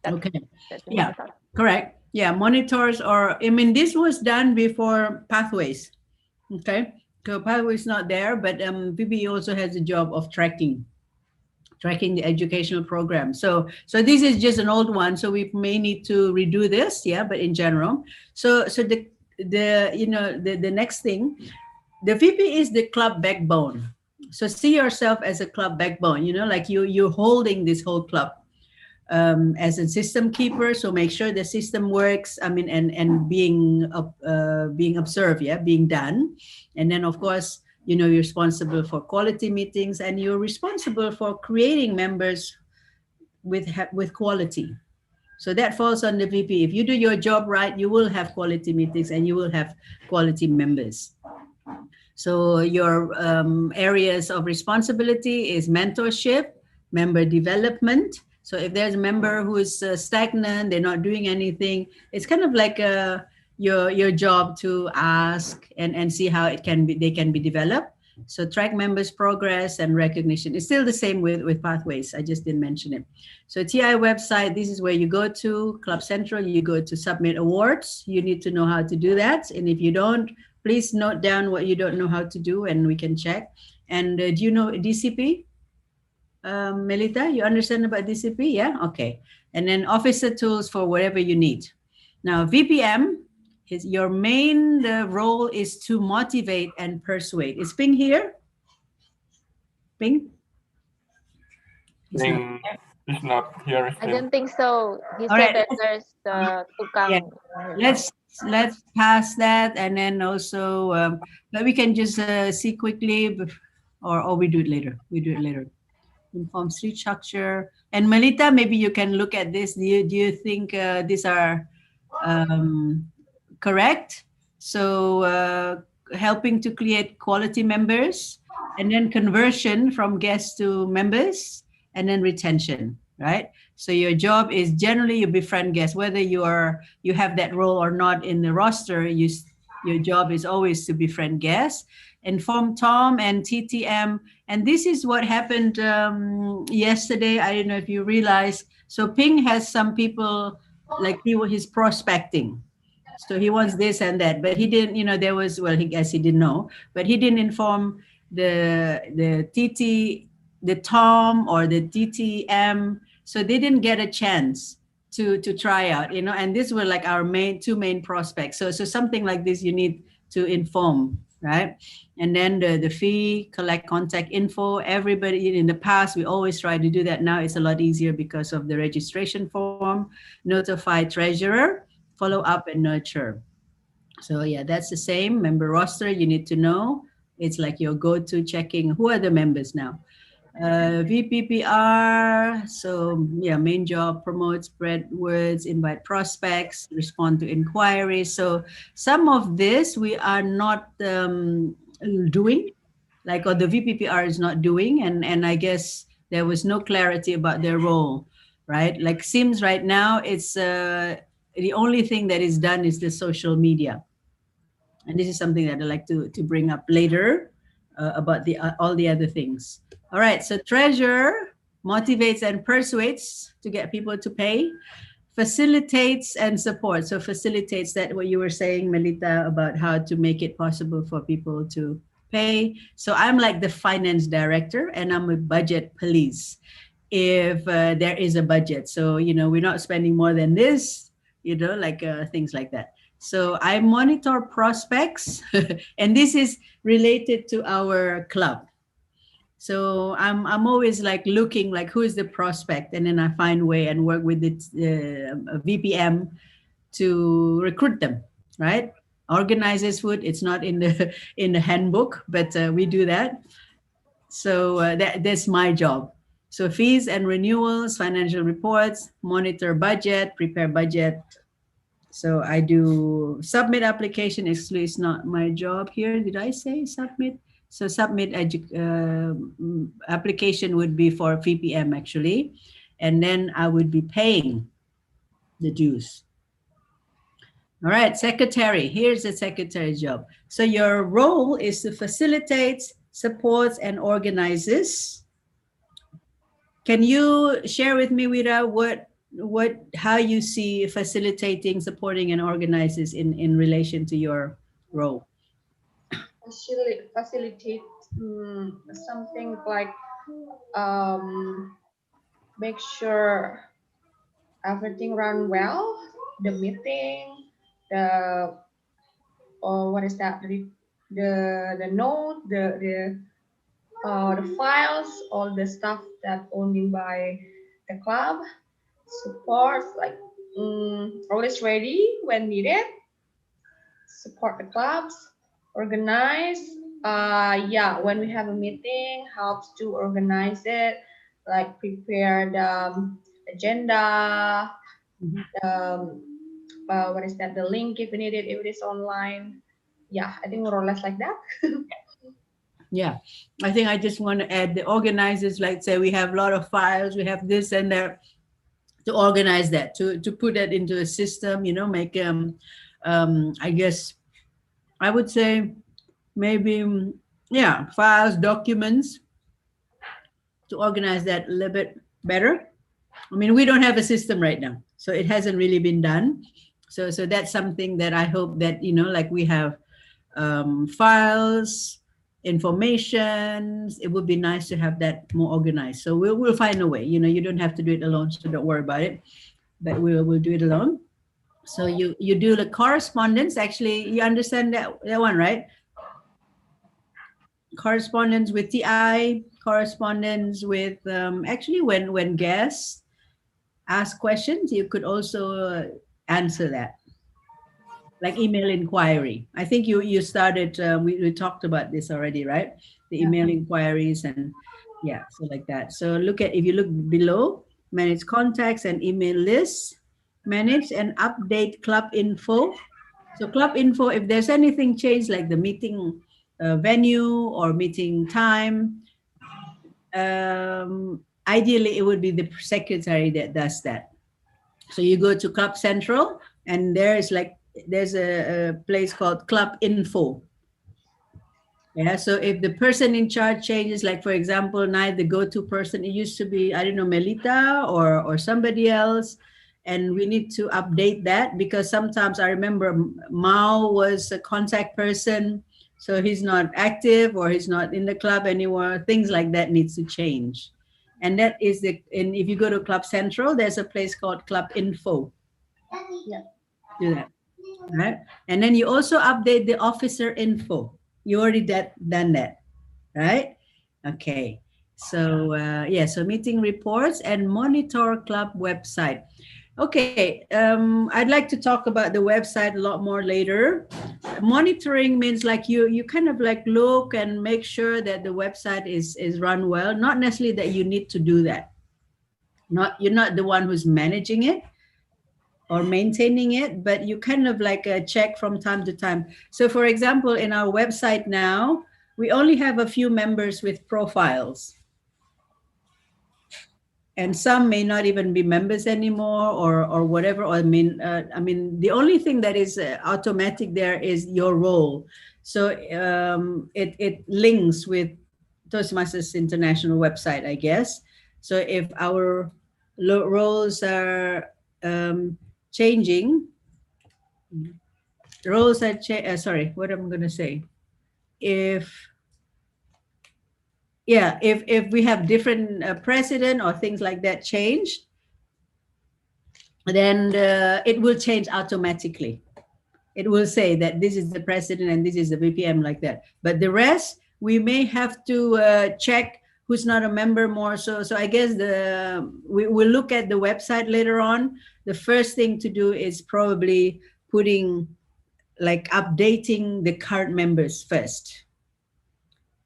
That's, Okay. that's the Yeah. monitor. Correct. Yeah, monitors, or I mean, this was done before pathways. Okay, so pathway is not there, but VPE also has a job of tracking the educational program. So this is just an old one, so we may need to redo this. Yeah, but in general, so the next thing, the VP is the club backbone. So see yourself as a club backbone. Like you're holding this whole club as a system keeper. So make sure the system works. I mean, and being observed, yeah, being done, and then of course, you're responsible for quality meetings, and you're responsible for creating members with quality. So that falls on the VP. If you do your job right, you will have quality meetings and you will have quality members. So your areas of responsibility is mentorship, member development. So if there's a member who is stagnant, they're not doing anything, it's kind of like your job to ask and see how they can be developed. So track members' progress and recognition. It's still the same with pathways. I just didn't mention it. So TI website, this is where you go to Club Central, you go to submit awards. You need to know how to do that. And if you don't, please note down what you don't know how to do and we can check. And do you know DCP? Melita, you understand about DCP? Yeah, okay. And then officer tools for whatever you need. Now, VPM, your main role is to motivate and persuade. Is Ping here? Ping? He's not Thing here. is not here I still. don't think so. He All said right. that there's the tukang. Yeah. Let's pass that, and then also, but we can just see quickly, or we do it later. We do it later. Inform street structure. And Melita, maybe you can look at this. Do you think these are correct? So helping to create quality members, and then conversion from guests to members, and then retention, right? So your job is generally you befriend guests, whether you have that role or not in the roster. Your job is always to befriend guests. Inform Tom and TTM, and this is what happened yesterday. I don't know if you realize. So Ping has some people like he's prospecting. So he wants this and that, but he didn't. There was he guess he didn't know, but he didn't inform the TT, the Tom or the TTM, so they didn't get a chance to try out. And these were like our two main prospects. So something like this you need to inform, right? And then the fee, collect contact info. Everybody in the past, we always try to do that. Now it's a lot easier because of the registration form. Notify treasurer, follow up and nurture. So yeah, that's the same. Member roster, you need to know. It's like your go-to checking who are the members now. VPPR, so yeah, main job, promote, spread words, invite prospects, respond to inquiries. So some of this we are not doing, or the VPPR is not doing, and I guess there was no clarity about their role, right? Like Sims right now, it's the only thing that is done is the social media. And this is something that I'd like to bring up later about all the other things. All right, so treasure motivates and persuades to get people to pay, facilitates and supports. So facilitates that what you were saying, Melita, about how to make it possible for people to pay. So I'm like the finance director and I'm a budget police if there is a budget. So, we're not spending more than this, things like that. So I monitor prospects and this is related to our club. So I'm always like looking like who is the prospect, and then I find way and work with the VPM to recruit them, right? Organizers would, it's not in the in the handbook, but we do that. So that's my job. So fees and renewals, financial reports, monitor budget, prepare budget. So I do submit application. Actually, it's not my job here. Did I say submit? So submit application would be for VPM actually, and then I would be paying the dues. All right, secretary. Here's the secretary job. So your role is to facilitate, supports, and organizes. Can you share with me, Wira, how you see facilitating, supporting, and organizes in relation to your role? Facilitate something like make sure everything run well, the meeting, the what is that, the note, the files, all the stuff that owned by the club, support, like always ready when needed, support the clubs, organize. Yeah, when we have a meeting, helps to organize it, like prepare the agenda, what is that, the link if needed, if it is online. Yeah, I think more or less like that. Yeah, I think I just want to add the organizers, like say we have a lot of files, we have this and that, to organize that, to put that into a system, you know, make I guess I would say maybe yeah, files, documents, to organize that a little bit better. I mean, we don't have a system right now, so it hasn't really been done. So that's something that I hope that, you know, like we have files, information. It would be nice to have that more organized. So we'll find a way. You know, you don't have to do it alone, so don't worry about it. But we'll do it alone. So you do the correspondence. Actually, you understand that one, right? Correspondence with TI, correspondence with actually when guests ask questions, you could also answer that, like email inquiry. I think you started, we talked about this already, right? The email inquiries and yeah, so like that. So if you look below, manage contacts and email lists, manage and update club info. So club info, if there's anything changed, like the meeting venue or meeting time, ideally it would be the secretary that does that. So you go to Club Central and there's a place called Club Info. Yeah, so if the person in charge changes, like for example, now the go-to person, it used to be, I don't know, Melita or somebody else, and we need to update that, because sometimes I remember Mao was a contact person, so he's not active or he's not in the club anymore. Things like that needs to change. And that is and if you go to Club Central, there's a place called Club Info. Yeah. Do that. Right? And then you also update the officer info. You already done that, right? Okay. So yeah, so meeting reports and monitor club website. Okay, I'd like to talk about the website a lot more later. Monitoring means like you kind of like look and make sure that the website is run well. Not necessarily that you need to do that. You're not the one who's managing it or maintaining it, but you kind of like check from time to time. So for example, in our website now, we only have a few members with profiles. And some may not even be members anymore or whatever. Or I mean, the only thing that is automatic there is your role. So it links with Toastmasters International website, I guess. So if our roles are changing, roles are sorry, what I'm going to say, if we have different president or things like that changed, then it will change automatically. It will say that this is the president and this is the VPM, like that. But the rest, we may have to check who's not a member more. So I guess we'll look at the website later on. The first thing to do is probably putting, like, updating the current members first.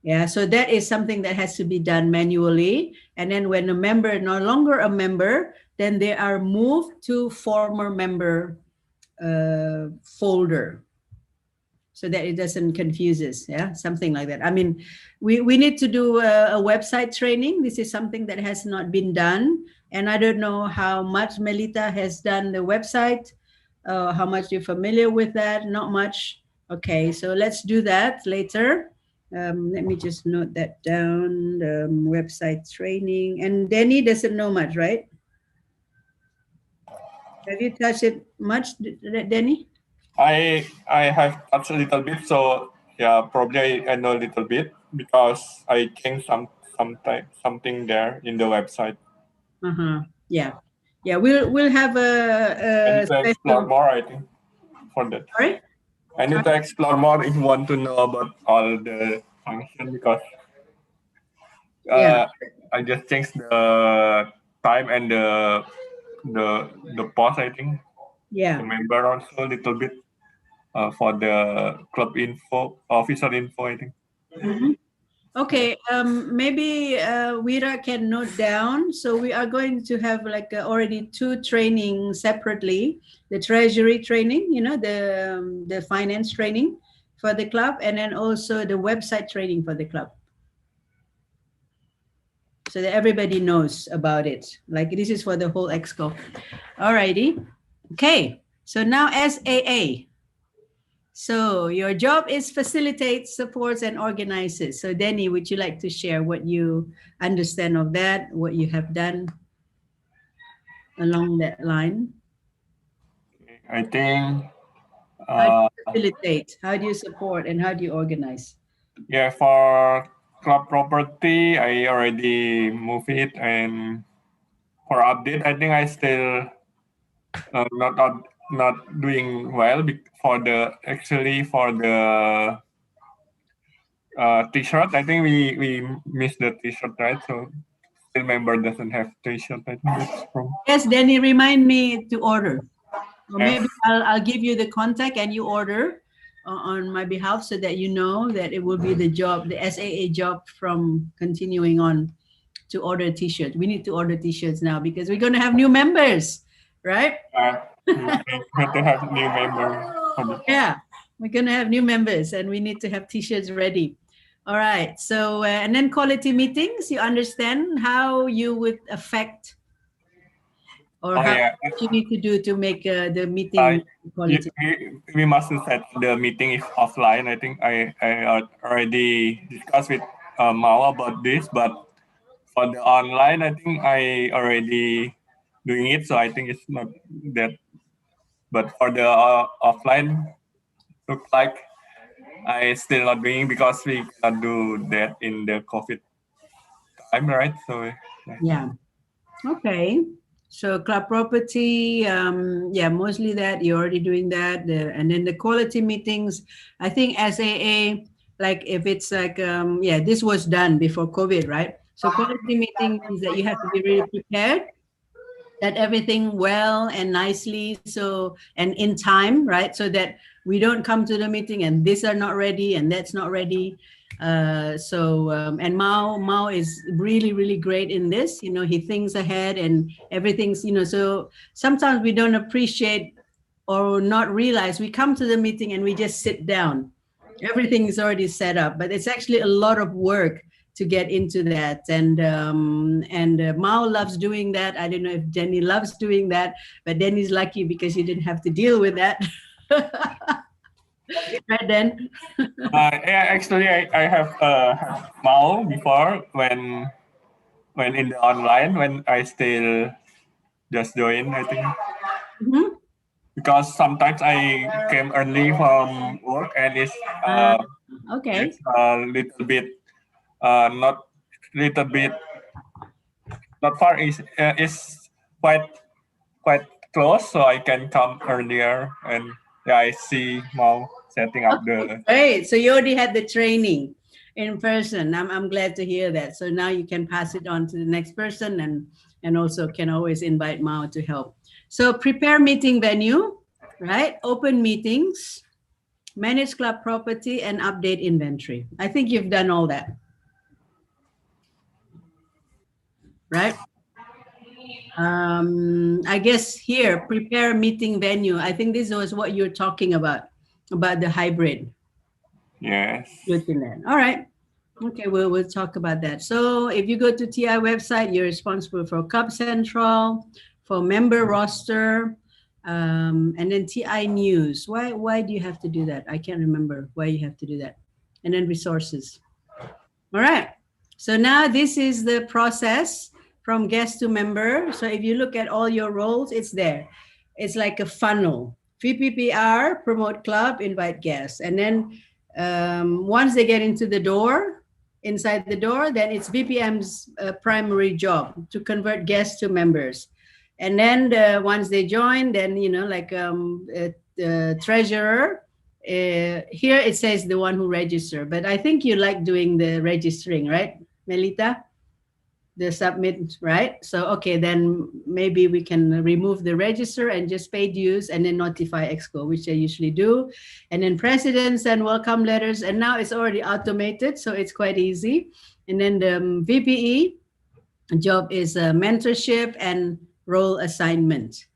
Yeah, so that is something that has to be done manually. And then when a member is no longer a member, then they are moved to former member folder, so that it doesn't confuse us. Yeah, something like that. I mean, we need to do a website training. This is something that has not been done. And I don't know how much Melita has done the website, how much you're familiar with that. Not much. Okay, so let's do that later. Let me just note that down, website training. And Danny doesn't know much, right? Have you touched it much, Danny? I have touched a little bit, so yeah, probably I know a little bit because I changed something there in the website. Yeah, we'll have I need to explore more, I think, for that. Sorry? I need to explore more if you want to know about all the function, because Yeah. I just changed the time and the post, I think. Yeah. Remember also a little bit for the club info, officer info, I think. Okay, maybe Wira can note down. So we are going to have like already 2 trainings separately: the treasury training, the finance training for the club, and then also the website training for the club, so that everybody knows about it. Like, this is for the whole EXCO. Alrighty. Okay. So now SAA. So your job is facilitate, supports, and organizes. So Danny, would you like to share what you understand of that, what you have done along that line? I think. How do you facilitate? How do you support? And how do you organize? Yeah, for club property, I already moved it, and for update, I think I still not doing well for the t-shirt. I think we missed the t-shirt, right? So still member doesn't have t-shirt. I think that's from. Yes, Danny, remind me to order. Or Yes. maybe I'll give you the contact and you order on my behalf, so that you know that it will be the job, the SAA job from continuing on, to order t-shirts. We need to order t-shirts now because we're going to have new members, right? We have to have new member. Yeah, we're going to have new members and we need to have t-shirts ready. All right. So, and then quality meetings, you understand how you would affect, or how what you need to do to make the meeting quality. We must set the meeting if offline. I think I already discussed with Mao about this, but for the online, I think I already doing it. So I think it's not that. But for the offline, look like I still not doing, because we cannot do that in the COVID time, right? So Yeah. Okay. So club property, yeah, mostly that you're already doing that. And then the quality meetings, I think SAA, like if it's like, yeah, this was done before COVID, right? So quality meeting means that you have to be really prepared, that everything well and nicely, so, and in time, right? So that we don't come to the meeting and these are not ready and that's not ready. And Mao is really great in this. He thinks ahead and everything's, so sometimes we don't appreciate or not realize, we come to the meeting and we just sit down, everything is already set up, but it's actually a lot of work to get into that. And Mao loves doing that. I don't know if Danny loves doing that, but Danny's lucky because he didn't have to deal with that. Right then. yeah, actually, I have Mao before, when in the online, when I still just join, I think. Because sometimes I came early from work and it's okay. it's a little bit not far, is quite close, so I can come earlier, and yeah, I see Mao setting up the. Great. So you already had the training. in person. I'm glad to hear that. So now you can pass it on to the next person, and also can always invite Mao to help. So prepare meeting venue, right? Open meetings, manage club property, and update inventory. I think you've done all that, right? I guess here, prepare meeting venue. I think this was what you're talking about the hybrid. Yes. Good to know. All right. Okay, we'll talk about that. So if you go to TI website, you're responsible for Club Central, for member roster, and then TI News. Why do you have to do that? I can't remember why you have to do that. And then resources. All right. So now this is the process from guest to member. So if you look at all your roles, it's there. It's like a funnel. VPPR, promote club, invite guests. And then once they get into the door, inside the door, then it's VPM's primary job to convert guests to members. And then once they join, then, you know, like the treasurer, here it says the one who register, but I think you like doing the registering, right, Melita? The submit, right? So, okay, then maybe we can remove the register and just pay dues and then notify EXCO, which I usually do. And then president send welcome letters, and now it's already automated, so it's quite easy. And then the VPE job is mentorship and role assignment.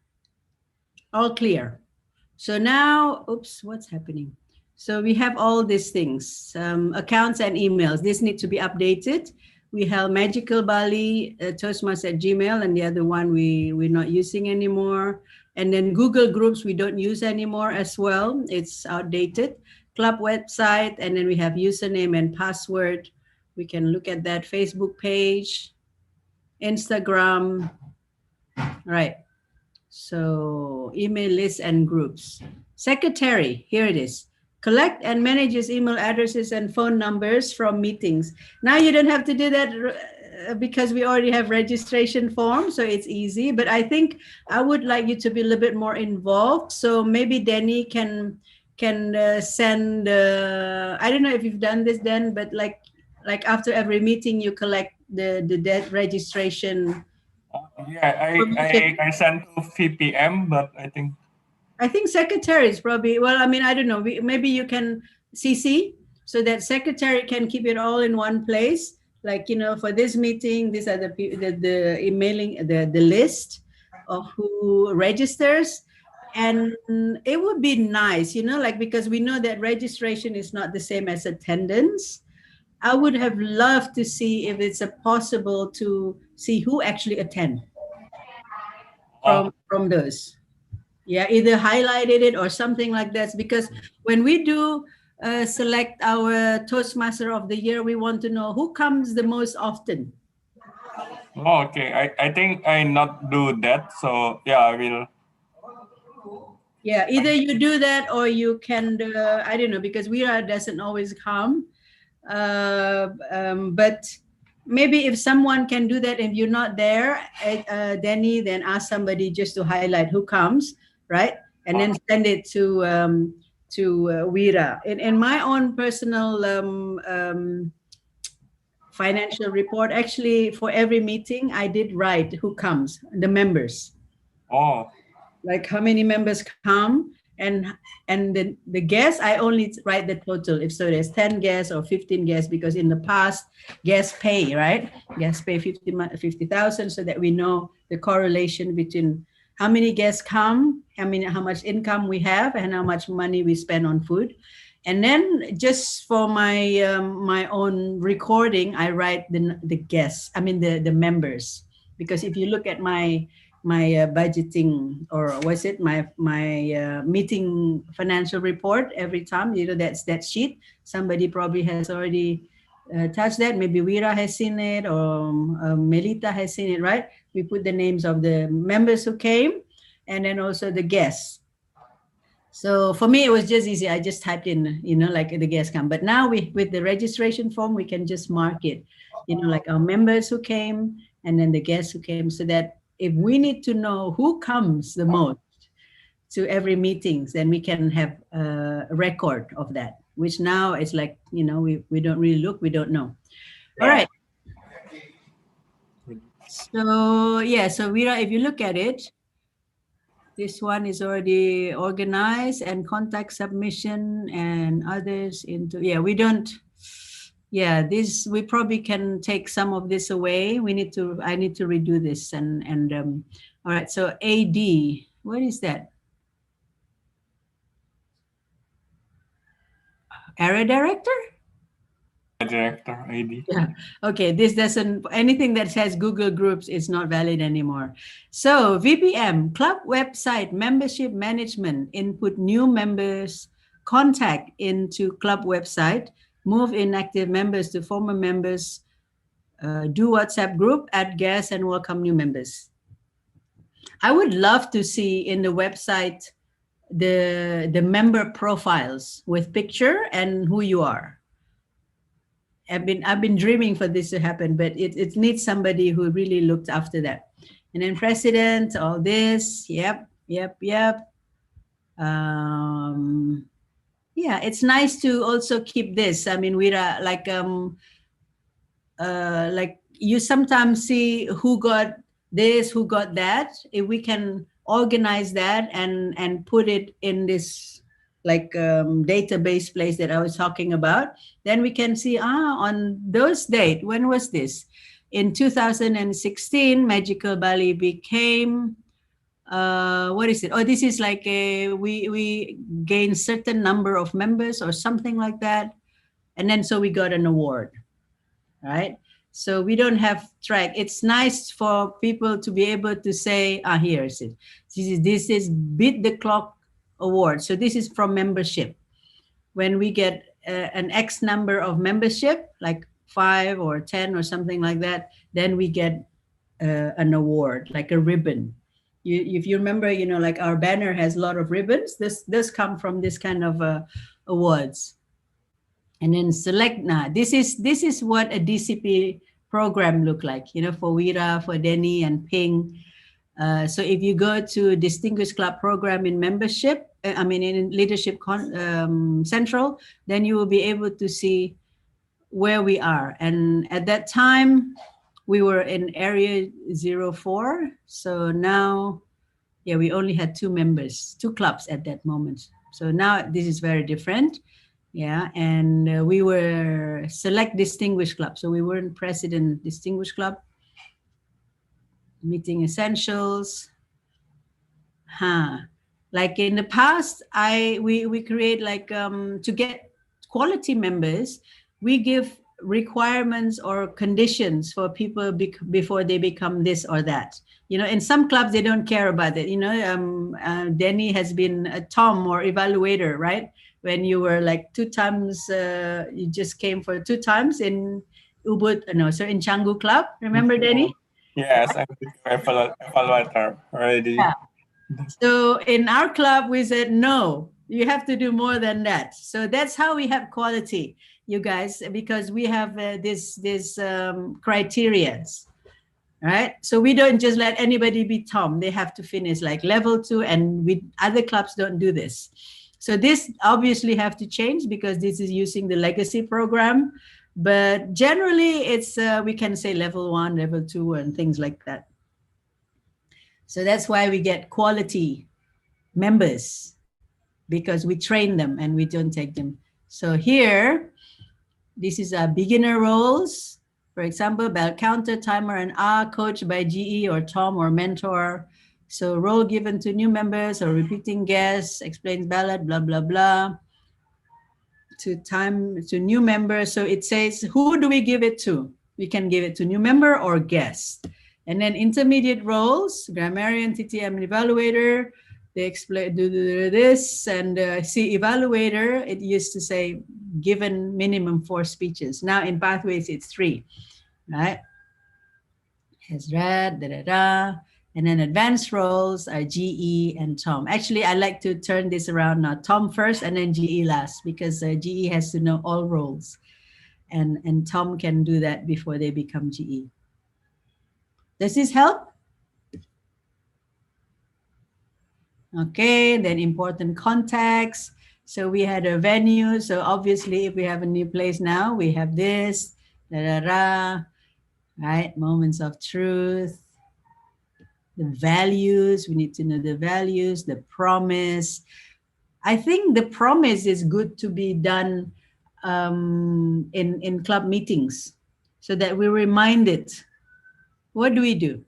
All clear. So now, oops, what's happening? So we have all these things, accounts and emails. This need to be updated. We have Magical Bali, Toastmasters at Gmail, and the other one we're not using anymore. And then Google Groups we don't use anymore as well. It's outdated. Club website, and then we have username and password. We can look at that. Facebook page, Instagram, right. So email lists and groups. Secretary, here it is. Collect and manages email addresses and phone numbers from meetings. Now you don't have to do that because we already have registration forms, so it's easy. But I think I would like you to be a little bit more involved. So maybe Danny can send. I don't know if you've done this, Dan, but like after every meeting, you collect the debt registration. Yeah, I sent to VPM, but I think secretary is probably, well, I mean, I don't know. Maybe you can CC so that secretary can keep it all in one place. Like, you know, for this meeting, these are the emailing, the list of who registers. And it would be nice, you know, like, because we know that registration is not the same as attendance. I would have loved to see if it's possible to see who actually attend from those. Yeah, either highlighted it or something like that. Because when we do select our Toastmaster of the year, we want to know who comes the most often. Oh, okay. I think I not do that. So yeah, I will. Yeah, either you do that or you can, I don't know, because Vira doesn't always come. But maybe if someone can do that, if you're not there, Danny, then ask somebody just to highlight who comes, right? And then send it to Vira. In my own personal financial report, actually, for every meeting, I did write who comes, the members. Oh. Like how many members come, and the guests, I only write the total. If so, there's 10 guests or 15 guests, because in the past, guests pay, right? Guests pay 50,000, so that we know the correlation between how many guests come, how much income we have, and how much money we spend on food. And then just for my my own recording, I write the guests, the members, because if you look at my budgeting, or was it my meeting financial report every time, you know, that's that sheet, somebody probably has already touched that. Maybe Vira has seen it, or Melita has seen it, right? We put the names of the members who came, and then also the guests. So for me, it was just easy. I just typed in, you know, like the guests come. But now with the registration form, we can just mark it, you know, like our members who came and then the guests who came, so that if we need to know who comes the most to every meetings, then we can have a record of that. which now is like, you know, we don't really look, we don't know. All Yeah. right. So yeah, so Veera, if you look at it, this one is already organized and contact submission and others into, yeah, we don't, yeah, this, we probably can take some of this away. We need to, I need to redo this all right, so AD, what is that? Area director? Director ID. Yeah. Okay. This doesn't, anything that says Google Groups is not valid anymore. So VPM, club website, membership management, input new members, contact into club website, move inactive members to former members, do WhatsApp group, add guests, and welcome new members. I would love to see in the website the member profiles with picture and who you are. I've been dreaming for this to happen, but it needs somebody who really looked after that. And then president, all this, yep. Yeah, it's nice to also keep this. I mean, we're like you sometimes see who got this, who got that. If we can organize that and put it in this like database place that I was talking about, then we can see, on those date, when was this? In 2016, Magical Bali became, what is it? Oh, this is like we gained certain number of members or something like that. And then so we got an award, right? So we don't have track. It's nice for people to be able to say, here is it. This is Beat the Clock award. So this is from membership. When we get an X number of membership, like 5 or 10 or something like that, then we get an award, like a ribbon. If you remember, you know, like our banner has a lot of ribbons. This come from this kind of awards. And then select, this is what a DCP program look like, you know, for Veera, for Denny and Ping. So if you go to Distinguished Club Program in membership, in Leadership Central, then you will be able to see where we are. And at that time, we were in area 04. So now, yeah, we only had 2 members, 2 clubs at that moment. So now this is very different. Yeah, and we were select distinguished club. So we weren't president distinguished club. Meeting essentials. Like in the past, we create like to get quality members, we give requirements or conditions for people before they become this or that. You know, in some clubs they don't care about it. You know, Denny has been a Tom or evaluator, right? When you were like 2 times, you just came for 2 times in Ubud, so in Canggu Club. Remember, Denny? Yes, I'm evaluator already. Yeah. So in our club, we said, no, you have to do more than that. So that's how we have quality, you guys, because we have this criteria, right? So we don't just let anybody be Tom. They have to finish like level 2, and other clubs don't do this. So this obviously have to change because this is using the legacy program. But generally, it's we can say level 1, level 2, and things like that. So that's why we get quality members, because we train them and we don't take them. So here, this is a beginner roles. For example, bell counter, timer, and coached by GE or Tom or mentor. So role given to new members or repeating guests, explains ballot, blah, blah, blah. To new members. So it says, who do we give it to? We can give it to new member or guest. And then intermediate roles, grammarian, TTM, and evaluator. They explain, do this, and see evaluator, it used to say given minimum 4 speeches. Now in pathways, it's 3, right? Has read, And then advanced roles are GE and Tom. Actually, I like to turn this around now. Tom first and then GE last, because GE has to know all roles. And Tom can do that before they become GE. Does this help? Okay, then important contacts. So we had a venue. So obviously, if we have a new place now, we have this, right? Moments of truth, the values. We need to know the values, the promise. I think the promise is good to be done in club meetings so that we're reminded. What do we do?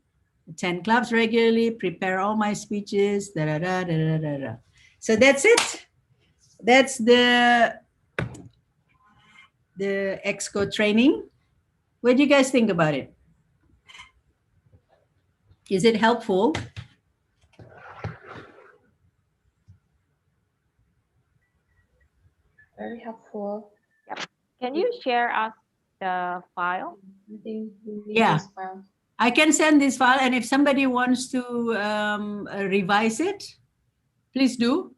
Attend clubs regularly, prepare all my speeches, So that's it. That's the EXCO training. What do you guys think about it? Is it helpful? Very helpful. Can you share us the file? I think we need Yeah. this file. I can send this file, and if somebody wants to revise it, please do.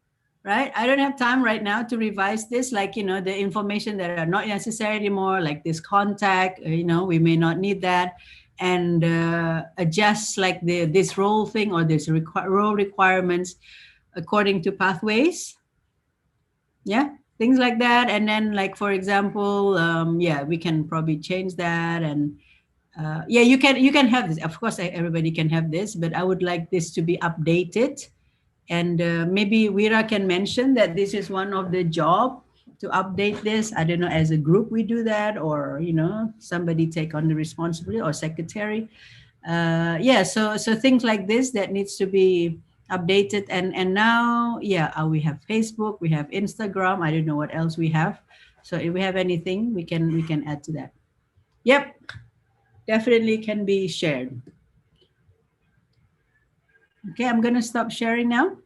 Right? I don't have time right now to revise this, like, you know, the information that are not necessary anymore, like this contact, you know, we may not need that, and adjust like this role thing or this role requirements according to pathways. Yeah, things like that. And then, like, for example, yeah, we can probably change that. And yeah, you can have this. Of course, everybody can have this, but I would like this to be updated. And maybe Wira can mention that this is one of the job to update this. I don't know, as a group we do that, or, you know, somebody take on the responsibility, or secretary. Yeah, so things like this that needs to be updated. And now, yeah, we have Facebook, we have Instagram. I don't know what else we have. So if we have anything, we can add to that. Yep, definitely can be shared. Okay, I'm gonna stop sharing now.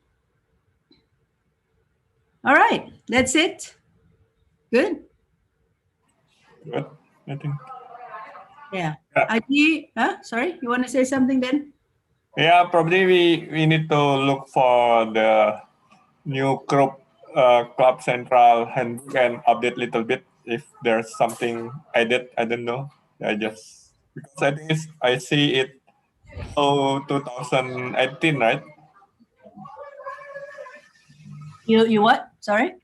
All right, that's it. Good. Good, I think. Yeah. Yeah. Aji, sorry, you want to say something then? Yeah, probably we need to look for the new group club central handbook and update little bit if there's something added. I don't know. I just because I think I see it 2018, right? You what? Sorry.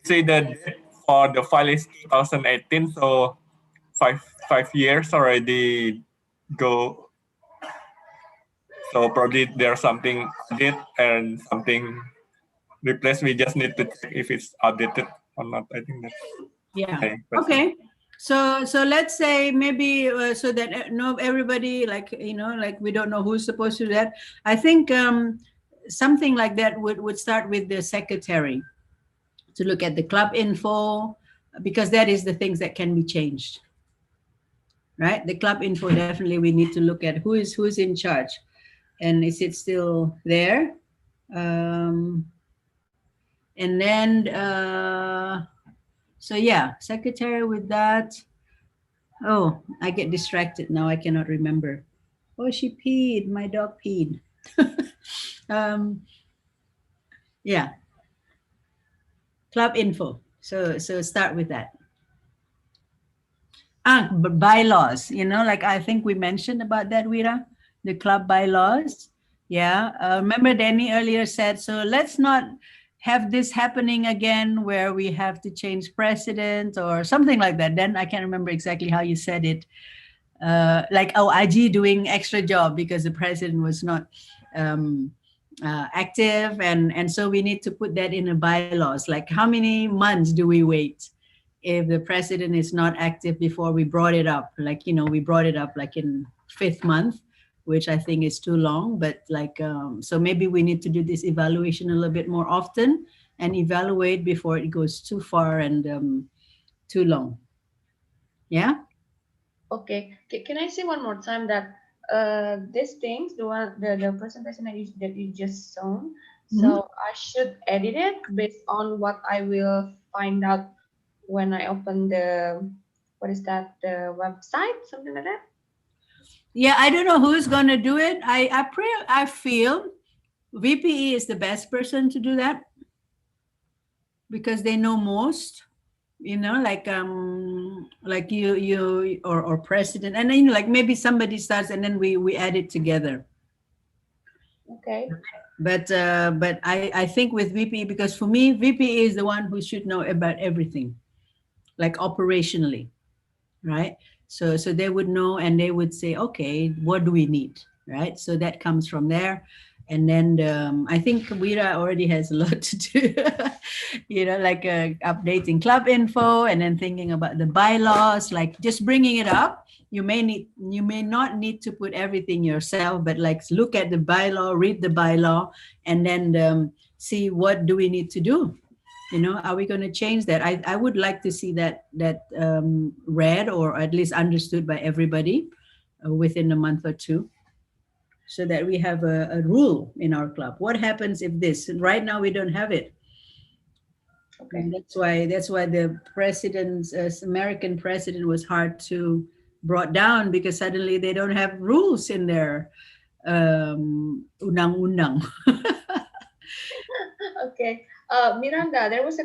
See the date for the file is 2018, so five years already go. So probably there's something added and something replaced. We just need to check if it's updated or not. I think that's Yeah. my question. Okay. So let's say maybe so that no everybody, like, you know, like, we don't know who's supposed to do that. I think something like that would start with the secretary to look at the club info, because that is the things that can be changed. Right? The club info, definitely we need to look at who's in charge, and is it still there? And then so yeah, secretary with that. Oh, I get distracted now. I cannot remember. Oh, she peed. My dog peed. Yeah. Club info. So start with that. But bylaws, you know, like I think we mentioned about that, Wira, the club bylaws. Yeah. Remember Danny earlier said, so let's not have this happening again where we have to change president or something like that. Then I can't remember exactly how you said it. Like, oh, IG doing extra job because the president was not active. And so we need to put that in the bylaws. Like, how many months do we wait if the president is not active before we brought it up? Like, you know, we brought it up like in 5th month, which I think is too long. But like, so maybe we need to do this evaluation a little bit more often and evaluate before it goes too far and too long. Yeah. Okay. Can I say one more time that these things, the presentation that you just shown, so I should edit it based on what I will find out when I open the, what is that, the website, something like that? Yeah, I don't know who's going to do it. I feel VPE is the best person to do that because they know most, you know, like you or president, and then, you know, like maybe somebody starts and then we add it together. Okay. But I think with VP, because for me, VP is the one who should know about everything, like operationally, right? So they would know and they would say, okay, what do we need, right? So that comes from there. And then I think Wira already has a lot to do, like updating club info and then thinking about the bylaws, like just bringing it up. You may not need to put everything yourself, but like look at the bylaw, read the bylaw, and then see what do we need to do. Are we going to change that? I would like to see that read or at least understood by everybody within a month or two, so that we have a rule in our club. What happens if this? And right now we don't have it. Okay. And that's why the president's American president was hard to brought down, because suddenly they don't have rules in their undang-undang. Okay. Miranda, there's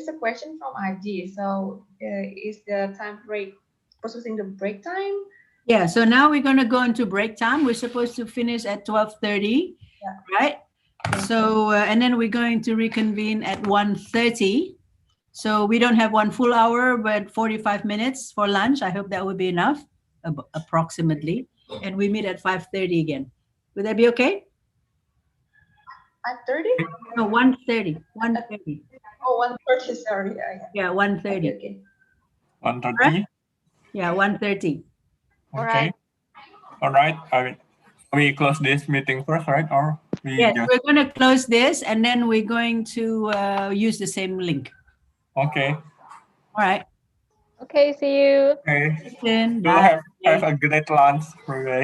a question from IG. So is the time break processing the break time? Yeah, so now we're going to go into break time. We're supposed to finish at 12:30, right? So, and then we're going to reconvene at 1:30. So we don't have 1 full hour, but 45 minutes for lunch. I hope that would be enough, approximately. And we meet at 5:30 again. Would that be okay? 5:30? No, 1:30. 1:30. Oh, 1:30, sorry. Yeah, 1:30. Okay. 1:30. Yeah, 1:30. All Okay. right. All right. We close this meeting first, right? Or we Yes, just... we're going to close this and then we're going to use the same link. Okay. All right. Okay, see you. Okay. Then, We'll bye. have a great lunch for you guys.